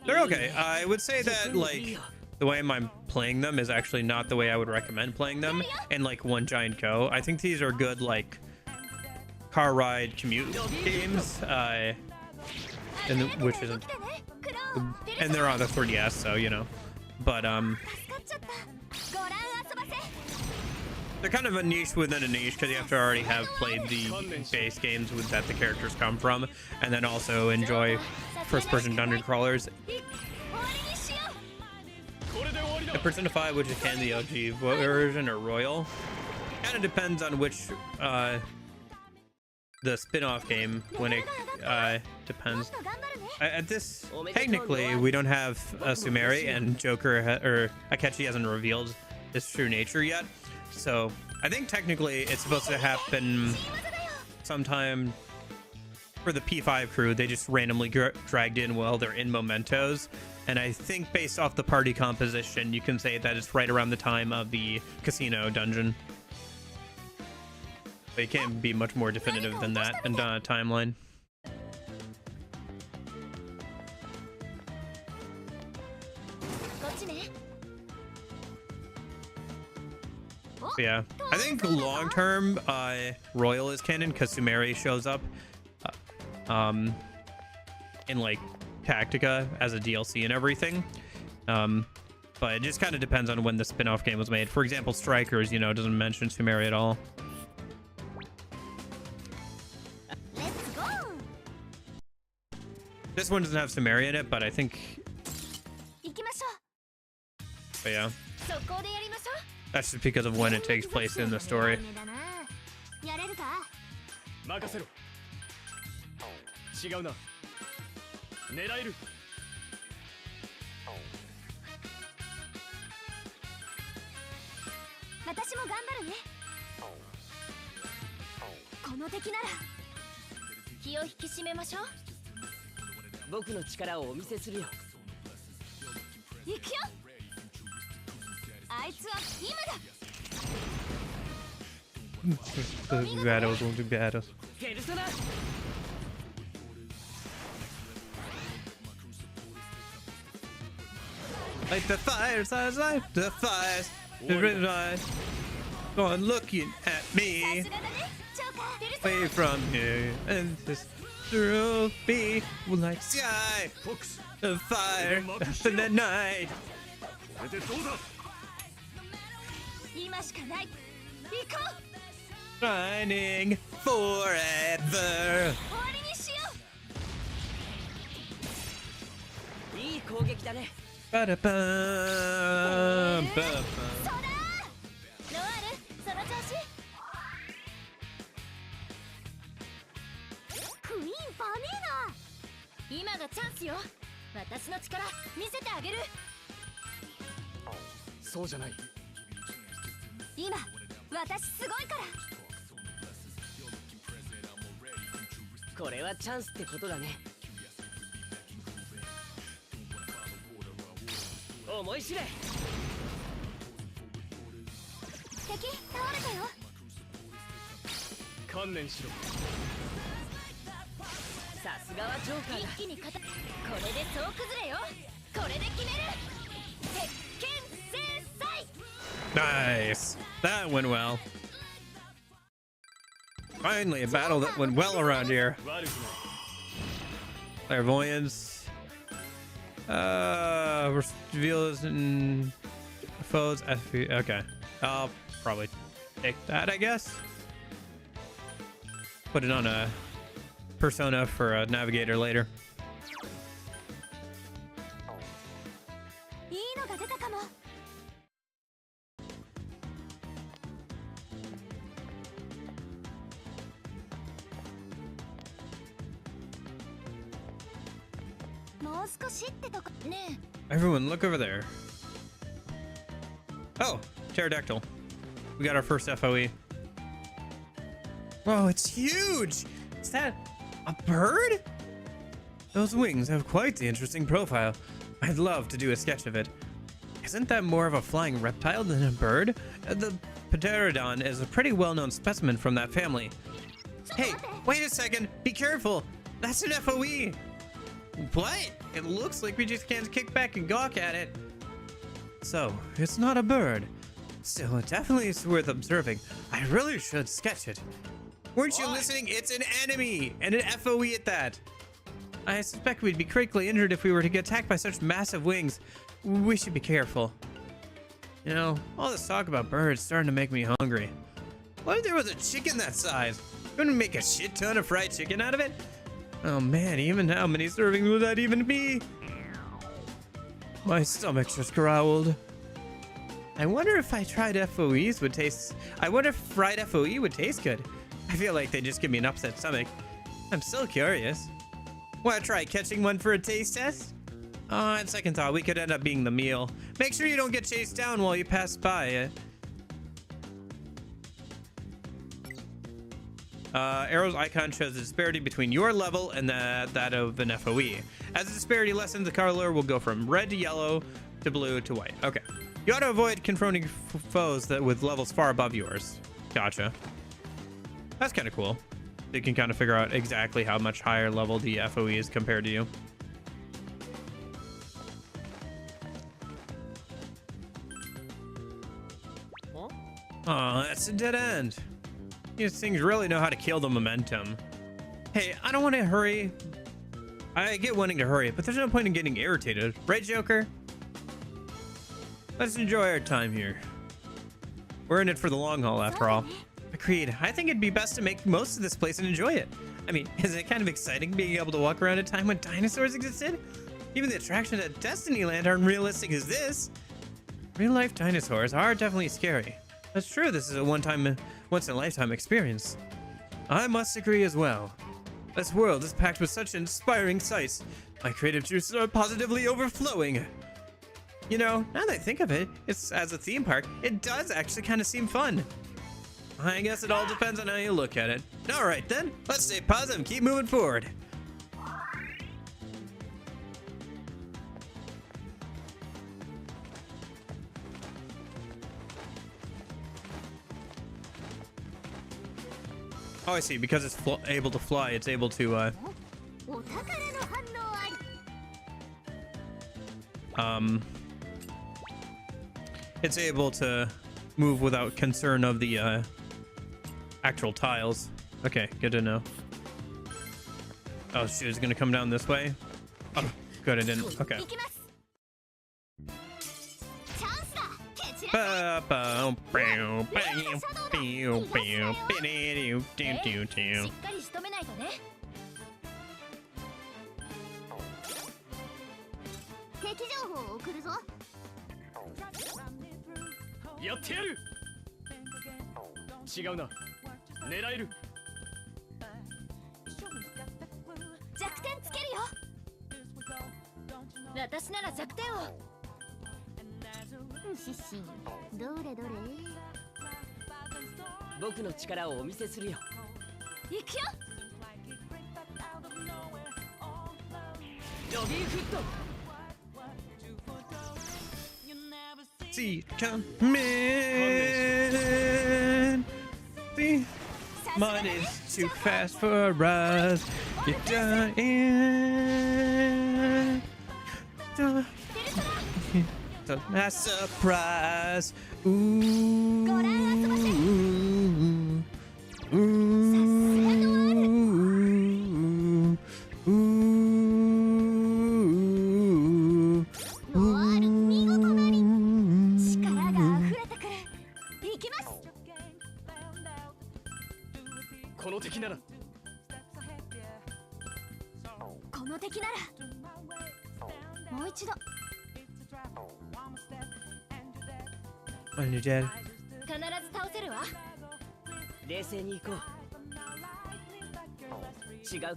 they're okay. I would say that, like, the way I'm playing them is actually not the way I would recommend playing them in like One Giant Go. I think these are good like car ride commute games, which isn't, and they're on the 3DS, so you know. But they're kind of a niche within a niche, because you have to already have played the base games that the characters come from, and then also enjoy first-person dungeon crawlers. The Persona 5, which is kind of the OG version, or Royal, kind of depends on which the spin-off game, when it depends. At this, technically, we don't have Sumeri, and Joker or Akechi hasn't revealed his true nature yet. So I think technically it's supposed to happen sometime for the P5 crew. They just randomly dragged in while they're in Mementos. And I think based off the party composition, you can say that it's right around the time of the casino dungeon. But you can't be much more definitive than that in timeline. But yeah, I think long term, Royal is canon because Sumeri shows up in like Tactica as a DLC and everything. But it just kind of depends on when the spin-off game was made. For example, Strikers, you know, doesn't mention Sumeri at all. This one doesn't have Sumeri in it, but I think... But yeah. That's just because of when it takes place in the story. Battles won't do battles. Light the fires, light the fires. Go on looking at me away from here and this trophy like sky of fire in the night. これでどうだ。今しかない。行こう。 Shining forever. 終わりにしよう。いい攻撃だね。 Ba-da-bum, ba-bum. ノアール、その調子。クイーンバネーナ。今がチャンスよ。私の力見せてあげる。そうじゃない。今、私すごいから。これはチャンスってことだね。思い知れ。敵倒れたよ。観念しろ。さすがはジョーカーだ。一気にこれで総崩れよ。これで決める。鉄拳制裁。 Nice. That went well. Finally, a battle that went well around here. 悪くない。 Clairvoyance. Reveals and foes. Okay. I'll probably take that, I guess. Put it on a persona for a navigator later. いいのが出たかも。もう少しってとこね Everyone, look over there. Oh, pterodactyl. We got our first FOE. Whoa, it's huge! Is that a bird? Those wings have quite the interesting profile. I'd love to do a sketch of it. Isn't that more of a flying reptile than a bird? The Pterodon is a pretty well-known specimen from that family. Hey, wait a second! Be careful! That's an FOE! What? It looks like we just can't kick back and gawk at it. So, it's not a bird. Still, it definitely is worth observing. I really should sketch it. Weren't you listening? It's an enemy! And an FOE at that! I suspect we'd be critically injured if we were to get attacked by such massive wings. We should be careful. You know, all this talk about birds is starting to make me hungry. What if there was a chicken that size? Couldn't we make a shit ton of fried chicken out of it? Oh man, even how many servings would that even be? My stomach just growled. I wonder if I tried FOEs would taste... I wonder if fried FOE would taste good. I feel like they just give me an upset stomach. I'm still curious. Want to try catching one for a taste test? On second thought, we could end up being the meal. Make sure you don't get chased down while you pass by. Arrow's icon shows the disparity between your level and that of an FOE. As the disparity lessens, the color will go from red to yellow to blue to white. Okay. You ought to avoid confronting foes that with levels far above yours. Gotcha. That's kind of cool. You can kind of figure out exactly how much higher level the FOE is compared to you. Oh, that's a dead end. These things really know how to kill the momentum. Hey, I don't want to hurry. I get wanting to hurry, but there's no point in getting irritated. Right, Joker? Let's enjoy our time here. We're in it for the long haul, after all. Agreed. I think it'd be best to make most of this place and enjoy it. I mean, isn't it kind of exciting being able to walk around a time when dinosaurs existed? Even the attractions at Destinyland aren't realistic as this. Real-life dinosaurs are definitely scary. That's true, this is a once-in-a-lifetime experience. I must agree as well. This world is packed with such inspiring sights. My creative juices are positively overflowing. You know, now that I think of it, it's as a theme park, it does actually kind of seem fun. I guess it all depends on how you look at it. Alright then, let's stay positive and keep moving forward. Oh, I see. Because it's able to fly, it's able to, it's able to move without concern of the actual tiles. Okay, good to know. Oh, she was gonna come down this way. Oh, good, I didn't. Okay.やってやる。違うな。狙える。弱点つけるよ。私なら弱点を。シッシどれどれ。僕の力をお見せするよ。行くよ。ロビーフット。See it coming. See, mine is too fast for us. You're dying. The last surprise. Ooh. Ooh. この敵なら。この敵なら。もう一度。When you're dead. 必ず倒せるわ。冷静に行こう。違うかな。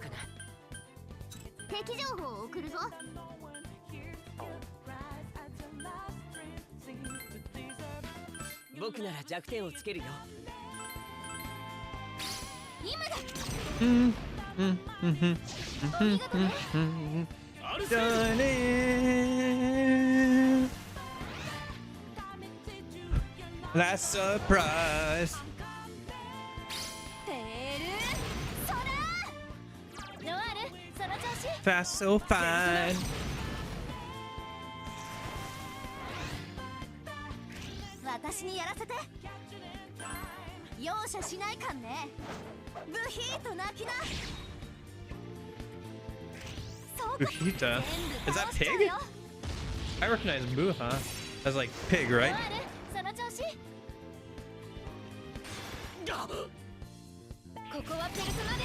敵情報を送るぞ。僕なら弱点をつけるよ。今だ。Done it. Last surprise. テールソラノワール、その調子。 Fast, so fine. 私にやらせて。容赦しないかんね。ブヒーと泣きな。 Buhita? Is that pig? I recognize Buha as like pig, right? その調子。ここはペルソナで。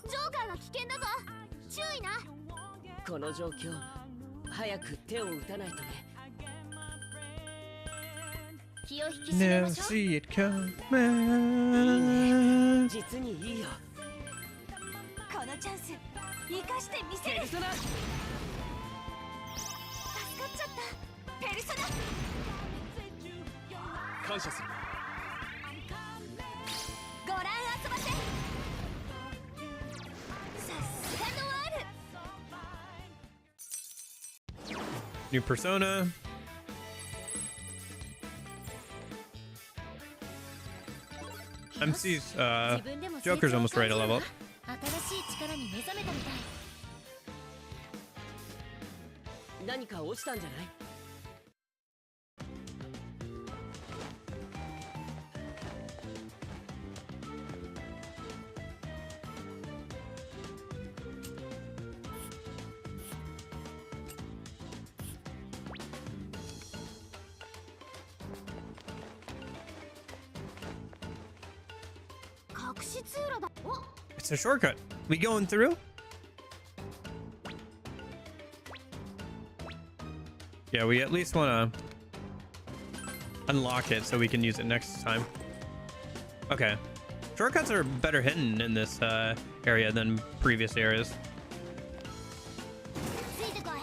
ジョーカーが危険だぞ。注意な。この状況、早く手を打たないとね。気を引き締め Never ましょう。 see it coming. 実にいいよ。このチャンス生かしてみせる。ペルソナ。助かっちゃった。ペルソナ。感謝する。ご覧遊ばせ。さすがノワール。 New persona. MC's Joker's almost ready to level up. 新しい力に目覚めたみたい。何か落ちたんじゃない？隠し通路だ。お、 It's a shortcut. We going through? Yeah, we at least want to unlock it so we can use it next time. Okay. Shortcuts are better hidden in this area than previous areas. ついてこい。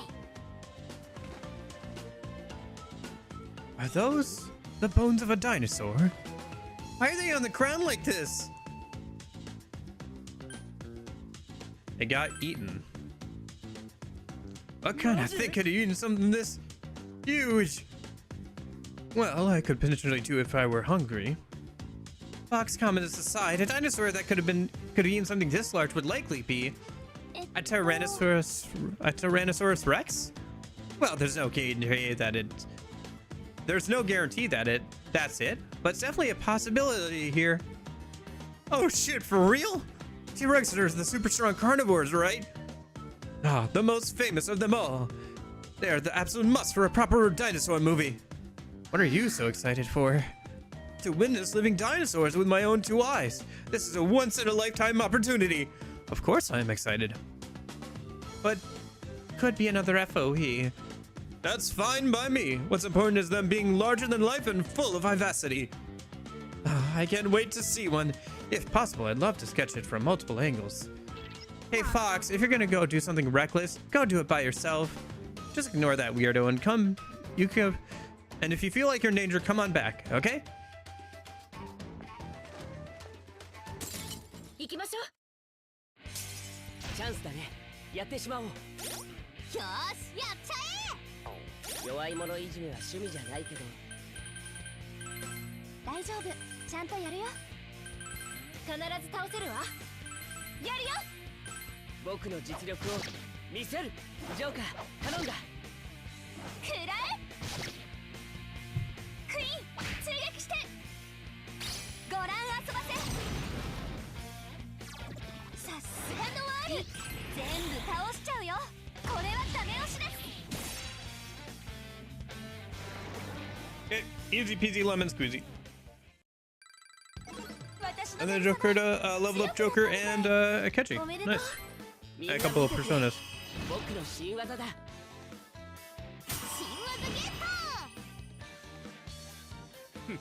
Are those the bones of a dinosaur? Why are they on the ground like this? They got eaten. What kind of thing could have eaten something this huge? Well, I could potentially do it if I were hungry. Fox comments aside, a dinosaur that could have eaten something this large would likely be A Tyrannosaurus Rex? Well, there's no guarantee that that's it, but it's definitely a possibility here. Oh shit, for real? T-Rexes are the super strong carnivores, right? Ah, the most famous of them all. They're the absolute must for a proper dinosaur movie. What are you so excited for? To witness living dinosaurs with my own 2 eyes. This is a once-in-a-lifetime opportunity. Of course I am excited. But could be another FOE. That's fine by me. What's important is them being larger than life and full of vivacity. I can't wait to see one. If possible, I'd love to sketch it from multiple angles. Hey Fox, if you're gonna go do something reckless, go do it by yourself. Just ignore that weirdo and and if you feel like you're in danger, come on back, okay? 行きましょう。チャンスだね。やってしまおう。よーしやっちゃ弱い者いじめは趣味じゃないけど。え。大丈夫、ちゃんとやるよ。必ず倒せるわ。やるよ。僕の実力を見せる。ジョーカー、頼んだ。くらえ。クイーン、追撃して。ご覧遊ばせ。さすがのワール。全部倒しちゃうよ。これはダメ押しです。Easy peasy lemon squeezy. And then Joker to level up Joker and Akechi. Nice. A couple of personas. 僕の新技だ。新技ゲッ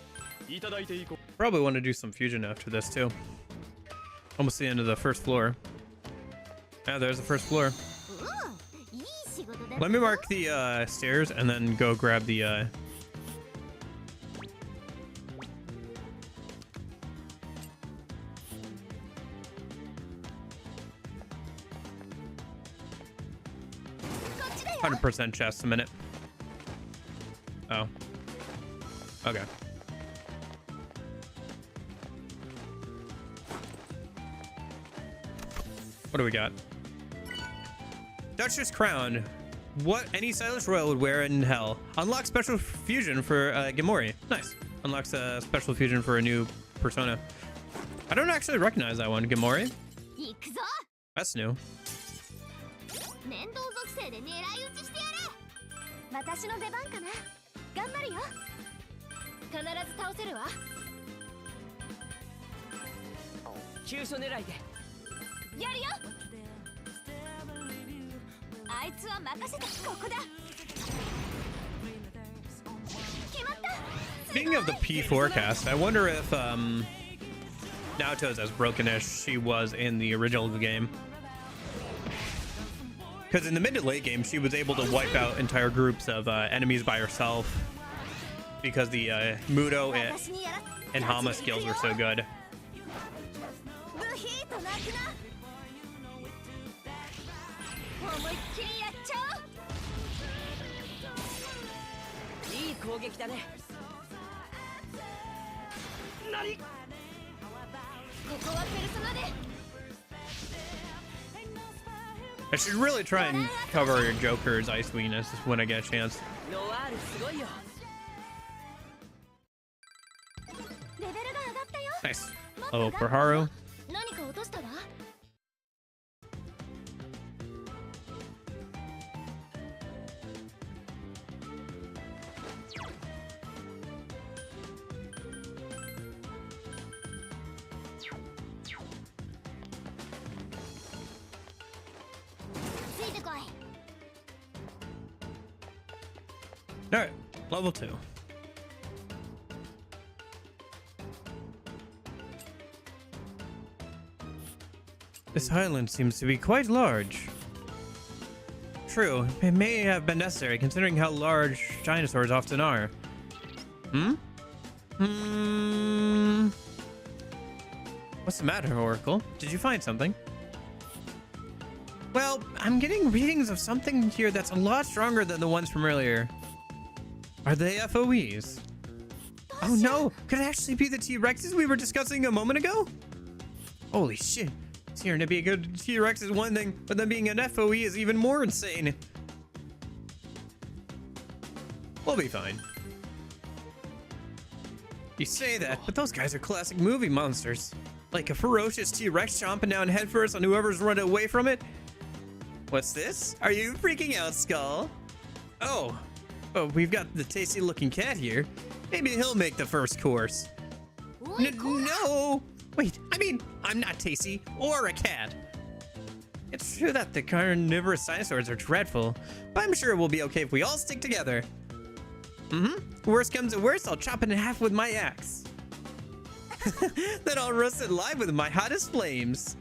ト。いただいていこう。 Probably want to do some fusion after this too. Almost the end of the first floor. Yeah, there's the first floor. いい仕事だ。 Let me mark the stairs and then go grab theこっちだよ。 100% chest a minute. Oh. Okay. What do we got? Duchess Crown. What any stylish royal would wear in hell. Unlock special fusion for Gamori. Nice. Unlocks a special fusion for a new persona. I don't actually recognize that one, Gamori. 行くぞ。 That's new. 面倒属性で狙い撃ちしてやれ。私の出番かな。頑張るよ。必ず倒せるわ。急所狙いで。やるよ。あいつは任せて。ここだ。決まった。 Speaking of the P forecast, I wonder if Naoto is as broken as she was in the original game. Because in the mid to late game, she was able to wipe out entire groups of enemies by herself because the Mudo and Hama skills were so good. ブヒーと泣くな。思いっきりやっちゃおう。いい攻撃だね。何？ここはペルソナで。 I should really try and cover Joker's ice weakness when I get a chance. ノワールすごいよ。レベルが上がったよ。 Nice. Level for Haru. 何か落としたわ。 ついてこい。 Alright, level 2. This island seems to be quite large. True, it may have been necessary considering how large dinosaurs often are. What's the matter, Oracle? Did you find something? Well, I'm getting readings of something here that's a lot stronger than the ones from earlier. Are they FOEs? Oh no, could it actually be the T-Rexes we were discussing a moment ago? Holy shit, Hearing to be a good T-Rex is one thing, but then being an FOE is even more insane. We'll be fine. You say that, but those guys are classic movie monsters. Like a ferocious T-Rex chomping down headfirst on whoever's running away from it. What's this? Are you freaking out, Skull? Oh, we've got the tasty looking cat here. Maybe he'll make the first course. No! Wait, I mean, I'm not tasty or a cat. It's true that the carnivorous dinosaurs are dreadful, but I'm sure we'll be okay if we all stick together. Worst comes to worst, I'll chop it in half with my axe. Then I'll roast it live with my hottest flames.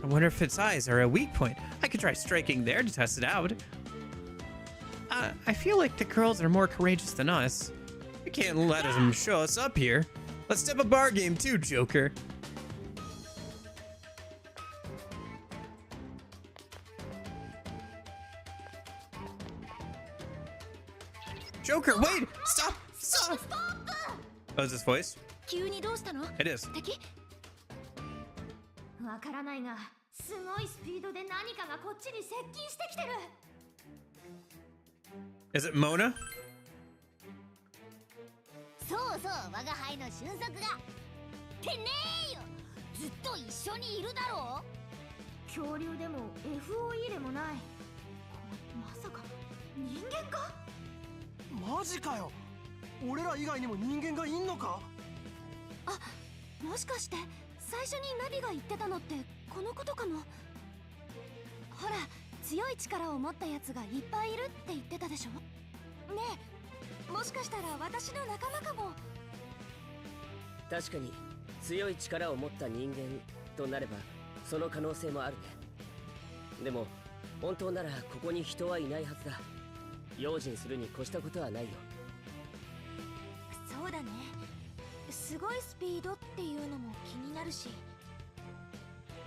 I wonder if its eyes are a weak point. I could try striking there to test it out. I feel like the girls are more courageous than us. We can't let them show us up here. Let's step up our game too, Joker. Joker, wait! Stop! Stop! Oh, is this voice? 急にどうしたの？ It is. 敵？わからないが、すごいスピードで何かがこっちに接近してきてる。Is it Mona? そうそう、我が輩の俊足が。ってねえよ。ずっと一緒にいるだろう。恐竜でも FOE でもない。まさか人間か？マジかよ。俺ら以外にも人間がいんのか？あ、もしかして最初にナビが言ってたのってこのことかも。ほら、強い力を持ったやつがいっぱいいるって言ってたでしょ。ねえ、もしかしたら私の仲間かも。確かに強い力を持った人間となればその可能性もあるね。でも本当ならここに人はいないはずだ。用心するに越したことはないよ。そうだね。すごいスピードっていうのも気になるし、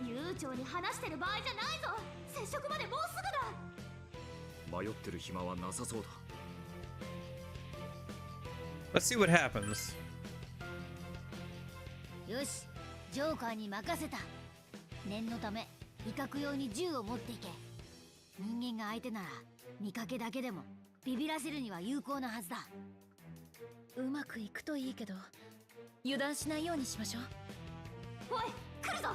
悠長に話してる場合じゃないぞ。接触までもうすぐだ。迷ってる暇はなさそうだ。Let's see what happens. よし、ジョーカーに任せた。念のため威嚇用に銃を持っていけ。人間が相手なら見かけだけでもビビらせるには有効なはずだ。うまくいくといいけど油断しないようにしましょう。おい、来るぞ。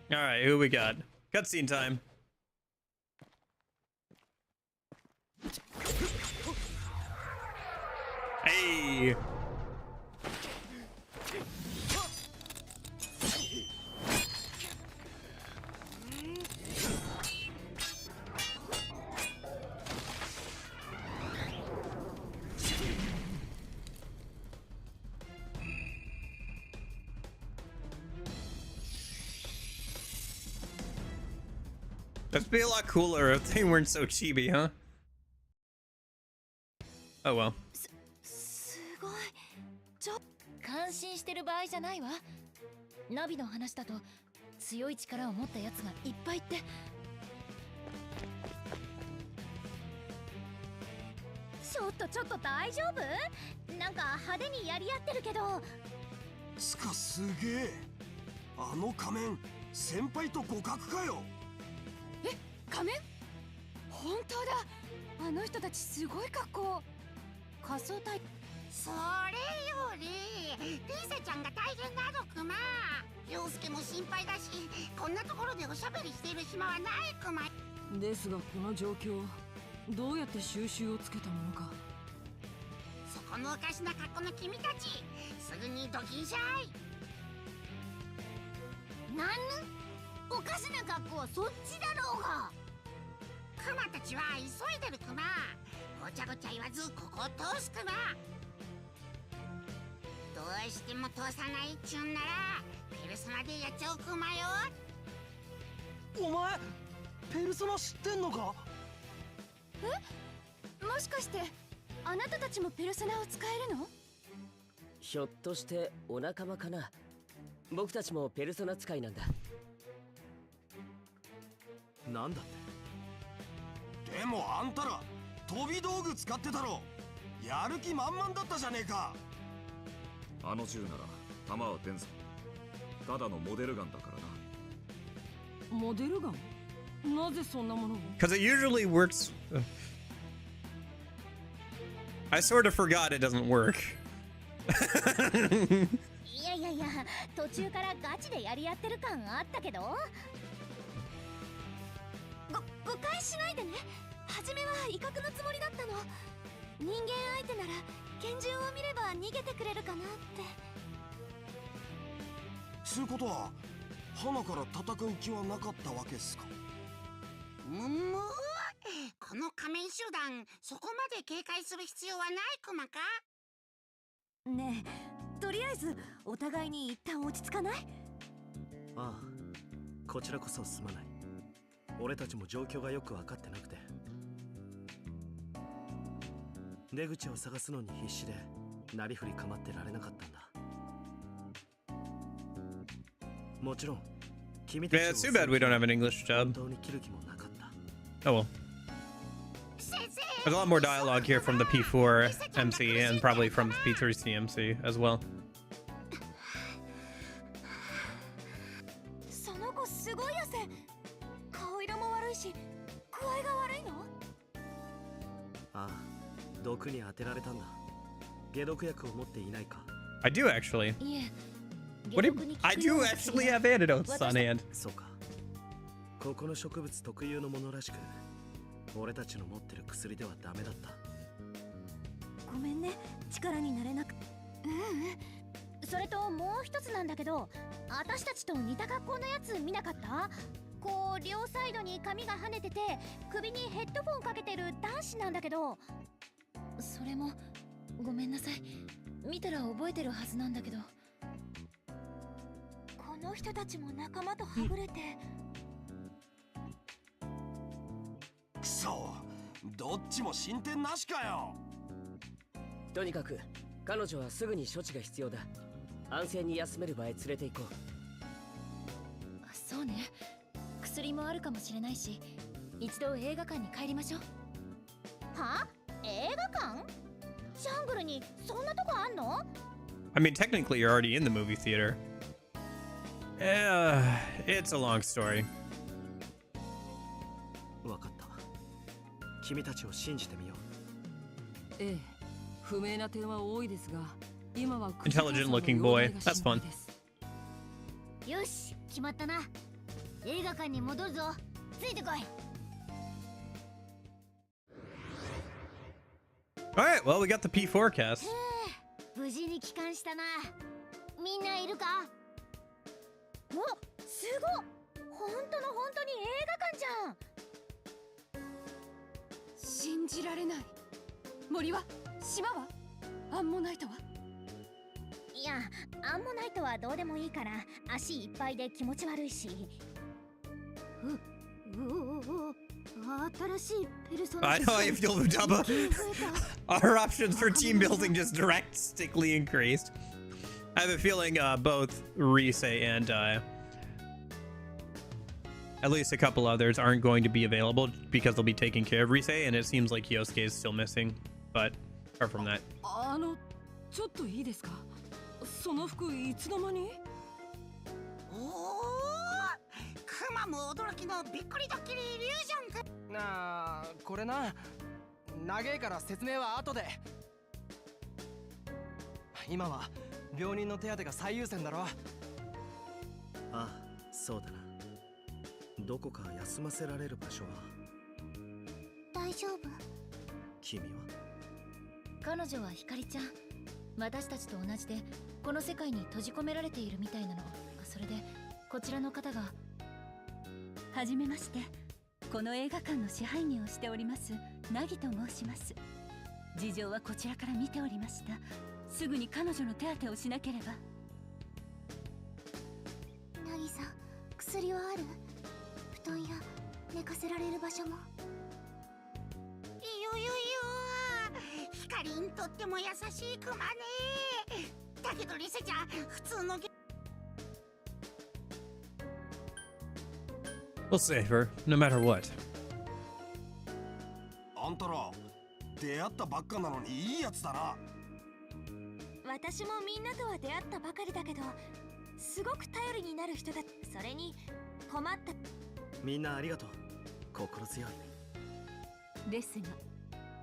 Alright, who we got? Cutscene time. Hey! That'd be a lot cooler if they weren't so chibi, huh? Oh well. すごい。感心してる場合じゃないわ。ナビの話だと強い力を持ったやつがいっぱいって。ちょっと大丈夫？なんか派手にやり合ってるけど。つかすげえ。あの仮面、先輩と互角かよ。え、仮面？本当だ。あの人たちすごい格好。仮装隊。それよりリーサちゃんが大変なのクマ。陽介も心配だし、こんなところでおしゃべりしている暇はないクマ。ですがこの状況どうやって収集をつけたものか。そこのおかしな格好の君たち、すぐにドキンしゃい。なんぬ？おかしな格好はそっちだろうが。クマたちは急いでるクマ。ごちゃごちゃ言わずここを通すクマ。どうしても通さないっちゅうんならペルソナでやっちゃうクマよ。お前ペルソナ知ってんのか？え？もしかしてあなたたちもペルソナを使えるの？ひょっとしてお仲間かな。僕たちもペルソナ使いなんだ。なんだって。でもあんたら飛び道具使ってたろ。やる気満々だったじゃねえか。あの銃なら弾は出んぞ。ただのモデルガンだからな。モデルガン？なぜそんなものを？ Because it usually works. I sort of forgot it doesn't work. いやいやいや、途中からガチでやり合ってる感あったけど。誤解しないでね。初めは威嚇のつもりだったの。人間相手なら拳銃を見れば逃げてくれるかなって。つうことは花から戦う気はなかったわけっすか？この仮面集団、そこまで警戒する必要はないクマか？ねえ、とりあえずお互いに一旦落ち着かない？ああ、こちらこそすまない。俺たちも状況がよく分かってなくて、出口を探すのに必死でなりふり構ってられなかったんだ。もちろん君たち Yeah, it's too bad we don't have an English dub. 本当に切る気もなかった。 Oh well. There's a lot more dialogue here from the P4 MC and probably from the P3C MC as well. その子すごい汗。顔色も悪いし、具合が悪いの？ああ、毒に当てられたんだ。解毒薬を持っていないか？ I do actually. いえ。 What do you, I do actually have antidotes on hand. そうか。ここの植物特有のものらしく、俺たちの持ってる薬ではダメだった。ごめんね、力になれなく。それともう一つなんだけど、私たちと似た格好のやつ見なかった？こう両サイドに髪が跳ねてて首にヘッドフォンかけてる男子なんだけど、それもごめんなさい。見たら覚えてるはずなんだけど。この人たちも仲間とはぐれて。くそ、どっちも進展なしかよ。とにかく彼女はすぐに処置が必要だ。安静に休める場へ連れて行こう。そうね、薬もあるかもしれないし、一度映画館に帰りましょう。は？映画館？ジャングルにそんなとこあんの？ I mean, technically you're already in the movie theater. It's a long story. わかった。君たちを信じてみよう。ええ、不明な点は多いですが、今は Intelligent looking boy. That's fun. よし、決まったな。映画館に戻るぞ。ついてこい。Alright, well, we got the P4 cast. 無事に帰還したな。みんないるか？お、すごっ！本当に映画館じゃん。信じられない。森は？島は？アンモナイトは？いや、アンモナイトはどうでもいいから、足いっぱいで気持ち悪いし。新しいペルソナ。 I know if you'll double. Our options for team building just drastically increased. I have a feeling both Rise and at least a couple others aren't going to be available because they'll be taking care of Rise, and it seems like Yosuke is still missing. But apart from that, ちょっといいですか？その服いつの間に？おお、クマも驚きのびっくりドッキリイリュージョンか。なあ、これな、長えから説明は後で。今は病人の手当てが最優先だろ。ああ、そうだな。どこか休ませられる場所は？大丈夫？君は？彼女はひかりちゃん。私たちと同じでこの世界に閉じ込められているみたいなの。それでこちらの方が。はじめまして。この映画館の支配人をしておりますナギと申します。事情はこちらから見ておりました。すぐに彼女の手当てをしなければ。ナギさん、薬はある？布団や寝かせられる場所も。いよいよいよ、ヒカリンとっても優しいクマね。だけどリセちゃん、普通のwe'll save her no matter what. あんたら出会ったばっかなのにいいやつだな。私もみんなとは出会ったばかりだけど、すごく頼りになる人だ。それに困った。みんなありがとう。心強い。ですが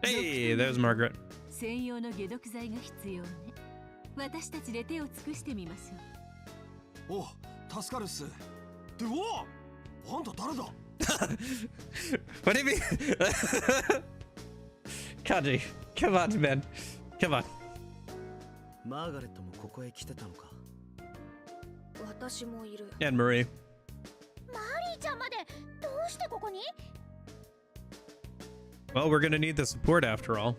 Hey, there's Margaret. 専用の解毒剤が必要ね。私たちで手を尽くしてみましょう。お、助かるっす。で、あんた誰だWhat do you mean? Kaji, come on, man. Come on. マーガレットもここへ来てたのか。私もいる。 And Marie. マリーちゃんまでどうしてここに？ Well, we're gonna need the support after all.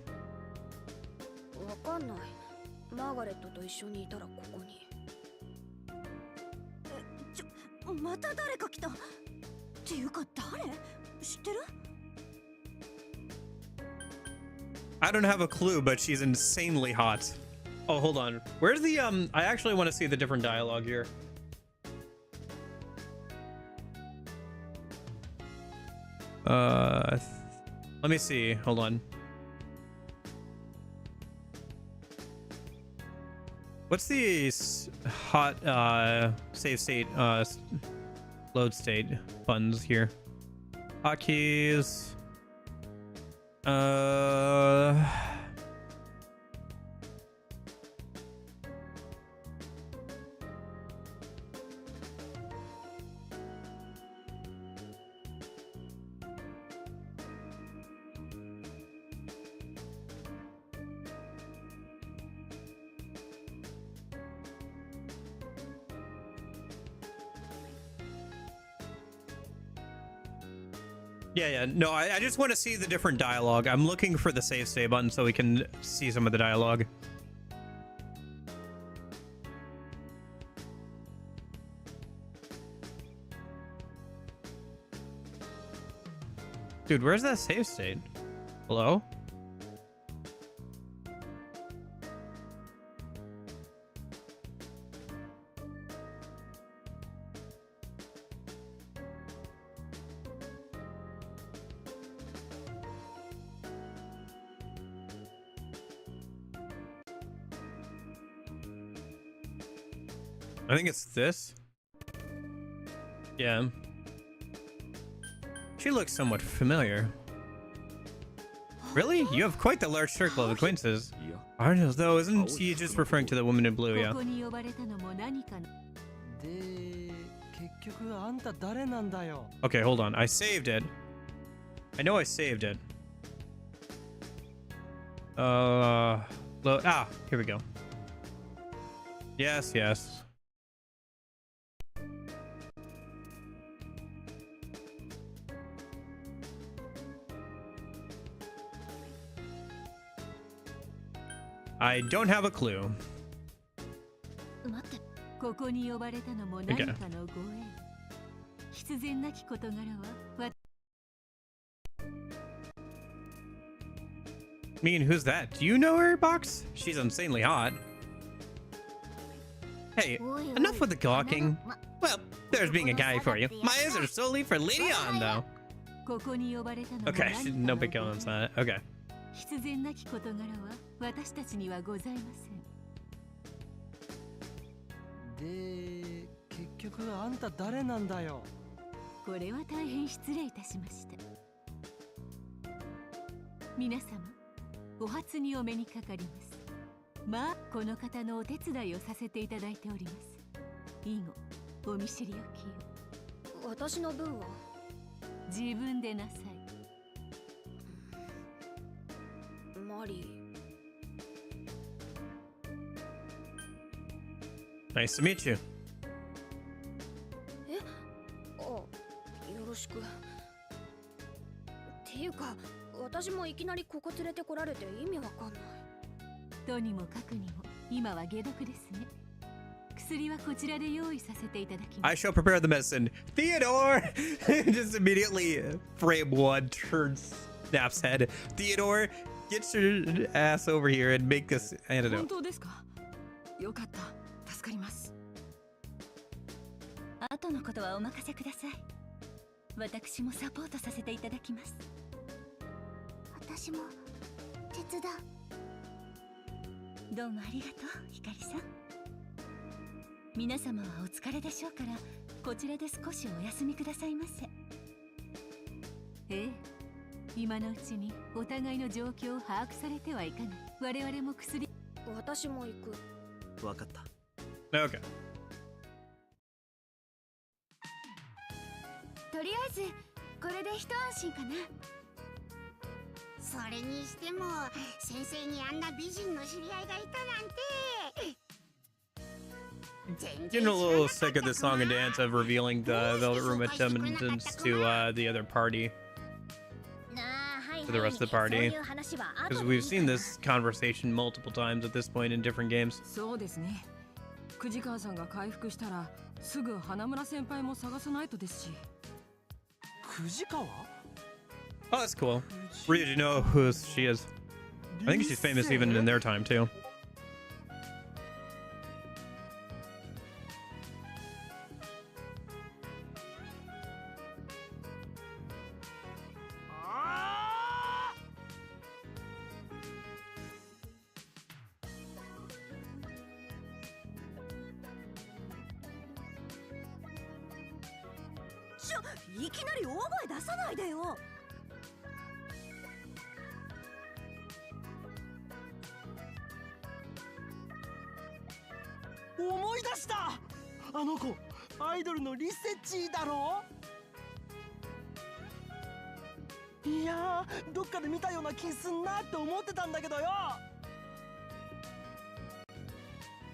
わかんない。マーガレットと一緒にいたらここに。また誰か来た。っていうか誰？知ってる？ I don't have a clue, but she's insanely hot. Oh, hold on. Where's the I actually want to see the different dialogue here. Let me see. Hold on. What's the hot save state load state buttons here? Hotkeys. Yeah, no, I just want to see the different dialogue. I'm looking for the save state button so we can see some of the dialogue. Dude, where's that save state? Hello? I think it's this. Yeah. She looks somewhat familiar. Really? You have quite the large circle of acquaintances. Aren't though, isn't he just referring to the woman in blue, yeah? で、結局あんた誰なんだよ。 Okay, hold on. I saved it. I know I saved it. Here we go. Yes, yes. I don't have a clue. 待って、ここに呼ばれたのも何かのご縁。必然なき事柄は。Mean, who's that? Do you know her, Box? She's insanely hot. Hey, enough with the gawking. Well, there's being a guy for you. My eyes are solely for Lady On, though. Okay, no big going on that. Okay. 必然なき事柄は私たちにはございません。で、結局あんた誰なんだよ。これは大変失礼いたしました。皆様、お初にお目にかかります。まあ、この方のお手伝いをさせていただいております。以後、お見知りおきを。私の分は自分でなさい。マリー。Nice to meet you. あ、よろしく。っていうか、私もいきなりここ連れてこられて意味わかんない。とにもかくにも、今は解毒ですね。薬はこちらで用意させていただきます。I shall prepare the medicine. Theodore! Just immediately, frame one turns Snap's head. Theodore, get your ass over here and make this antidote. 本当ですか？よかった。助かります。後のことはお任せください。私もサポートさせていただきます。私も手伝う。どうもありがとう、ひかりさん。皆様はお疲れでしょうからこちらで少しお休みくださいませ。ええ、今のうちにお互いの状況を把握されてはいかが。我々も薬。私も行く。分かった。 Okay. とりあえずこれで一安心かな。それにしても先生にあんな美人の知り合いがいたなんて。 Getting a little sick of the song and dance of revealing the Velvet Room attendants to the other party. To the rest of the party. Because we've seen this conversation multiple times at this point in different games. そうですね。藤川さんが回復したらすぐ花村先輩も探さないとですし。藤川? Oh, that's cool. Ryu, do you know who she is? I think she's famous even in their time too.ちょ、いきなり大声出さないでよ。思い出した。あの子アイドルのリセチだろ。いやー、どっかで見たような気すんなって思ってたんだけどよ。は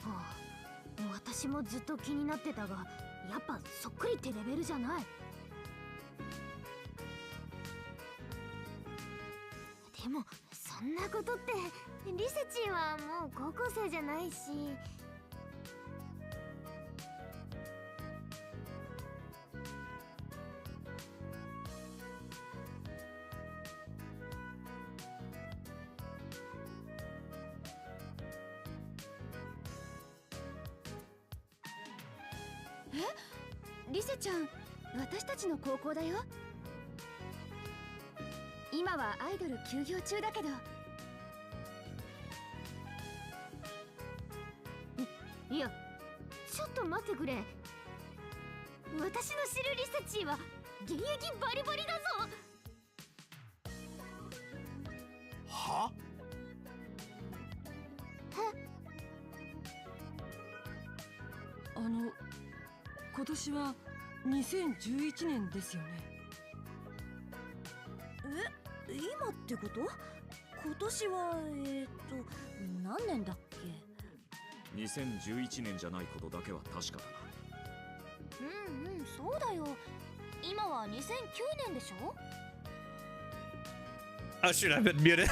あ、私もずっと気になってたが、やっぱそっくりってレベルじゃない。でもそんなことって、リセチはもう高校生じゃないし。リセちゃん、私たちの高校だよ。今はアイドル休業中だけど。いや、ちょっと待ってくれ。私の知るリセチは現役バリバリだぞ。は？今年は2011年ですよね。え、今ってこと？今年は何年だっけ？2011年じゃないことだけは確かだな。うんうん、そうだよ。今は2009年でしょ？ Oh shoot, I've been muted.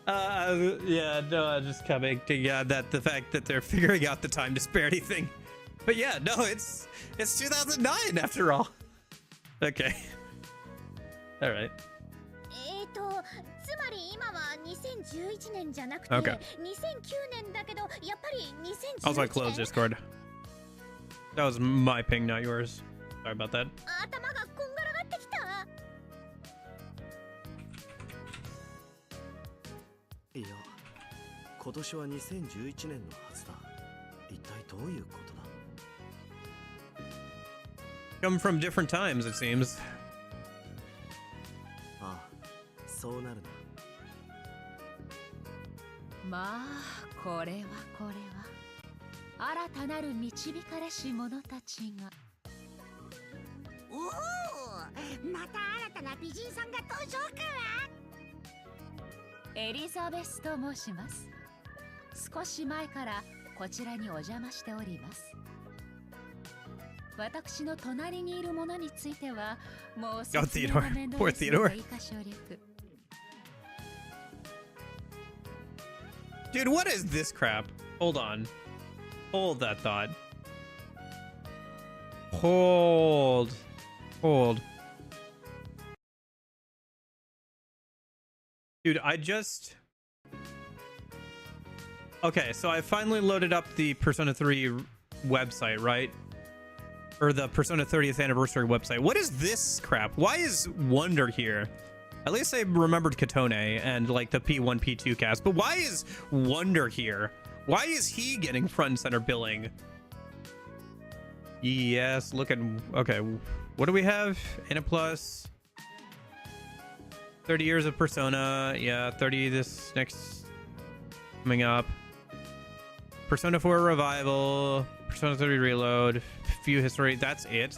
Yeah, no, just commenting that the fact that they're figuring out the time disparity thing. But yeah, no, it's 2009 after all. Okay. All right. つまり今は2011年じゃなくて、Okay. 2009年だけど、やっぱり2011年。Also, I closed Discord. That was my ping, not yours. Sorry about that. 頭がこんがらがってきた。いや、今年は2011年のはずだ。一体どういうことだ？ Come from different times, it seems. ああ、そうなるな。まあ、これは新たなる導かれし者たちが。おお、また新たな美人さんが登場か。エリザベスと申します。少し前からこちらにお邪魔しております。私の隣にいる者についてはもう説明が面倒ですので以下省略。Dude, what is this crap? Hold on. Hold that thought. Hold. Dude, I just... Okay, so I finally loaded up the Persona 3 website, right? Or the Persona 30th anniversary website. What is this crap? Why is Wonder here? At least I remembered Katone and like the P1, P2 cast, but why is Wonder here? Why is he getting front and center billing? Yes, look at, okay, what do we have? Anna Plus, 30 years of Persona, yeah, 30 this next, coming up. Persona 4 Revival, Persona 3 Reload, few history, that's it.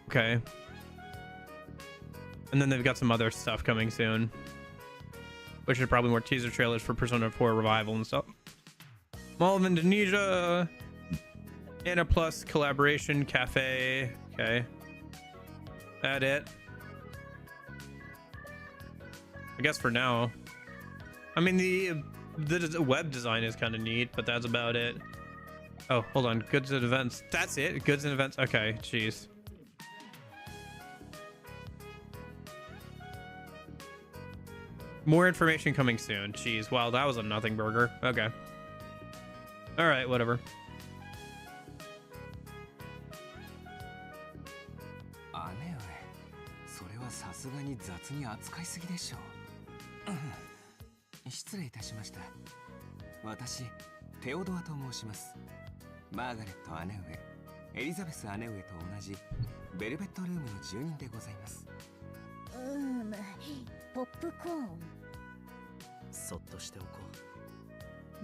Okay. And then they've got some other stuff coming soon, which are probably more teaser trailers for Persona 4 Revival and stuff. Mall of Indonesia, Anna Plus collaboration cafe. Okay, that it. I guess for now. I mean, the web design is kind of neat, but that's about it. Oh, hold on, goods and events. That's it. Goods and events. Okay, jeez. More information coming soon. Jeez, wow, that was a nothing burger. Okay. All right, whatever. 姉上、それはさすがに雑に扱いすぎでしょう。失礼いたしました。私、テオドアと申します。マーガレット姉上、エリザベス姉上と同じベルベットルームの住人でございます。ポップコーン。そっとしておこ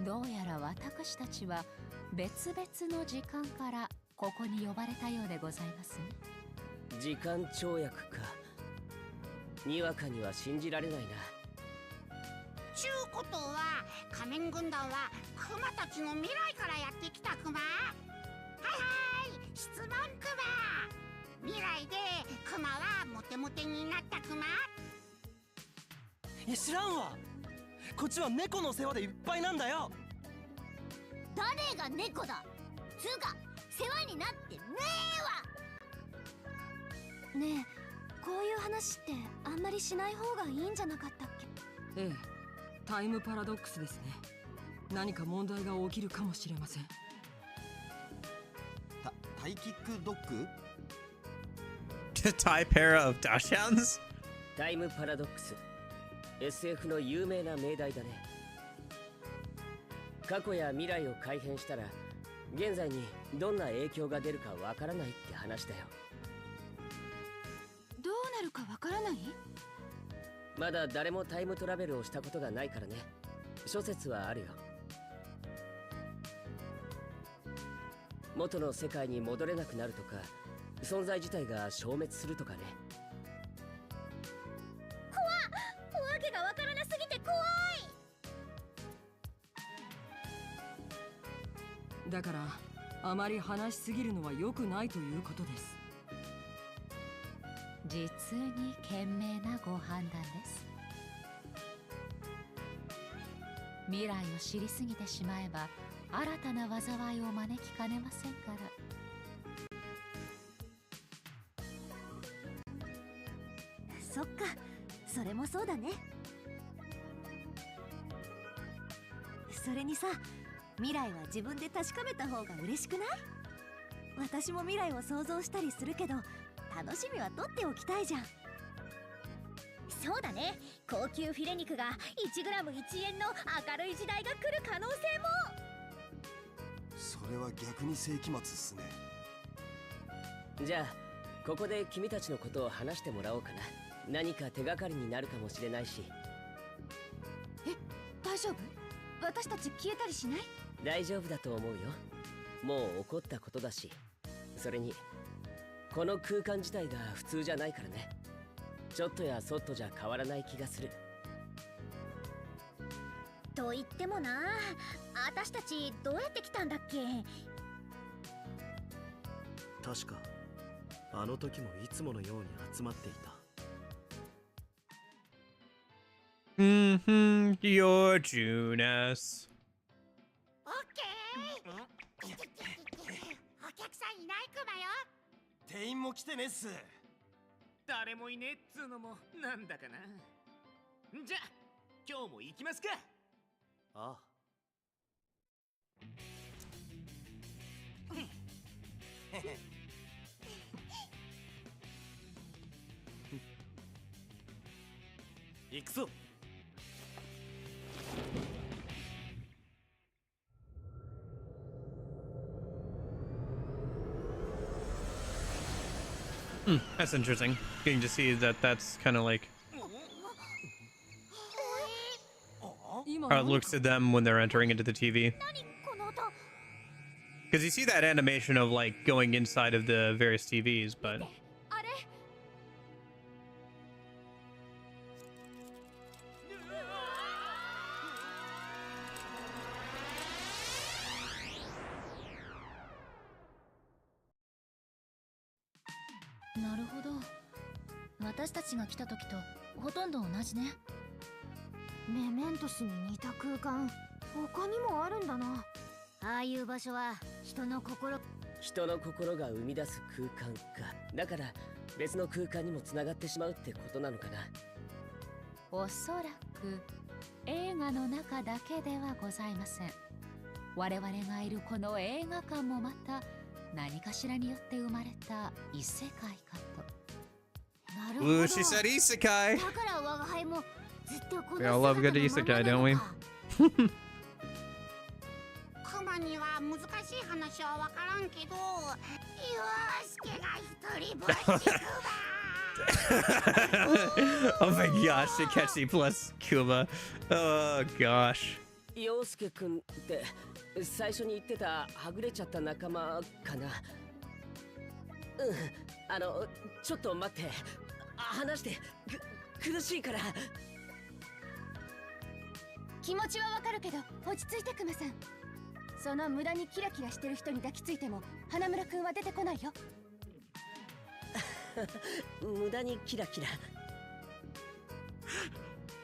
う。どうやら私たちは別々の時間からここに呼ばれたようでございますね。時間跳躍か。にわかには信じられないな。ちゅうことは仮面軍団はクマたちの未来からやってきたクマ。はいはい、質問クマ。未来でクマはモテモテになったクマ。いや、知らんわ。こっちは猫の世話でいっぱいなんだよ。誰が猫だ。つうか世話になってねえわ。ねえ、こういう話ってあんまりしない方がいいんじゃなかったっけ。ええ、タイムパラドックスですね。何か問題が起きるかもしれません。タイキックドッグThai para of Dachshunds? タイムパラドックス、SF の有名な命題だね。過去や未来を改変したら現在にどんな影響が出るかわからないって話だよ。どうなるかわからない？まだ誰もタイムトラベルをしたことがないからね。諸説はあるよ。元の世界に戻れなくなるとか、存在自体が消滅するとかね。怖っ、わけがわからなすぎて怖い。だからあまり話しすぎるのは良くないということです。実に賢明なご判断です。未来を知りすぎてしまえば新たな災いを招きかねませんから。そっか、それもそうだね。それにさ、未来は自分で確かめた方が嬉しくない？私も未来を想像したりするけど、楽しみは取っておきたいじゃん。そうだね、高級フィレ肉が 1g1 円の明るい時代が来る可能性も。それは逆に世紀末っすね。じゃあここで君たちのことを話してもらおうかな。何か手がかりになるかもしれないし。え、大丈夫？私たち消えたりしない？大丈夫だと思うよ。もう起こったことだし。それにこの空間自体が普通じゃないからね。ちょっとやそっとじゃ変わらない気がする。と言ってもな、私たちどうやって来たんだっけ？確かあの時もいつものように集まっていた。You're Junas. オッケー。お客さんいないクマよ。店員も来てねっす。誰もいねえっつうのもなんだかな。じゃあ今日も行きますか。ああ。行くぞ。That's interesting. Getting to see that that's kind of like how it looks to them when they're entering into the TV. Because you see that animation of like going inside of the various TVs, butなるほど。私たちが来た時とほとんど同じね。メメントスに似た空間他にもあるんだな。ああいう場所は人の心が生み出す空間か。だから別の空間にもつながってしまうってことなのかな。おそらく映画の中だけではございません。我々がいるこの映画館もまた何かしらによって生まれた異世界かと。なるほど。Ooh, she said isekai. だから我が輩もずっとこの We all love good isekai, don't we? クマには難しい話はわからんけど、ユウスケが一人ぼっちクマ。Oh my gosh, Takeshi plus Kuma. Oh gosh. 陽介くんって最初に言ってたはぐれちゃった仲間かな。ちょっと待って。話して苦しいから。気持ちはわかるけど落ち着いてクマさん。その無駄にキラキラしてる人に抱きついても花村くんは出てこないよ。無駄にキラキラ。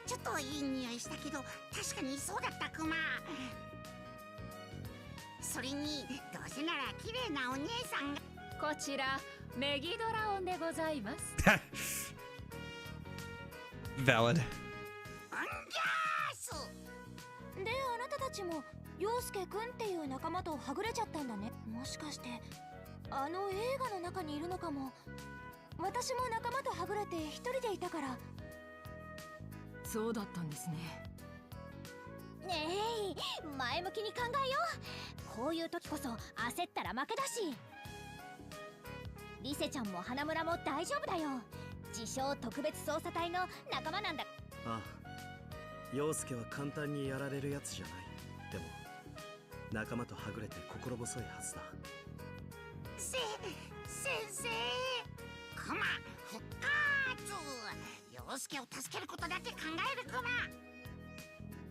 ちょっといい匂いしたけど確かにそうだったクマ。それにどうせなら綺麗なお姉さんが。こちらメギドラオンでございます。Valid. で、あなたたちも陽介くんっていう仲間とはぐれちゃったんだね。もしかしてあの映画の中にいるのかも。私も仲間とはぐれて一人でいたから。そうだったんですね。ねえ、前向きに考えよう。こういう時こそ焦ったら負けだし。リセちゃんも花村も大丈夫だよ。自称特別捜査隊の仲間なんだ。ああ、陽介は簡単にやられるやつじゃない。でも仲間とはぐれて心細いはずだ。先生、クマ復活。陽介を助けることだけ考えるクマ。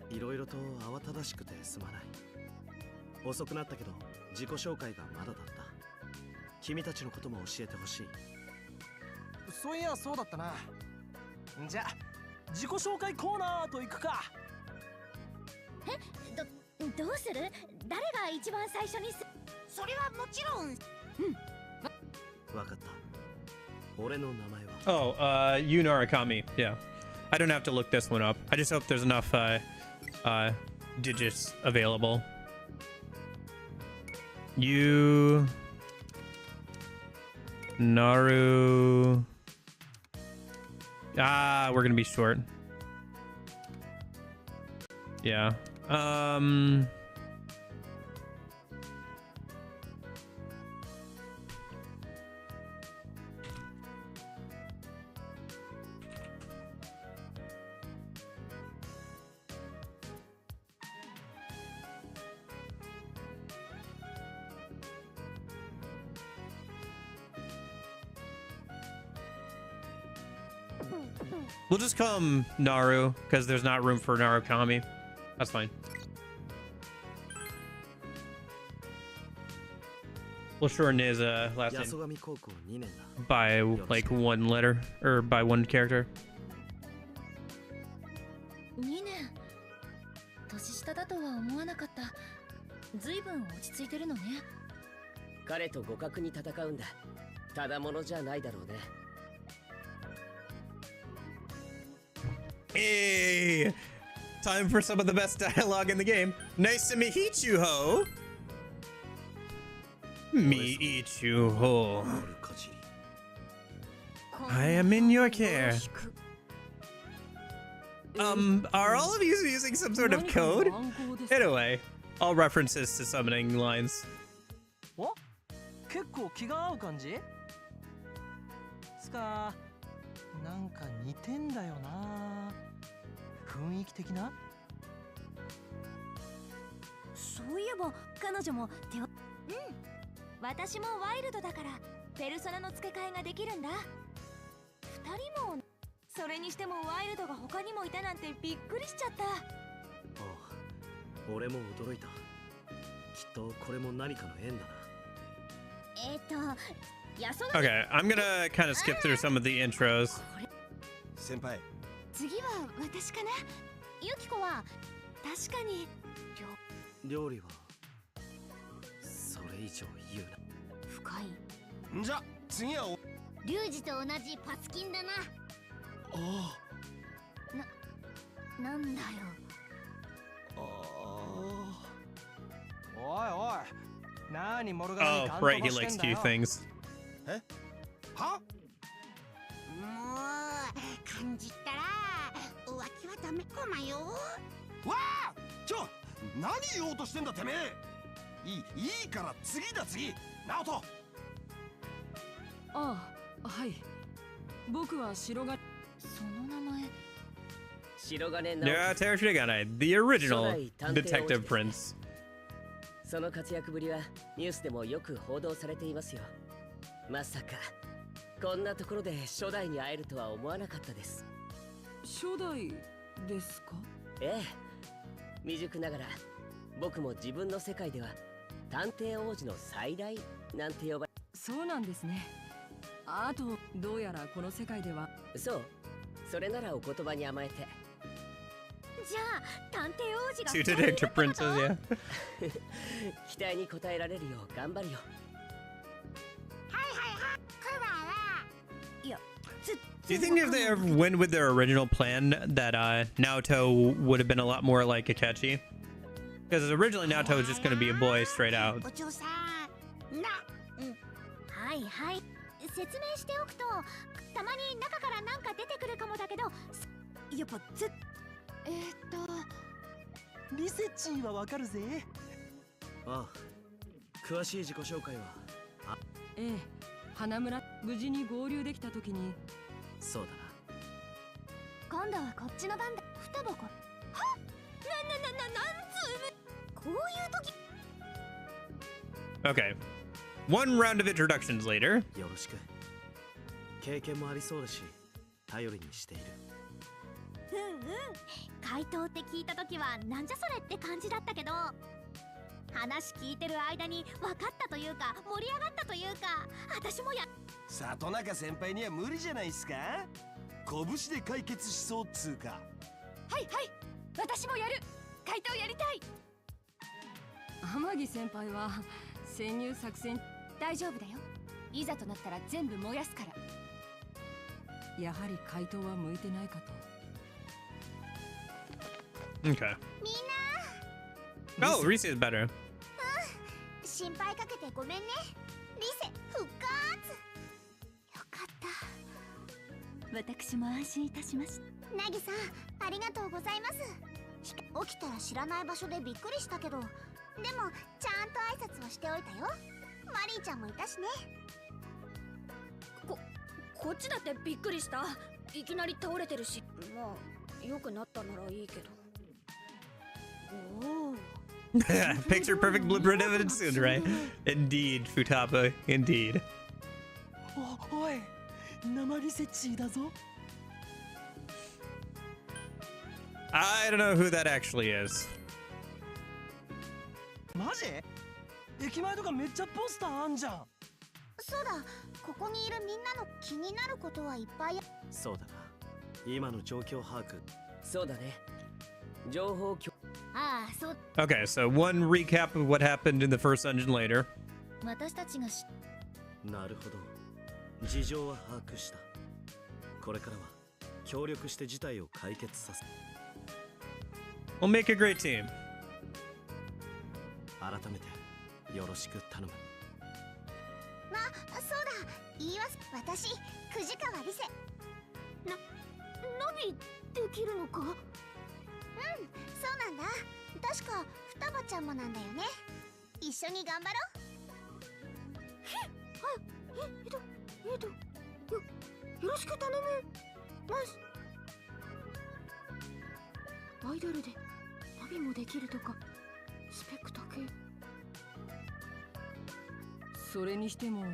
いろいろと慌ただしくてすまない。遅くなったけど自己紹介がまだだった。君たちのことも教えてほしい。そういやそうだったな。じゃあ自己紹介コーナーと行くか。どうする？誰が一番最初にそれはもちろん。わかった。俺の名前は。Oh, Yu Narukami. Yeah. I don't have to look this one up. I just hope there's enough digits available. Yu Naru. Ah, we're gonna be short. Yeah. We'll just call him Naru because there's not room for Narukami. That's fine. We'll shorten his last name by like one letter or by one character. 2年。年下だとは思わなかった。ずいぶん落ち着いてるのね。彼と互角に戦うんだ。ただものじゃないだろうね。Hey! Time for some of the best dialogue in the game. Nice to meet you, ho! Meet you, ho. I am in your care. Are all of you using some sort of code? Anyway, all references to summoning lines. お？結構気が合う感じ？つかなんか似てんだよな。雰囲気的な。そういえば彼女も私もワイルドだからペルソナの付け替えができるんだ。二人も。それにしてもワイルドが他にもいたなんてびっくりしちゃった。ああ、俺も驚いた。きっとこれも何かの縁だな。Okay, I'm gonna kind of skip through some of the intros. 先輩。次は私かな。ユキコは確かに料理はそれ以上言うな。深い。じゃ次はリュウジと同じパツキンだな。なんだよ。おいおい、なにモルガナ Oh, に right, he likes two things. え？は？もう感じたら浮気はダメコマよ。わあ！何言おうとしてんだてめえ。いいから次だ次。ナオト。ああ、はい。僕は白金。その名前。白金直 Yeah, Teru Shigane, the original Detective Prince. その活躍ぶりはニュースでもよく報道されていますよ。まさかこんなところで初代に会えるとは思わなかったです。初代ですか？ええ、未熟ながら僕も自分の世界では探偵王子の再来なんて呼ばれ。そうなんですね。あとどうやらこの世界では。そう、それならお言葉に甘えて。じゃあ探偵王子が Two Detective Princes, yeah. 期待に応えられるよう頑張るよ。Do you think if they ever went with their original plan that Naoto would have been a lot more like Akechi? Because originally Naoto was just going to be a boy straight out. お嬢さんな。はいはい。説明しておくと、たまに中からなんか出てくるかもだけど、やっぱリセチーはわかるぜ。ああ、詳しい自己紹介は。ええ、花村無事に合流できた時に。そうだな。今度はこっちの番だ。双箱。はっ、なんつうめ。こういう時。Okay. One round of introductions later. よろしく。経験もありそうだし、頼りにしている。回答って聞いた時はなんじゃそれって感じだったけど、話聞いてる間に分かったというか盛り上がったというか、私も里中先輩には無理じゃないっすか。拳で解決しそうっつうか。はいはい、私もやる。回答やりたい。天城先輩は潜入作戦。大丈夫だよ。いざとなったら全部燃やすから。やはり回答は向いてないかと。Okay. みんな。Oh, Rize is better. 心配かけてごめんね。リセ復活。よかった。私も安心いたしました。ナギさん、ありがとうございます。起きたら知らない場所でびっくりしたけど、でもちゃんと挨拶はしておいたよ。マリーちゃんもいたしね。こっちだってびっくりした。いきなり倒れてるし。まあ良くなったならいいけど。Picture perfect blueprint evidence soon, right? Indeed, Futaba. Indeed. おい、生リセチーだぞ。I don't know who that actually is. マジ？駅前とかめっちゃポスターあんじゃん。そうだ、ここにいるみんなの気になることはいっぱい。そうだな。今の状況把握。そうだね。情報共。ああ、そう。Okay, so one recap of what happened in the first dungeon later. 私たちがなるほど。事情は把握した。これからは協力して事態を解決させ。We'll make a great team. 改めてよろしく頼む。そうだ、言います。私、藤川リセ。ナビできるのか？うん、そうなんだ。確か双葉ちゃんもなんだよね。一緒に頑張ろう。きるとかスペクタ系。それにしても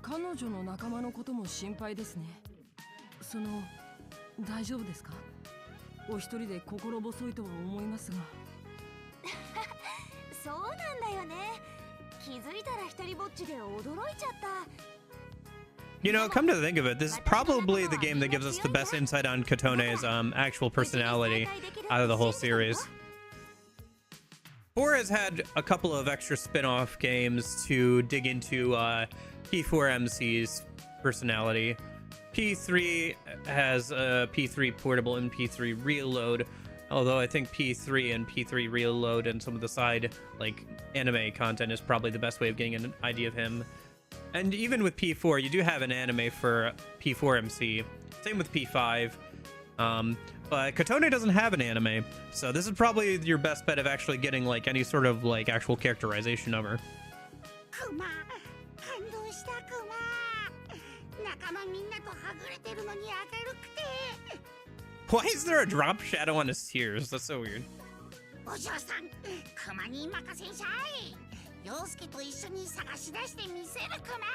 彼女の仲間のことも心配ですね。大丈夫ですか？お一人で心細いとは思いますが。そうなんだよね。気づいたら一人ぼっちで驚いちゃった。 You know, come to think of it, this is probably the game that gives us the best insight on Kotone's actual personality out of the whole series. 4 has had a couple of extra spin-off games to dig into P4MC's personality. P3 has a P3 portable and P3 reload, although I think P3 and P3 reload and some of the side like anime content is probably the best way of getting an idea of him. And even with P4, you do have an anime for P4MC. Same with P5. But Kotone doesn't have an anime, so this is probably your best bet of actually getting like any sort of like actual characterization of her. Why is there a drop shadow on his tears? That's so weird. お嬢さん、クマに任せんしゃい。陽介と一緒に探し出してみせるクマ。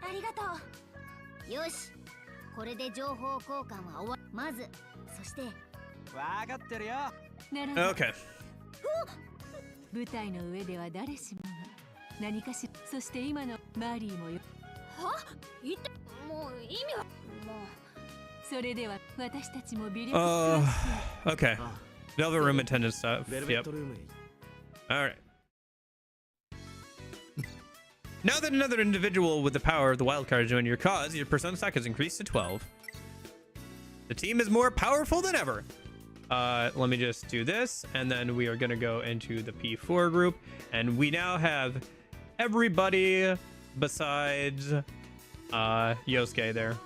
ありがとう。よし、これで情報交換は終わ。まず、そして。わかってるよ。なるほど。Okay. 舞台の上では誰しもが何かしら。そして今のマリーもよ。は？言って。もう意味は。もう。それでは私たちも微力。Okay. Velvet room attendant stuff. Yep. All right. Now that another individual with the power of the wildcard joined your cause, your persona stock has increased to 12. The team is more powerful than ever. Let me just do this, and then we are going to go into the P4 group, and we now have everybody besides Yosuke there.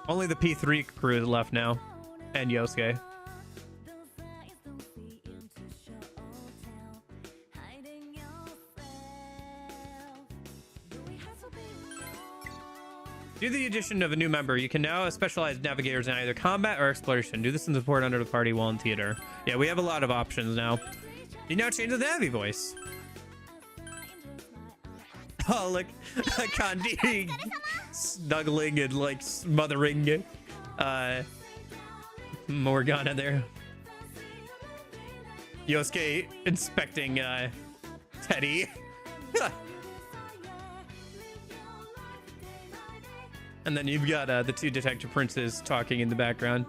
Only the P3 crew is left now, and Yosuke. Due to the addition of a new member, you can now specialize navigators in either combat or exploration. Do this in support under the party while in theater. Yeah, we have a lot of options now. You now change the Navi voice. Oh, look, Kandi snuggling and like smothering Morgana there. Yosuke inspecting Teddy. And then you've got the two detective princes talking in the background.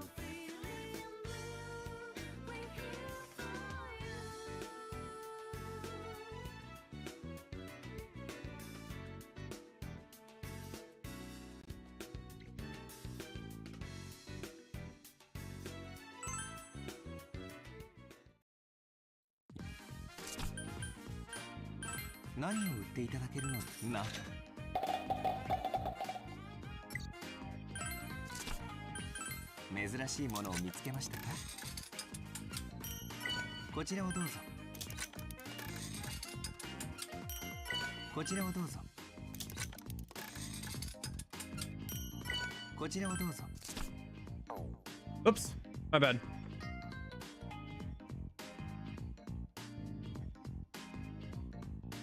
What 珍しいものを見つけましたか？こちらをどうぞ。こちらをどうぞ。こちらをどうぞ。Oops, my bad.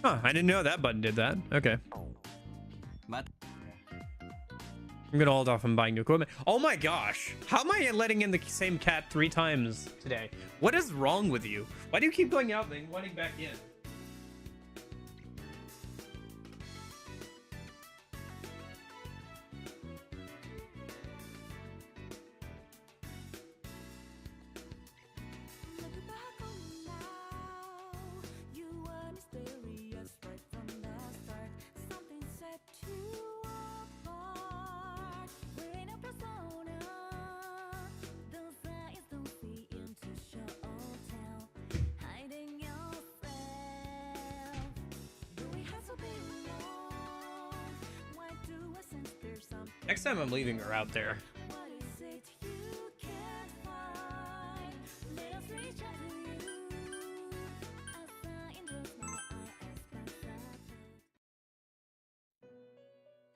Huh, I didn't know that button did that. Okay. I'm gonna hold off on buying new equipment. Oh my gosh. How am I letting in the same cat 3 times today? What is wrong with you? Why do you keep going out and wanting back in? Next time I'm leaving her out there.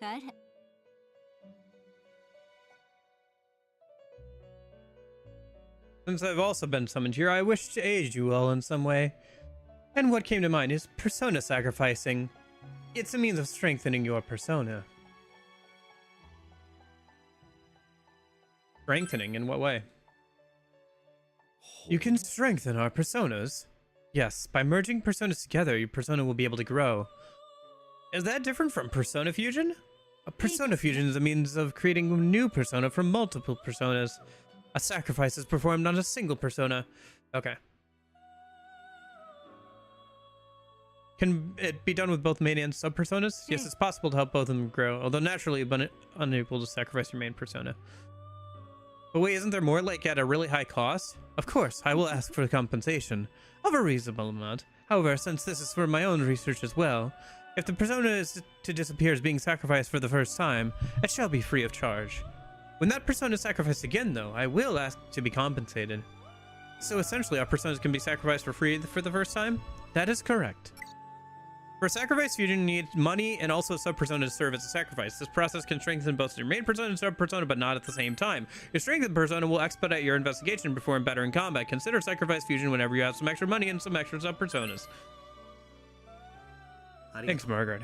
あら。Since I've also been summoned here, I wish to aid you all in some way. And what came to mind is persona sacrificing. It's a means of strengthening your persona. Strengthening? In what way? You can strengthen our personas. Yes, by merging personas together, your persona will be able to grow. Is that different from persona fusion? A persona fusion is a means of creating a new persona from multiple personas. A sacrifice is performed on a single persona. Okay. Can it be done with both main and sub-personas? Yes, it's possible to help both of them grow, although naturally unable to sacrifice your main persona. But wait, isn't there more, like, at a really high cost? Of course, I will ask for compensation, of a reasonable amount. However, since this is for my own research as well, if the persona is to disappear as being sacrificed for the first time, it shall be free of charge. When that persona is sacrificed again, though, I will ask to be compensated. So essentially, our personas can be sacrificed for free for the first time? That is correct. For sacrifice fusion, you need money and also sub-persona to serve as a sacrifice. This process can strengthen both your main persona and sub-persona, but not at the same time. Your strengthened persona will expedite your investigation and perform better in combat. Consider sacrifice fusion whenever you have some extra money and some extra sub-personas. Thanks, Margaret.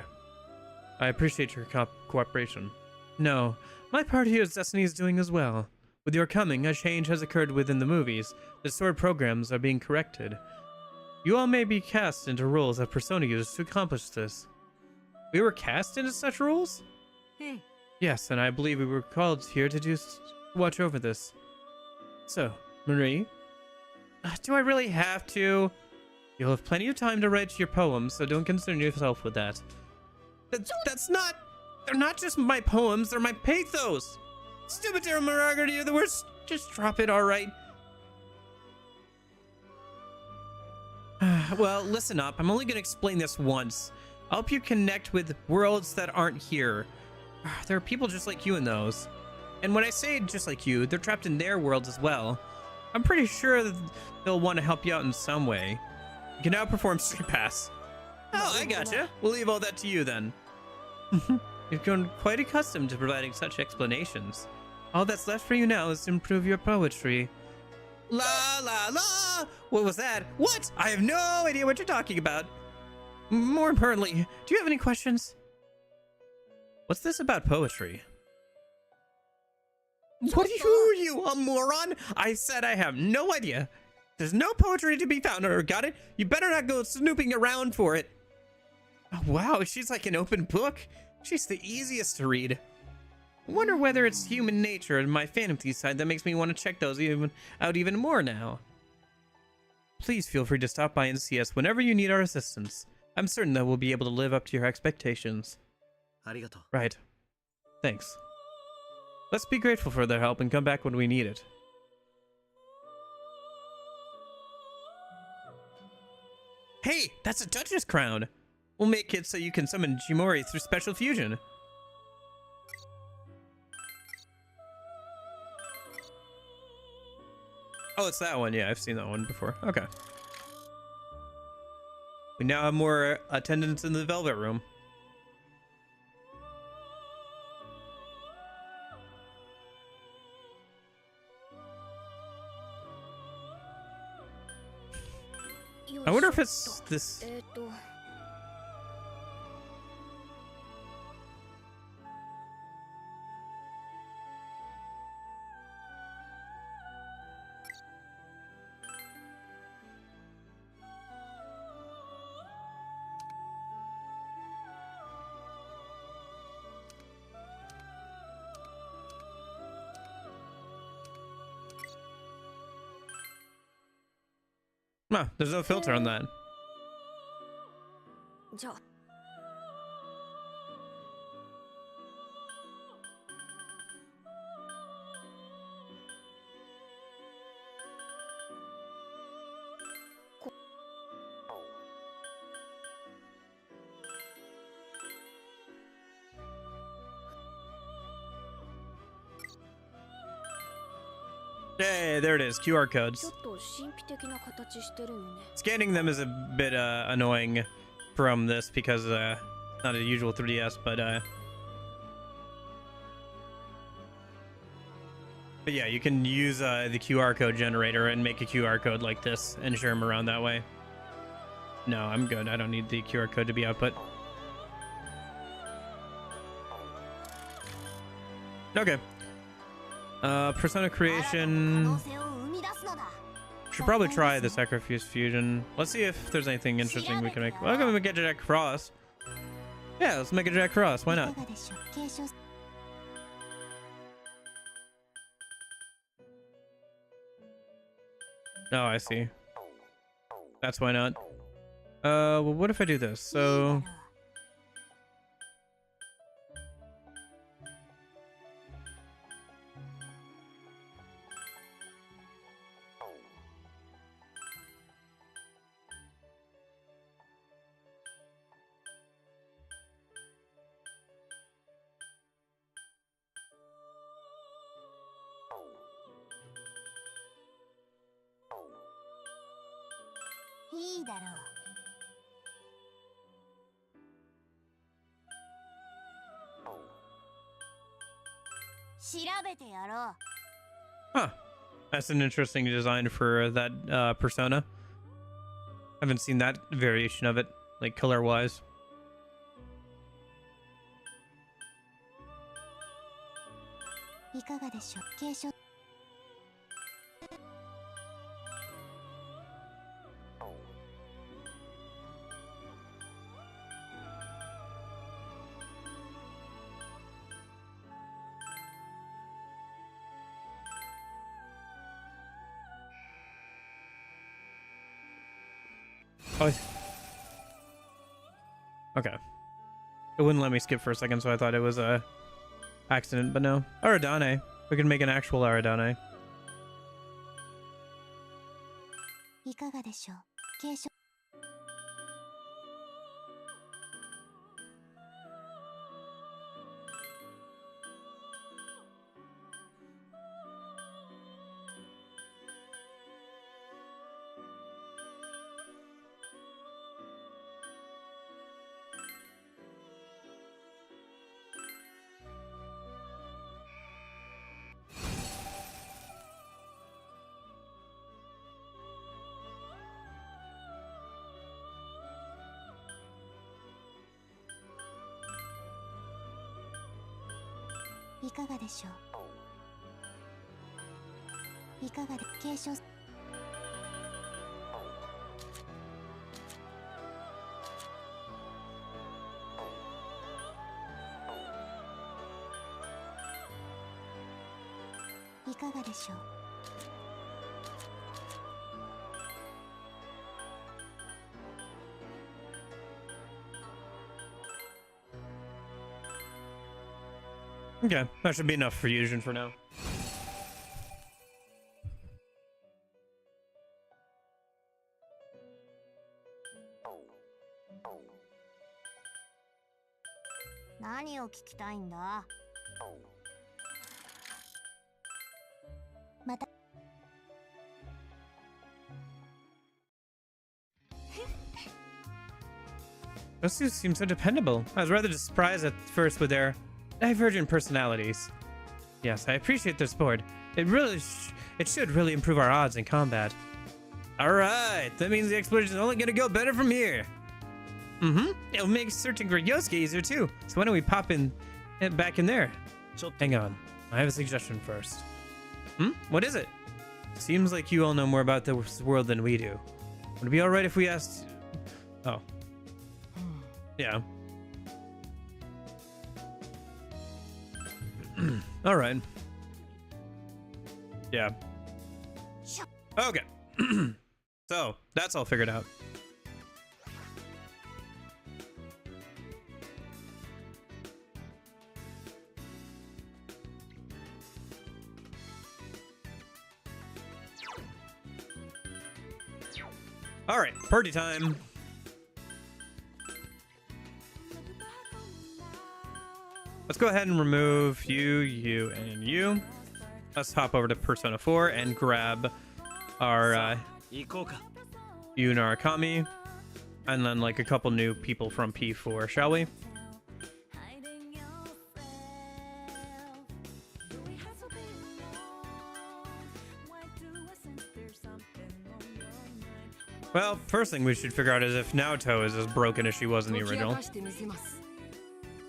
I appreciate your cooperation. No, my part here is Destiny is doing as well. With your coming, a change has occurred within the movies. The stored programs are being corrected. You all may be cast into roles that Persona used to accomplish this. We were cast into such roles? Hey. Yes, and I believe we were called here to watch over this. So, Marie? Do I really have to? You'll have plenty of time to write your poems, so don't concern yourself with that. That's not... They're not just my poems, they're my pathos! Stupid Daryl Margaret, you're the worst. Just drop it, alright? Well, listen up. I'm only going to explain this once. I'll help you connect with worlds that aren't here. There are people just like you in those. And when I say just like you, they're trapped in their worlds as well. I'm pretty sure that they'll want to help you out in some way. You can now perform Street Pass. Oh, I gotcha. We'll leave all that to you then. You've grown quite accustomed to providing such explanations. All that's left for you now is to improve your poetry. La la la! What was that? What? I have no idea what you're talking about. More importantly, do you have any questions? What's this about poetry? What are you, a moron? I said I have no idea. There's no poetry to be found, or got it? You better not go snooping around for it. Oh, wow, she's like an open book. She's the easiest to read. I wonder whether it's human nature and my fantasy side that makes me want to check those out even more now. Please feel free to stop by and see us whenever you need our assistance. I'm certain that we'll be able to live up to your expectations. Arigato. Right. Thanks. Let's be grateful for their help and come back when we need it. Hey, that's a Duchess crown! We'll make it so you can summon Jimori through special fusion. Oh, it's that one. Yeah, I've seen that one before. Okay. We now have more attendants in the Velvet Room. I wonder if it's this... Huh, there's no filter on that. Hey, there it is, QR codes. Scanning them is a bit annoying from this because not a usual 3DS, but But yeah, you can use the QR code generator and make a QR code like this and share them around that way. No, I'm good. I don't need the QR code to be output. Okay. Persona creation. Should probably try the Sacrifice Fusion. Let's see if there's anything interesting we can make. Well, I'm gonna make a Jack Cross. Yeah, let's make a Jack Cross. Why not? Oh, I see. That's why not. Well, what if I do this? So... Huh. That's an interesting design for that persona. Haven't seen that variation of it, like color-wise. Oh, okay. It wouldn't let me skip for a second, so I thought it was a accident, but no. Aradane. We can make an actual Aradane. Okay, that should be enough for fusion for now. Those two seem so dependable. I was rather surprised at first with their divergent personalities. Yes, I appreciate their support. It should really improve our odds in combat. Alright, that means the exploration is only gonna go better from here. It'll make searching for Yosuke easier too. So why don't we pop in back in there? Hang on, I have a suggestion first. What is it? Seems like you all know more about this world than we do. Would it be alright if we asked... Oh. Yeah. All right. Yeah. Okay. So that's all figured out. All right, party time. Let's go ahead and remove you, you, and you. Let's hop over to Persona 4 and grab our Yu Narukami, and then like a couple new people from P4, shall we? Well, first thing we should figure out is if Naoto is as broken as she was in the original.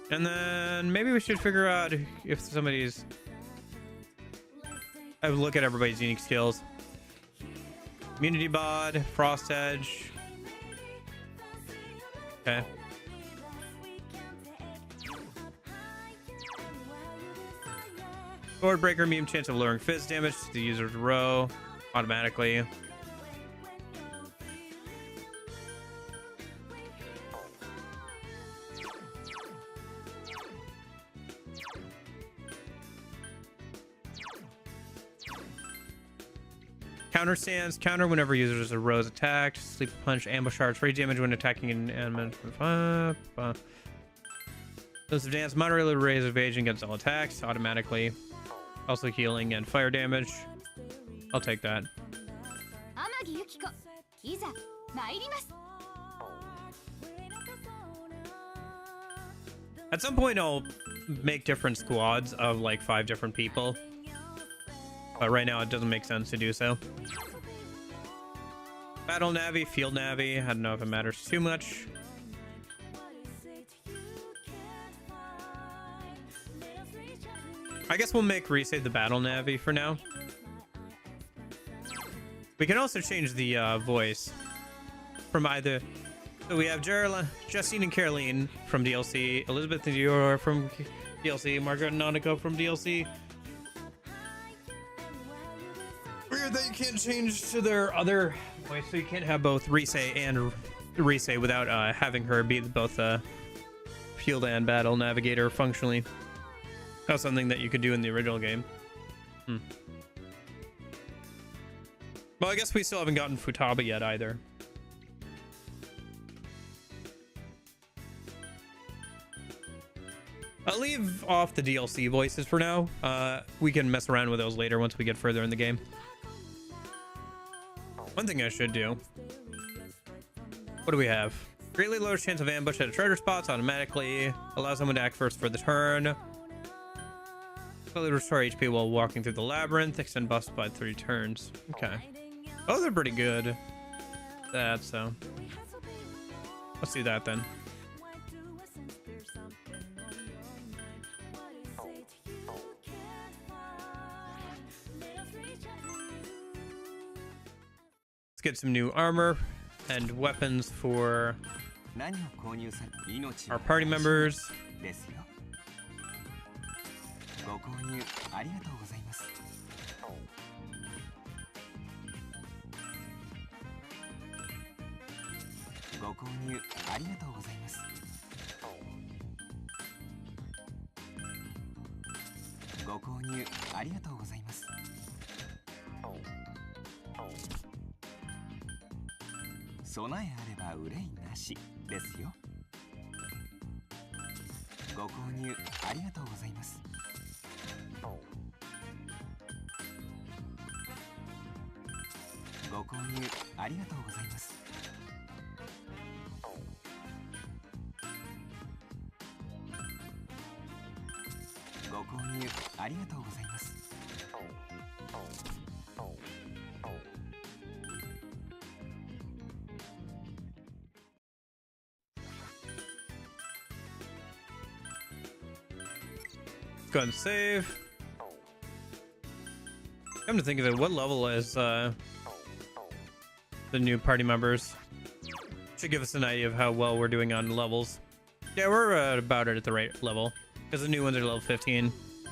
And then maybe we should figure out if somebody's... I would look at everybody's unique skills. Immunity bod, Frost Edge. Okay. Sword Breaker, medium chance of lowering fizz damage to the user's row automatically. Counter stance, counter whenever users a row is attacked. Sleep punch, ambush charge, free damage when attacking an Explosive dance, moderately raise evasion against all attacks automatically. Also healing and fire damage. I'll take that. At some point I'll make different squads of like 5 different people. But right now it doesn't make sense to do so. Battle Navi, Field Navi. I don't know if it matters too much. I guess we'll make Resay the Battle Navi for now. We can also change the voice from either. So we have Justine and Caroline from DLC, Elizabeth and Dior from DLC, Margaret and Nanako from DLC. Weird that you can't change to their other voice, so you can't have both Resay and Resay without having her be both field and battle navigator functionally. That's something that you could do in the original game. Well, I guess we still haven't gotten Futaba yet either. I'll leave off the DLC voices for now. We can mess around with those later once we get further in the game. One thing I should do. What do we have? Greatly lowers chance of ambush at treasure spots automatically. Allows someone to act first for the turn. Slowly restore HP while walking through the labyrinth. Extend buffs by 3 turns. Okay. Oh, they're pretty good. So. Let's do that then. Let's get some new armor and weapons for our party members. ご購入ありがとうございます。ご購入ありがとうございます。ご購入ありがとうございます。備えあれば憂いなしですよ。ご購入ありがとうございます。ご購入ありがとうございます。ご購入ありがとうございます。Go ahead and save. Come to think of it, what level is the new party members? Should give us an idea of how well we're doing on levels. Yeah, we're about it at the right level because the new ones are level 15. So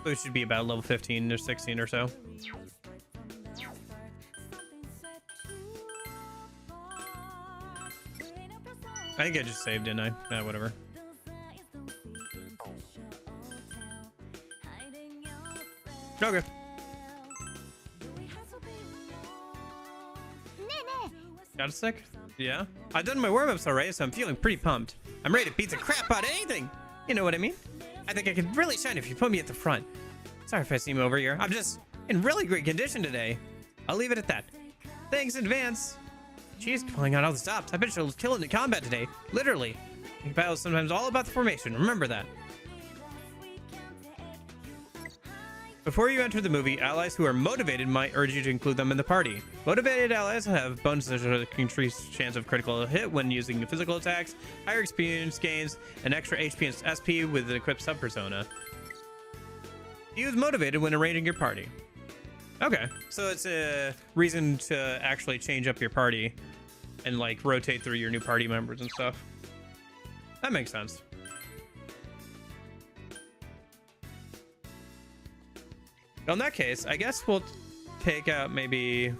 we should be about level 15 or 16 or so. I think I just saved, didn't I? Whatever. Okay. Got a sec? Yeah. I've done my warm-ups already, so I'm feeling pretty pumped. I'm ready to beat the crap out of anything. You know what I mean? I think I could really shine if you put me at the front. Sorry if I seem over here. I'm just in really great condition today. I'll leave it at that. Thanks in advance. Jeez, pulling out all the stops. I bet you'll kill in the combat today. Literally. Battle is sometimes all about the formation. Remember that. Before you enter the movie, allies who are motivated might urge you to include them in the party. Motivated allies have bonuses that increase chance of critical hit when using physical attacks, higher experience gains, and extra HP and SP with an equipped sub-persona. Use motivated when arranging your party. Okay, so it's a reason to actually change up your party and like rotate through your new party members and stuff. That makes sense. Well, in that case, I guess we'll take out maybe...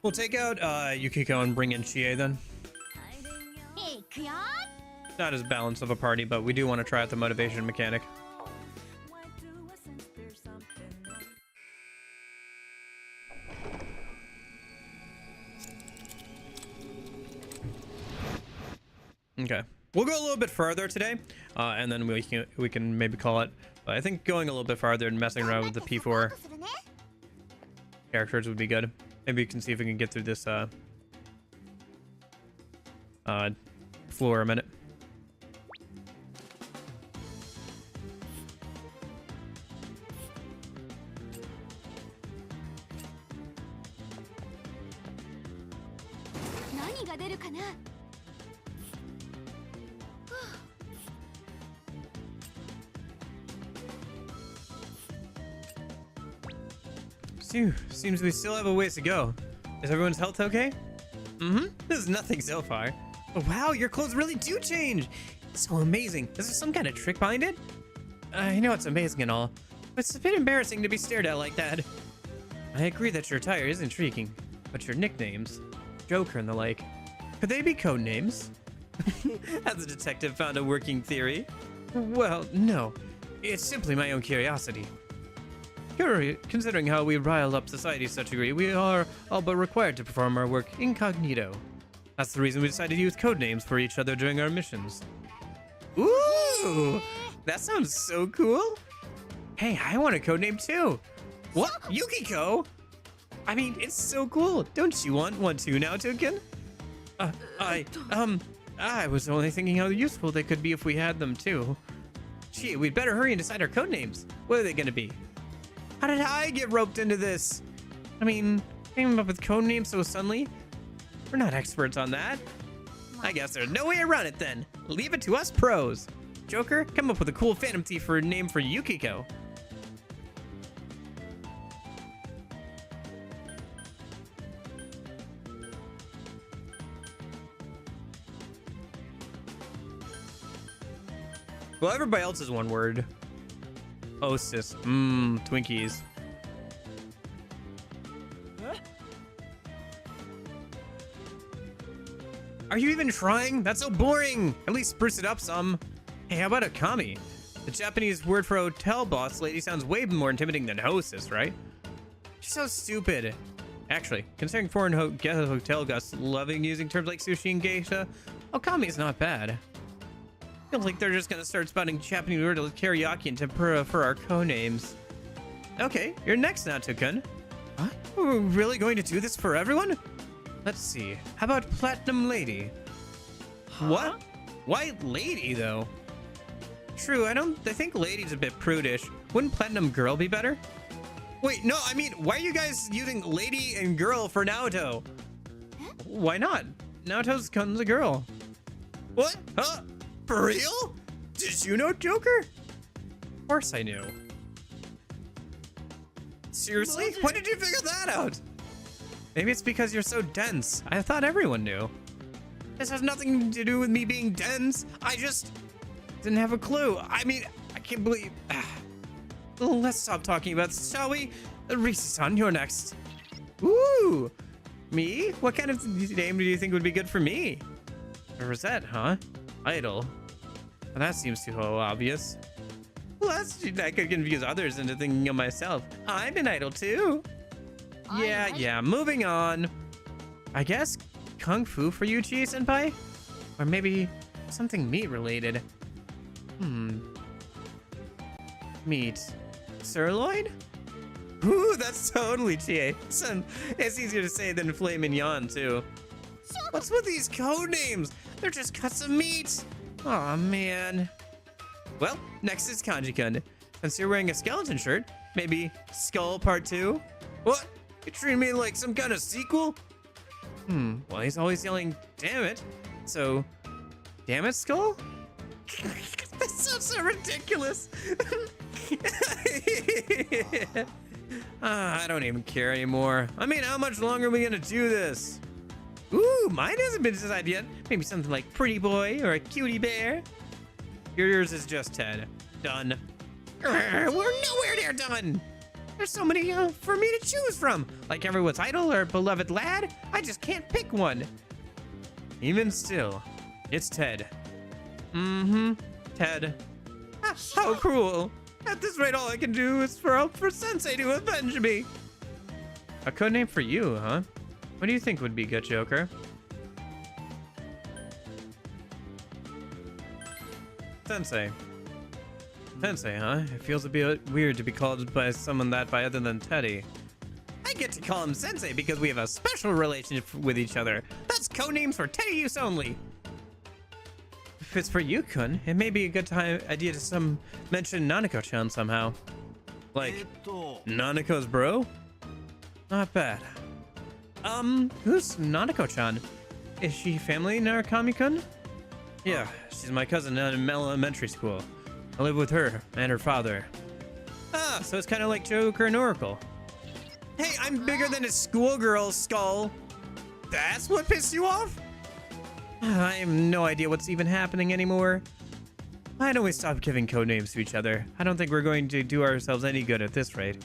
We'll take out Yukiko and bring in Chie then. Not as balanced of a party, but we do want to try out the motivation mechanic. Okay, we'll go a little bit further today, and then we can maybe call it. But I think going a little bit farther and messing around with the P4 characters would be good. Maybe we can see if we can get through this floor a minute. Seems we still have a ways to go. Is everyone's health okay? Mm-hmm. This is nothing so far. Oh, wow, your clothes really do change. It's so amazing. Is there some kind of trick behind it? I know it's amazing and all, but it's a bit embarrassing to be stared at like that. I agree that your attire is intriguing, but your nicknames, Joker and the like, could they be code names? Has the detective found a working theory? Well, no. It's simply my own curiosity. Considering how we rile up society to such a degree, we are all but required to perform our work incognito. That's the reason we decided to use code names for each other during our missions. Ooh! That sounds so cool! Hey, I want a code name too! What? Yukiko? I mean, it's so cool! Don't you want one too now, Touken? I was only thinking how useful they could be if we had them too. Gee, we'd better hurry and decide our code names. What are they gonna be? How did I get roped into this? I mean, came up with code names so suddenly? We're not experts on that. I guess there's no way around it then. Leave it to us pros. Joker, come up with a cool Phantom Thief for a name for Yukiko. Well, everybody else is one word. Osis. Twinkies. Are you even trying? That's so boring. At least spruce it up some. Hey, how about Akami? The Japanese word for hotel boss lady sounds way more intimidating than hostess, right? She's so stupid. Actually, considering foreign hotel guests loving using terms like sushi and geisha, Okami is not bad. Feels like they're just gonna start spouting Japanese words like karaoke and tempura for our co-names. Okay, you're next now, Touken. Huh? We're really going to do this for everyone? Let's see. How about Platinum Lady? Huh? What? Why Lady, though? True, I think Lady's a bit prudish. Wouldn't Platinum Girl be better? Wait, no, I mean, why are you guys using Lady and Girl for Naoto? Why not? Naoto's a girl. What? Huh? For real? Did you know, Joker? Of course I knew. Seriously? When did you figure that out? Maybe it's because you're so dense. I thought everyone knew. This has nothing to do with me being dense. I just didn't have a clue. I mean, I can't believe... Let's stop talking about this, shall we? Risa-san, you're next. Ooh! Me? What kind of name do you think would be good for me? Rosette, huh? Idol. Well, that seems too obvious. Well, that could confuse others into thinking of myself. I'm an idol too. Yeah, moving on. I guess Kung Fu for you, Chie-senpai? Or maybe something meat-related. Meat. Sirloin? Ooh, that's totally TA. It's easier to say than filet mignon, too. What's with these code names? They're just cuts of meat. Aw, man. Well, next is Kanji-kun. Since you're wearing a skeleton shirt, maybe Skull Part 2? What? You treating me like some kind of sequel? Well, he's always yelling, damn it. So, damn it, Skull? That's so ridiculous. I don't even care anymore. I mean, how much longer are we gonna do this? Ooh, mine hasn't been decided yet. Maybe something like Pretty Boy or a Cutie Bear. Yours is just Ted. Done. We're nowhere near done. There's so many for me to choose from. Like everyone's idol or beloved lad. I just can't pick one. Even still, it's Ted. Ted. How cruel. At this rate, all I can do is for Sensei to avenge me. A codename for you, huh? What do you think would be good, Joker? Sensei. Sensei, huh? It feels a bit weird to be called by someone that by other than Teddy. I get to call him Sensei because we have a special relationship with each other. That's codenames for Teddy use only. If it's for you, Kun, it may be a good idea to mention Nanako-chan somehow. Like, Nanako's bro? Not bad. Who's Nanako-chan? Is she family Narukami-kun? Yeah, she's my cousin in elementary school. I live with her and her father. Ah, so it's kind of like Joker and Oracle. Hey, I'm bigger than a schoolgirl, Skull. That's what pissed you off? I have no idea what's even happening anymore. Why don't we stop giving codenames to each other? I don't think we're going to do ourselves any good at this rate.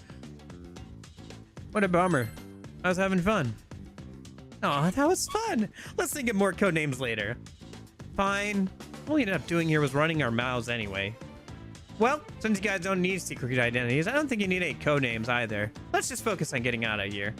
What a bummer. I was having fun. Aw, that was fun. Let's think of more codenames later. Fine. All we ended up doing here was running our mouths anyway. Well, since you guys don't need secret identities, I don't think you need any codenames either. Let's just focus on getting out of here.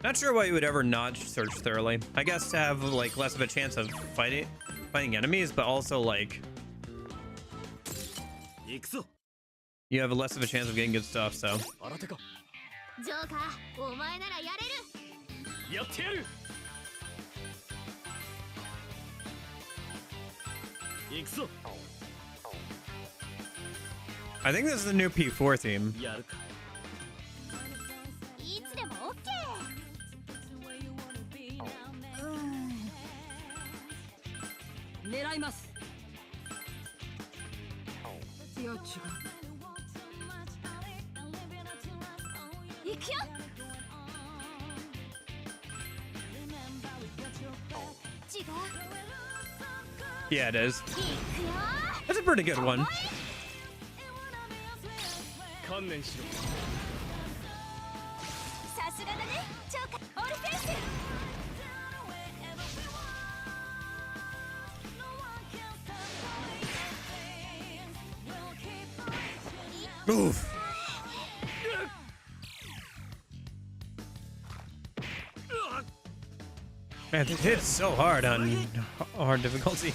Not sure why you would ever not search thoroughly. I guess to have like less of a chance of fighting enemies, but also like you have less of a chance of getting good stuff. So. I think this is the new P4 theme. Yeah, it is. That's a pretty good one. Oof. Man, it hits so hard on hard difficulty.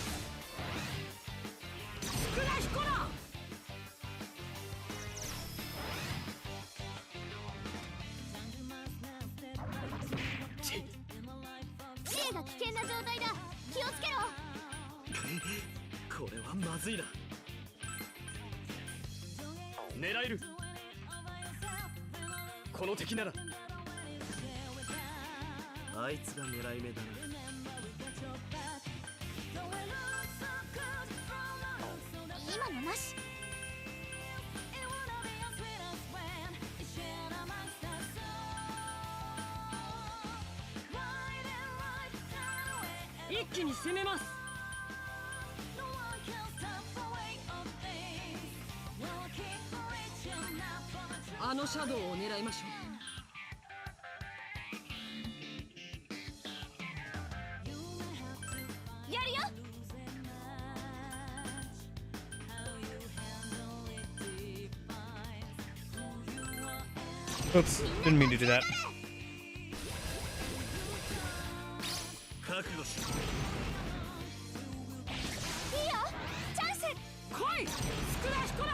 Oops, didn't mean to do that. 覚悟しろ。いいよチャンス。来いスクラヒコラ。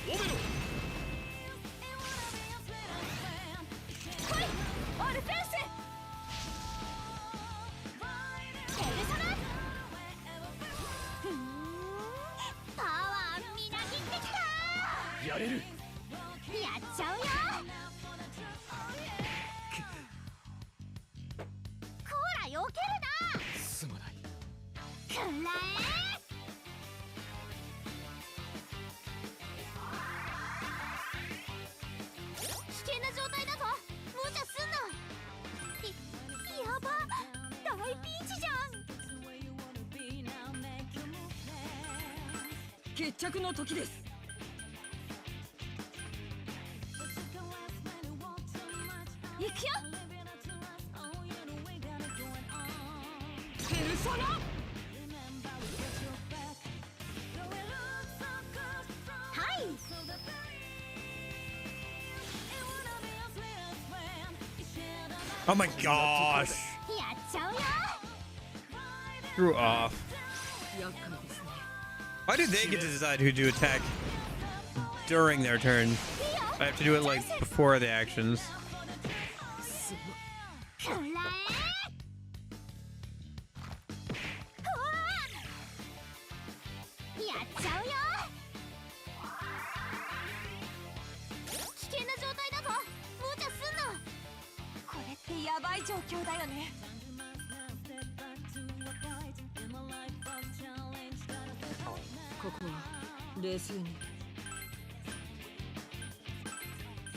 来いオルフェウス。ペルソナ。パワーみなぎってきた。やれる。やっちゃうよ。こら避けるな。すまない。くらえ。危険な状態だぞ。無茶すんな。やば、大ピンチじゃん。決着の時です。行くよ。ペルソナ。はい。 Oh my gosh! やっちゃうよ。 Screw off. 厄介ですね。 Why do they get to decide who to attack during their turn? I have to do it like before the actions. くらえ。やっちゃうよ。危険な状態だぞ。無茶すんな。これってやばい状況だよね。ここは冷静に。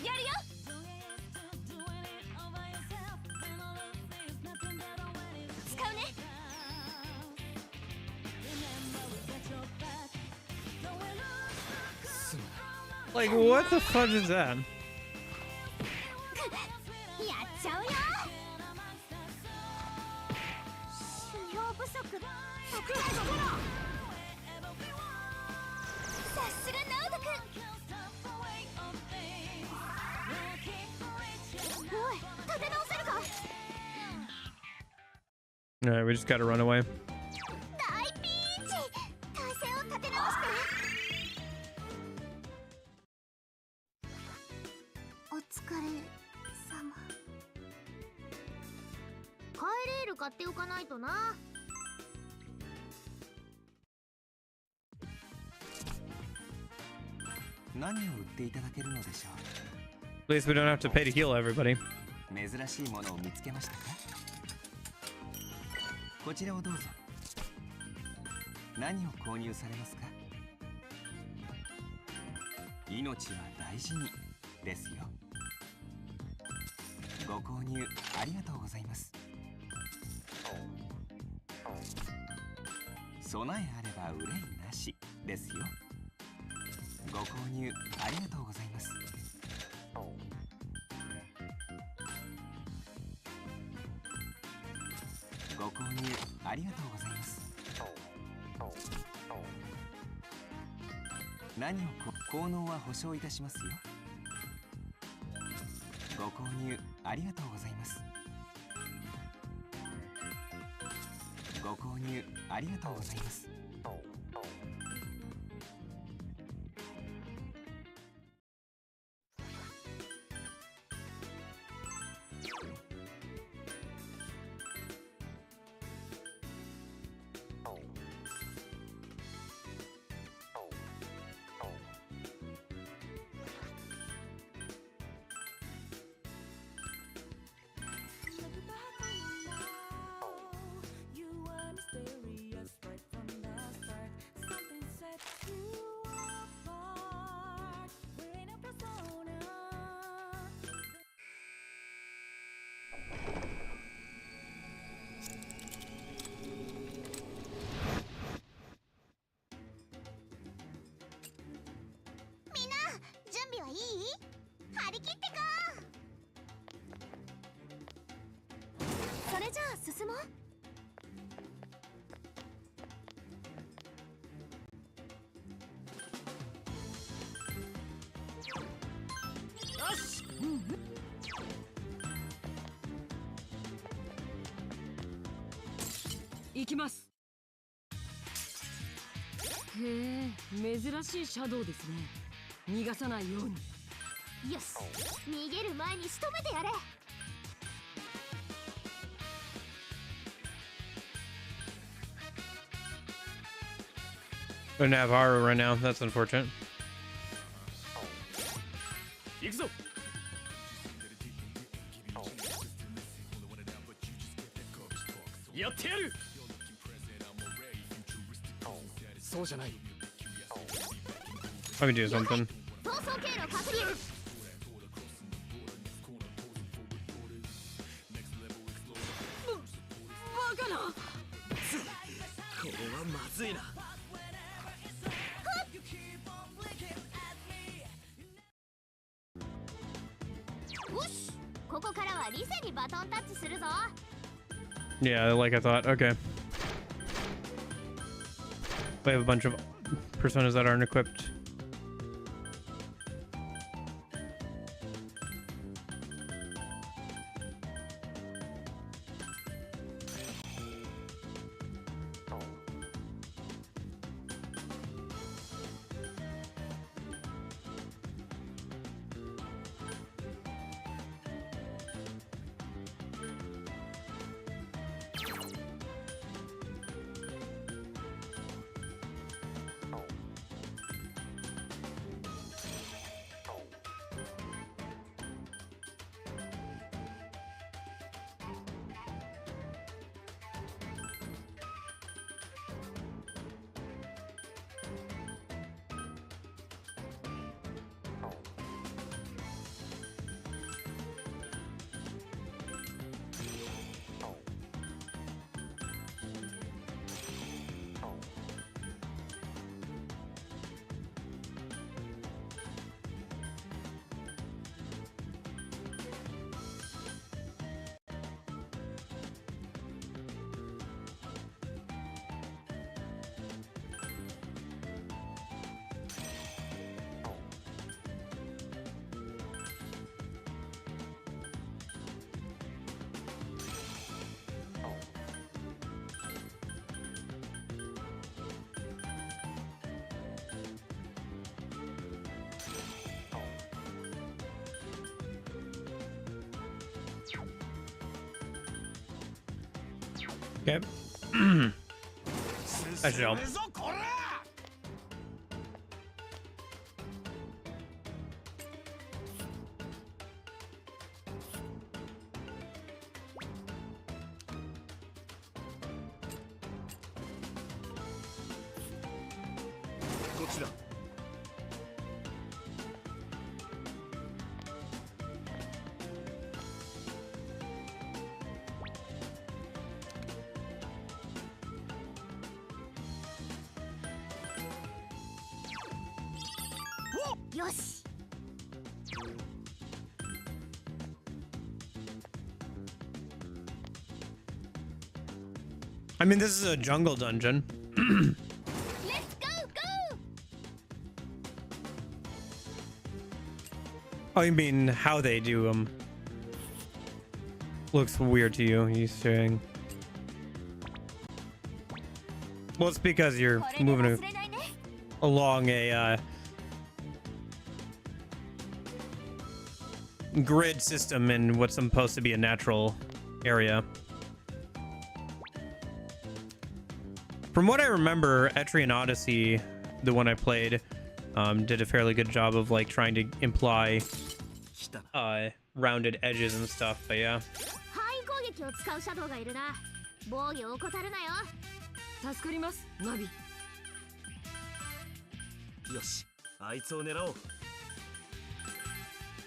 やるよ。使うね。 Like, what the fudge is that? やっちゃうよ。修行不足。スクラヒコラ。さすがナオト君。おい、立て直せるか。 Alright, we just gotta run away. 大ピンチ。体勢を立て直して。お疲れ様。帰れる買っておかないとな。何を売っていただけるのでしょ At least we don't have to pay to heal everybody. う。珍しいものを見つけましたか。こちらをどうぞ。何を購入されますか。命は大事にですよ。ご購入ありがとうございます。備えあれば憂いなしですよ。ご購入ありがとうございます。ご購入ありがとうございます。何を効能は保証いたしますよ。ご購入ありがとうございます。ご購入ありがとうございます。みんな準備はいい？張り切ってこう。それじゃあ進もう。きます。へえ、珍しいシャドウですね。逃がさないように。よし、逃げる前に仕留めてやれ。Don't have Haru right now. That's unfortunate. 行くぞ。やってやる。そうじゃない。 Let me do something. 逃走経路確認。バカな。これはまずいな。よし、ここからはリセにバトンタッチするぞ。 Yeah, like I thought. Okay. We have a bunch of personas that aren't equipped. Okay. That should help. I mean, this is a jungle dungeon. Let's go! Oh, you mean how they do them? Looks weird to you, he's saying. Well, it's because you're moving along a grid system in what's supposed to be a natural area. From what I remember, Etrian Odyssey, the one I played, did a fairly good job of like trying to imply rounded edges and stuff, but yeah. を使うシャドウがいるな。防御を怠るなよ。助かります、ナビ。よし、あいつを狙おう。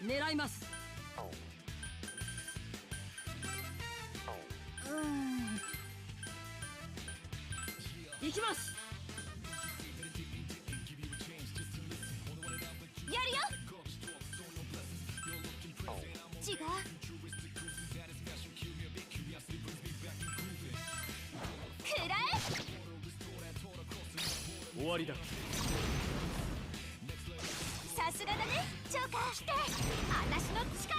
狙います。行きます。やるよ。違う。くらえ。終わりだ。さすがだね、ジョーカー。来て、私の力。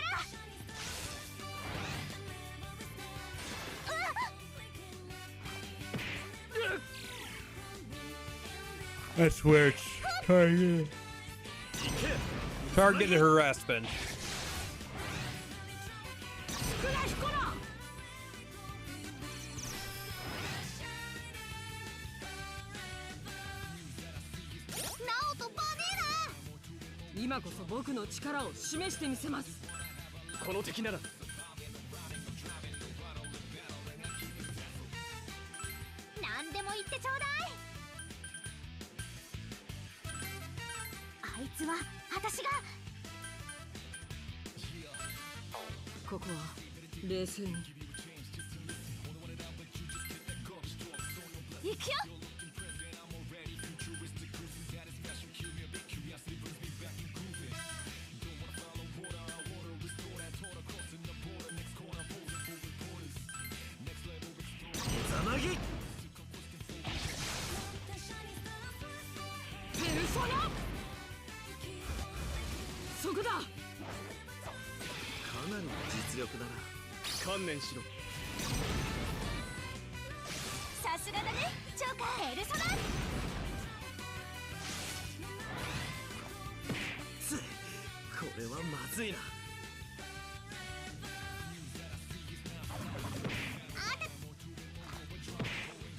That's where it's targeted harassment. 今こそ僕の力を示してみせます。この敵なら何でも言ってちょうだい。あいつは私が。ここは冷静に行くよ。ザナギペルソナそこだ。かなりの実力だな。観念しろ。さすがだねジョーカー。ペルソナこれはまずいな。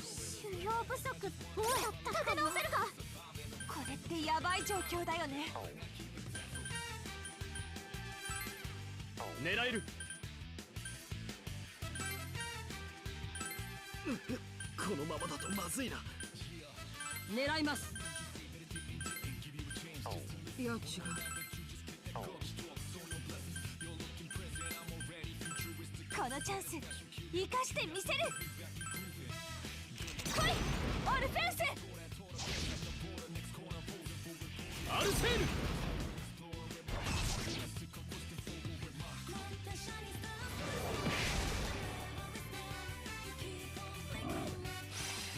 修行不足。おい立て直せるか。これってヤバい状況だよね。狙える。このままだとまずいな。狙います。いや違う。このチャンス生かしてみせる。来いオルフェウス。アルセール。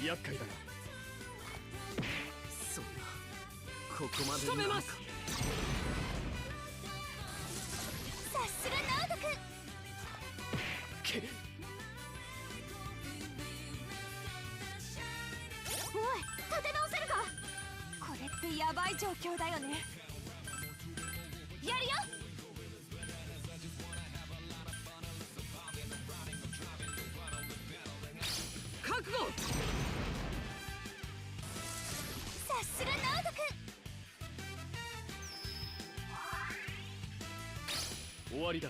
厄介だな。そんなここまで仕留めます。さすがナオト君。おい立て直せるか。これってヤバい状況だよね。やるよ。覚悟。さすがナオト君。終わりだ。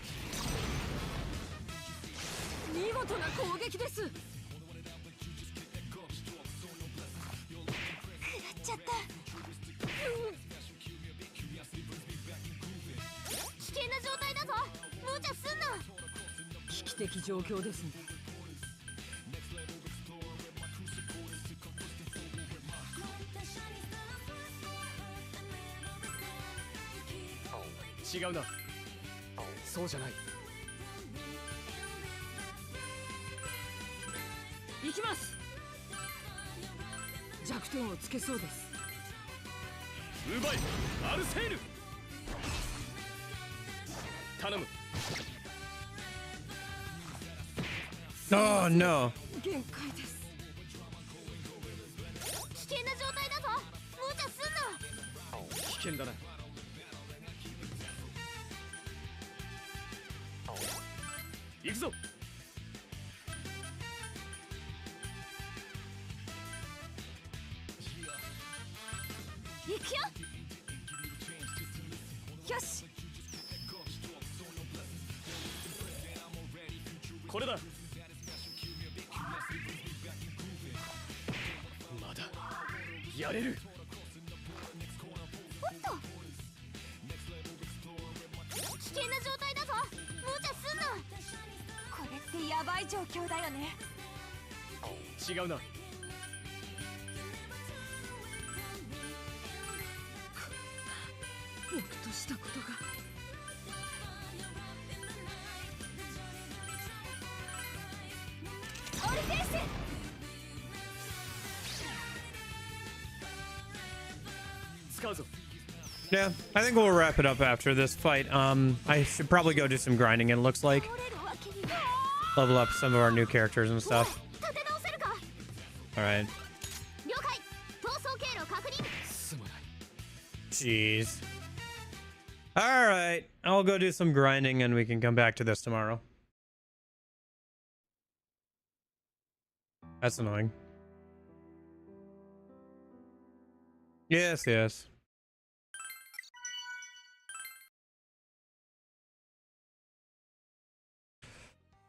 見事な攻撃です。食らっちゃった。危険な状態だぞ。無茶すんな。危機的状況ですね。違うな。そうじゃない。行きます。弱点をつけそうです。奪いアルセール。頼む。Oh no. 限界です。危険な状態だぞ。無茶すんな。危険だな。行くぞ。行くよ。よし。これだ。まだやれる。おっと危険な状態だぞ。無茶すんな。これってヤバい状況だよね。違うな。僕としたことが。オルフェウス。使うぞ。Yeah, I think we'll wrap it up after this fight. I should probably go do some grinding, it looks like. Level up some of our new characters and stuff. 立て直せるか。 Alright. 了解。逃走経路確認。jeez. All right, I'll go do some grinding and we can come back to this tomorrow. That's annoying. Yes, yes.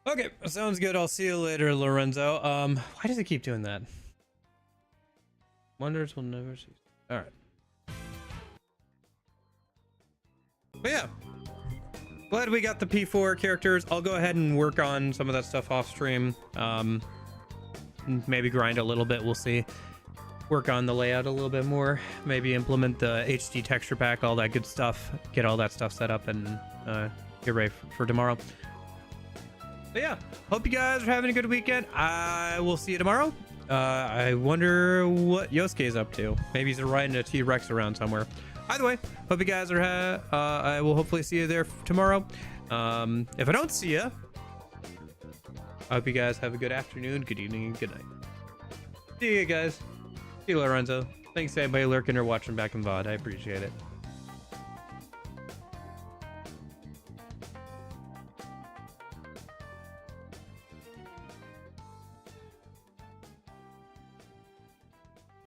Okay, sounds good. I'll see you later, Lorenzo. Why does it keep doing that? Wonders will never cease. All right. But yeah, glad we got the P4 characters. I'll go ahead and work on some of that stuff off stream. Maybe grind a little bit. We'll see. Work on the layout a little bit more. Maybe implement the HD texture pack, all that good stuff. Get all that stuff set up and get ready for tomorrow. But yeah, hope you guys are having a good weekend. I will see you tomorrow. I wonder what Yosuke's up to. Maybe he's riding a T-Rex around somewhere. Either way, hope you guys are I will hopefully see you there tomorrow. If I don't see you, I hope you guys have a good afternoon, good evening, and good night. See you guys. See you, Lorenzo. Thanks to everybody lurking or watching back in VOD. I appreciate it.